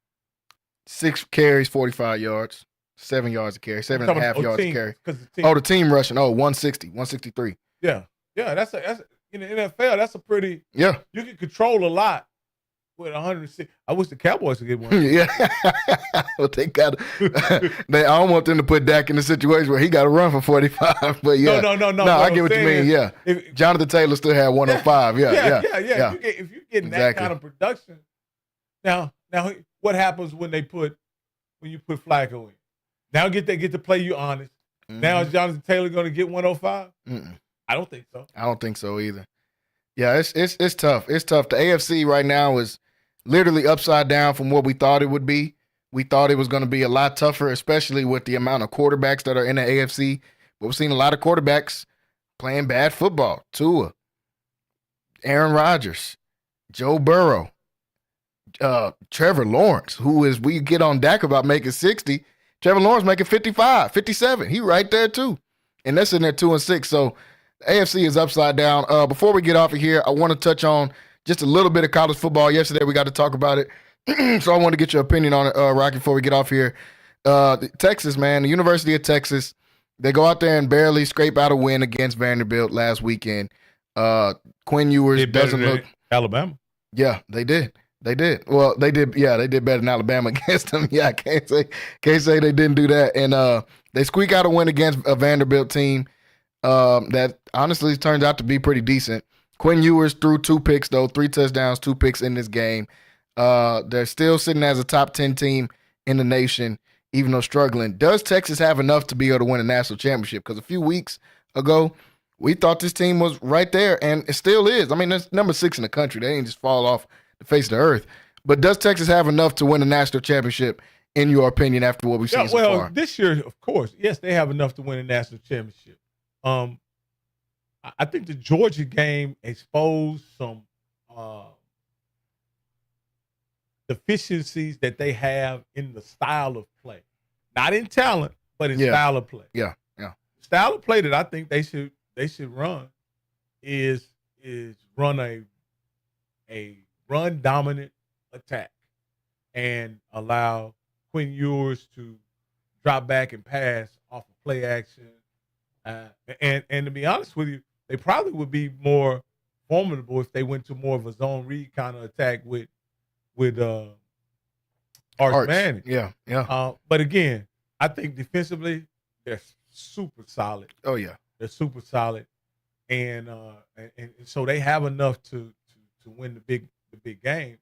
6 carries, 45 yards, 7 yards a carry, 7.5 yards a carry. The team rushing. 160, 163. Yeah. Yeah, that's in the NFL, that's a pretty. Yeah. You can control a lot with 106. I wish the Cowboys would get one. Yeah. Well, they got. I don't want them to put Dak in a situation where he got to run for 45. But yeah. No. No, I get what you mean. Yeah. Jonathan Taylor still had 105. Yeah. If you're getting that kind of production, now what happens when you put Flacco in? Now get to play you honest. Mm-hmm. Now is Jonathan Taylor going to get 105? Mm-mm. I don't think so. I don't think so either. Yeah, it's tough. It's tough. The AFC right now is literally upside down from what we thought it would be. We thought it was going to be a lot tougher, especially with the amount of quarterbacks that are in the AFC. But we've seen a lot of quarterbacks playing bad football. Tua, Aaron Rodgers, Joe Burrow, Trevor Lawrence, we get on Dak about making 60. Trevor Lawrence making 55, 57. He right there too. And they're sitting at 2-6. So the AFC is upside down. Before we get off of here, I want to touch on just a little bit of college football. Yesterday, we got to talk about it. So I want to get your opinion on it, Rocky, before we get off here. Texas, man, the University of Texas, they go out there and barely scrape out a win against Vanderbilt last weekend. Quinn Ewers doesn't look – Alabama. Yeah, they did. Well, they did. Yeah, they did better than Alabama against them. Yeah, I can't say they didn't do that. And they squeak out a win against a Vanderbilt team that honestly turns out to be pretty decent. Quinn Ewers threw 2 picks, though, 3 touchdowns, 2 picks in this game. They're still sitting as a top 10 team in the nation, even though struggling. Does Texas have enough to be able to win a national championship? Because a few weeks ago, we thought this team was right there, and it still is. I mean, it's number 6 in the country. They didn't just fall off the face of the earth. But does Texas have enough to win a national championship, in your opinion, after what we've seen so far? Well, this year, of course, yes, they have enough to win a national championship. I think the Georgia game exposed some deficiencies that they have in the style of play. Not in talent, but in style of play. Yeah. Style of play that I think they should run is run a run dominant attack and allow Quinn Ewers to drop back and pass off of play action. And to be honest with you, they probably would be more formidable if they went to more of a zone read kind of attack with Arch Manning. Yeah. But again, I think defensively they're super solid. Oh yeah, they're super solid, and so they have enough to win the big games.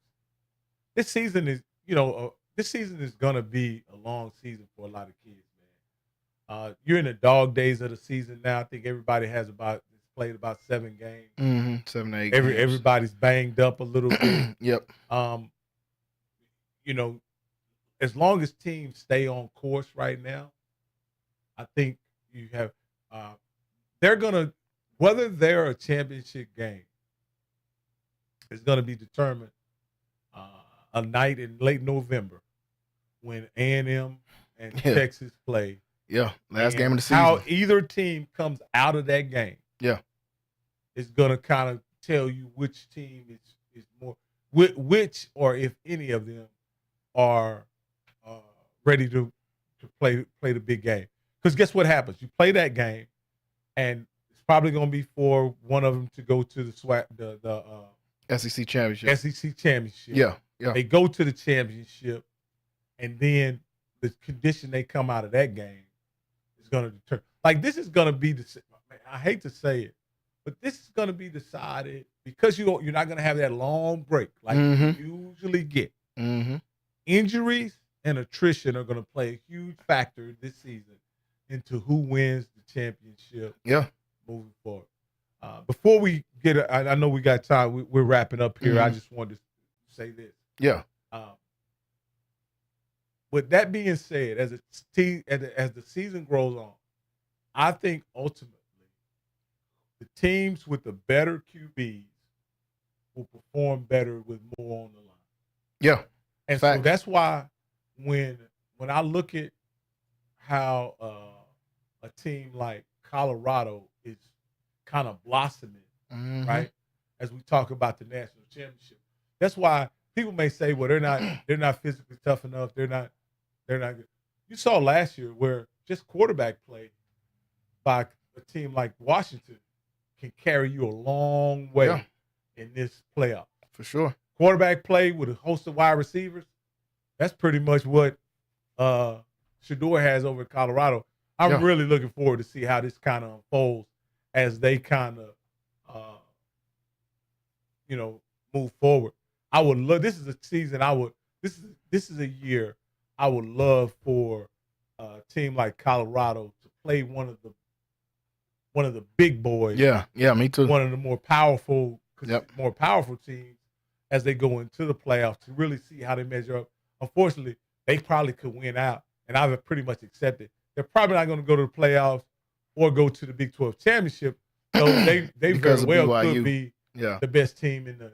This season is gonna be a long season for a lot of kids, man. You're in the dog days of the season now. I think everybody has played about 7 games. 7 to 8 games. Everybody's banged up a little bit. Yep. As long as teams stay on course right now, I think you have they're gonna, whether they're a championship game is gonna be determined a night in late November when A&M and Texas play. Yeah, last game of the season. How either team comes out of that game. Yeah. Is gonna kind of tell you which team is more, which or if any of them are ready to play the big game. Because guess what happens? You play that game, and it's probably going to be for one of them to go to the SEC championship. SEC championship. Yeah. They go to the championship, and then the condition they come out of that game is going to determine. Like, this is going to be I hate to say it, but this is going to be decided because you're not going to have that long break like you usually get. Injuries and attrition are going to play a huge factor this season into who wins the championship. Yeah, moving forward. Before we get, I know we got time. We're wrapping up here. I just wanted to say this. Yeah. With that being said, as the season grows on, I think ultimately the teams with the better QBs will perform better with more on the line. Yeah. And so that's why when I look at how a team like Colorado is kind of blossoming, right? As we talk about the national championship, that's why people may say, well, they're not physically tough enough. They're not good. You saw last year where just quarterback play by a team like Washington can carry you a long way in this playoff. For sure. Quarterback play with a host of wide receivers, that's pretty much what Shedeur has over in Colorado. I'm really looking forward to see how this kind of unfolds as they kind of, move forward. I would love. This is a season. This is a year I would love for a team like Colorado to play one of the big boys. Yeah, me too. One of the more powerful teams as they go into the playoffs to really see how they measure up. Unfortunately, they probably could win out, and I've pretty much accepted. They're probably not going to go to the playoffs or go to the Big 12 championship. So they very well could be the best team in the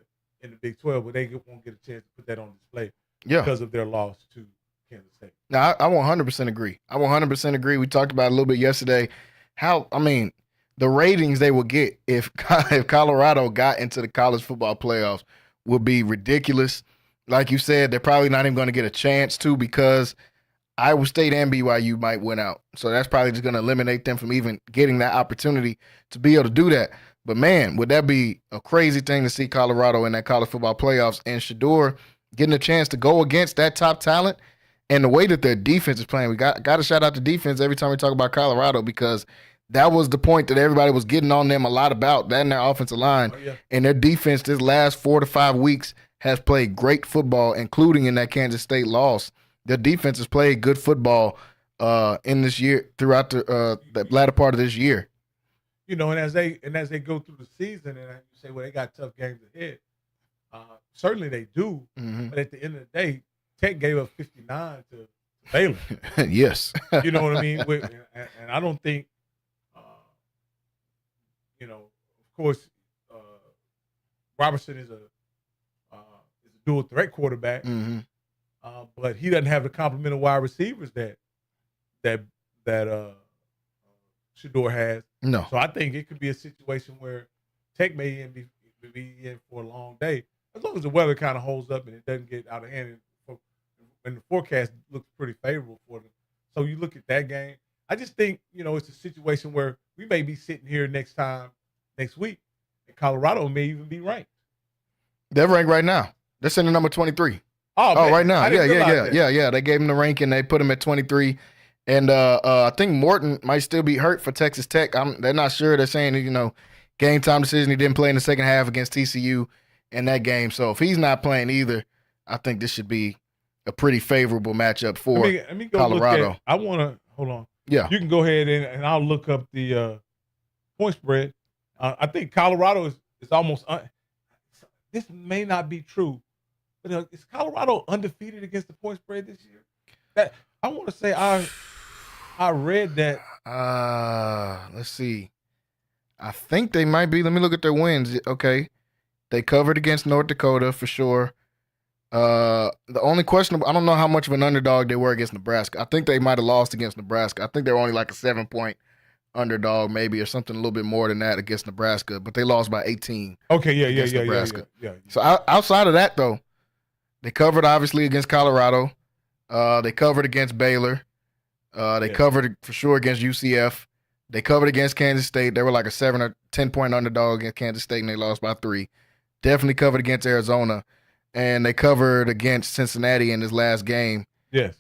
Big 12, but they won't get a chance to put that on display because of their loss to Kansas State. Now, I 100% agree. I 100% agree. We talked about it a little bit yesterday. The ratings they would get if Colorado got into the college football playoffs would be ridiculous. Like you said, they're probably not even going to get a chance to because Iowa State and BYU might win out. So that's probably just going to eliminate them from even getting that opportunity to be able to do that. But, man, would that be a crazy thing to see Colorado in that college football playoffs and Shedeur getting a chance to go against that top talent and the way that their defense is playing. We got to shout out the defense every time we talk about Colorado because that was the point that everybody was getting on them a lot about, that and their offensive line. And their defense this last 4 to 5 weeks has played great football, including in that Kansas State loss. Their defense has played good football in this year, throughout the latter part of this year. And as they go through the season, and you say, well, they got tough games ahead. Certainly they do, but at the end of the day, Tech gave up 59 to Baylor. Yes, you know what I mean. And I don't think, of course, Robertson is a dual threat quarterback, but he doesn't have the complement of wide receivers that Shedeur has. No. So I think it could be a situation where Tech may be in for a long day, as long as the weather kind of holds up and it doesn't get out of hand. And the forecast looks pretty favorable for them So you look at that game. I just think, it's a situation where we may be sitting here next week, and Colorado may even be ranked. They're ranked right now. They're sitting at number 23. Oh, right now. Yeah. They gave him the ranking. They put him at 23. And I think Morton might still be hurt for Texas Tech. They're not sure. They're saying, game time decision. He didn't play in the second half against TCU in that game. So if he's not playing either, I think this should be a pretty favorable matchup for let me go Colorado. I want to – hold on. Yeah. You can go ahead and I'll look up the point spread. I think Colorado is almost this may not be true, but is Colorado undefeated against the point spread this year? I want to say I read that. Let's see. I think they might be. Let me look at their wins. Okay. They covered against North Dakota for sure. The only question, I don't know how much of an underdog they were against Nebraska. I think they might have lost against Nebraska. I think they were only like a 7-point underdog maybe, or something a little bit more than that against Nebraska, but they lost by 18. Okay, yeah. Nebraska. So outside of that, though, they covered obviously against Colorado. They covered against Baylor. They covered for sure against UCF. They covered against Kansas State. They were like a 7 or 10-point underdog against Kansas State, and they lost by 3. Definitely covered against Arizona, and they covered against Cincinnati in his last game. Yes.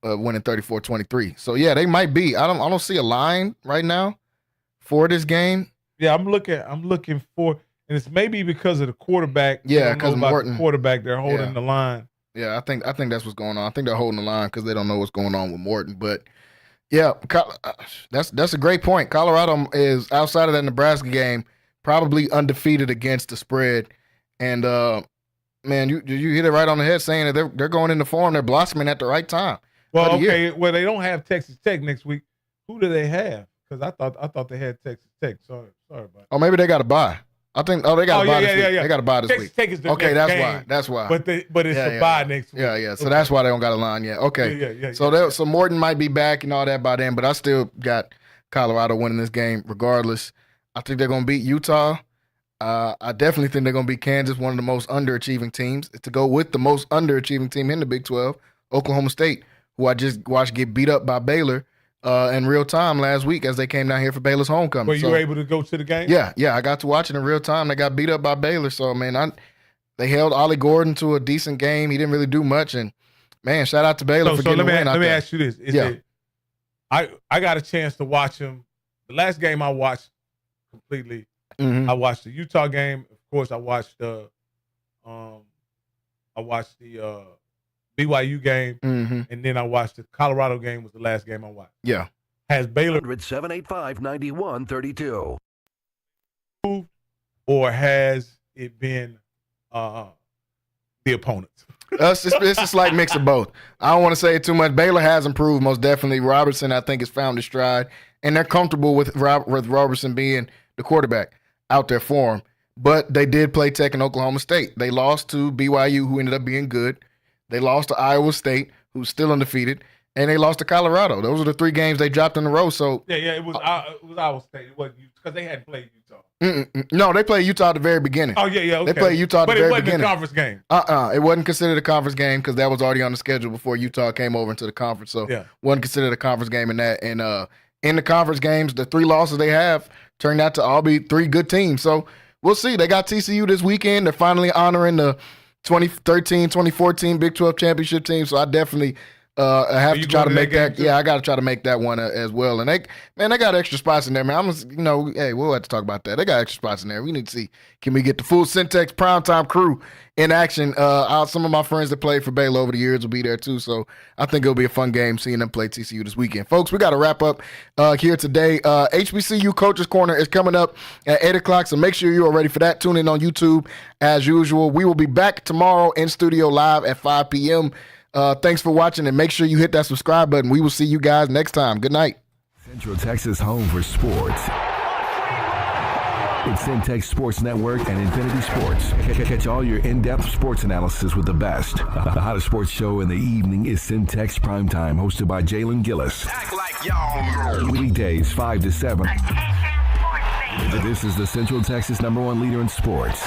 Winning 34-23. So yeah, they might be. I don't see a line right now for this game. Yeah, I'm looking for, and it's maybe because of the quarterback. Yeah, because Morton, the quarterback, they're holding the line. Yeah, I think that's what's going on. I think they're holding the line because they don't know what's going on with Morton. But yeah, that's a great point. Colorado is, outside of that Nebraska game, probably undefeated against the spread. And man, you hit it right on the head saying that they're going into form. They're blossoming at the right time. Well, okay. Well, they don't have Texas Tech next week. Who do they have? Because I thought they had Texas Tech. Sorry about that. Oh, maybe they got a bye. I think. Oh, they got a bye this week. Yeah. They got a bye this Texas week. Tech is the okay, next that's game, why. That's why. But it's a bye next week. Yeah. So that's why they don't got a line yet. Okay. So Morton might be back and all that by then, but I still got Colorado winning this game regardless. I think they're going to beat Utah. I definitely think they're going to beat Kansas, one of the most underachieving teams. To go with the most underachieving team in the Big 12, Oklahoma State, who I just watched get beat up by Baylor in real time last week as they came down here for Baylor's homecoming. Were you able to go to the game? Yeah, I got to watch it in real time. They got beat up by Baylor. So, man, they held Ollie Gordon to a decent game. He didn't really do much. And, man, shout out to Baylor for getting the win out there. Let me ask you this. I got a chance to watch him. The last game I watched completely, I watched the Utah game. Of course, I watched the BYU game, and then I watched the Colorado game. Was the last game I watched. Yeah. Has Baylor 785-9132 or has it been the opponents? It's just like mix of both. I don't want to say it too much. Baylor has improved most definitely. Robertson, I think, has found his stride, and they're comfortable with Robertson being the quarterback out there for him. But they did play Tech and Oklahoma State. They lost to BYU, who ended up being good. They lost to Iowa State, who's still undefeated, and they lost to Colorado. Those are the 3 games they dropped in a row. So it was Iowa State. It wasn't because they hadn't played Utah. No, they played Utah at the very beginning. Oh yeah. Okay. They played Utah at the very beginning. But it wasn't a conference game. It wasn't considered a conference game because that was already on the schedule before Utah came over into the conference. So wasn't considered a conference game in that. And in the conference games, the 3 losses they have turned out to all be 3 good teams. So we'll see. They got TCU this weekend. They're finally honoring the 2013, 2014 Big 12 championship team. So I definitely have to try to make that. Yeah, I got to try to make that one as well. And they got extra spots in there, man. Hey, we'll have to talk about that. They got extra spots in there. We need to see, can we get the full Centex Primetime crew in action? Some of my friends that played for Baylor over the years will be there too. So I think it'll be a fun game seeing them play TCU this weekend. Folks, we got to wrap up here today. HBCU Coaches Corner is coming up at 8 o'clock, so make sure you are ready for that. Tune in on YouTube as usual. We will be back tomorrow in studio live at 5 p.m. Thanks for watching, and make sure you hit that subscribe button. We will see you guys next time. Good night. Central Texas home for sports. It's Centex Sports Network and Infinity Sports. Catch all your in-depth sports analysis with the best. The hottest sports show in the evening is Centex Primetime, hosted by Jalen Gillis. Act like y'all. Weekdays 5 to 7. This is the Central Texas #1 leader in sports.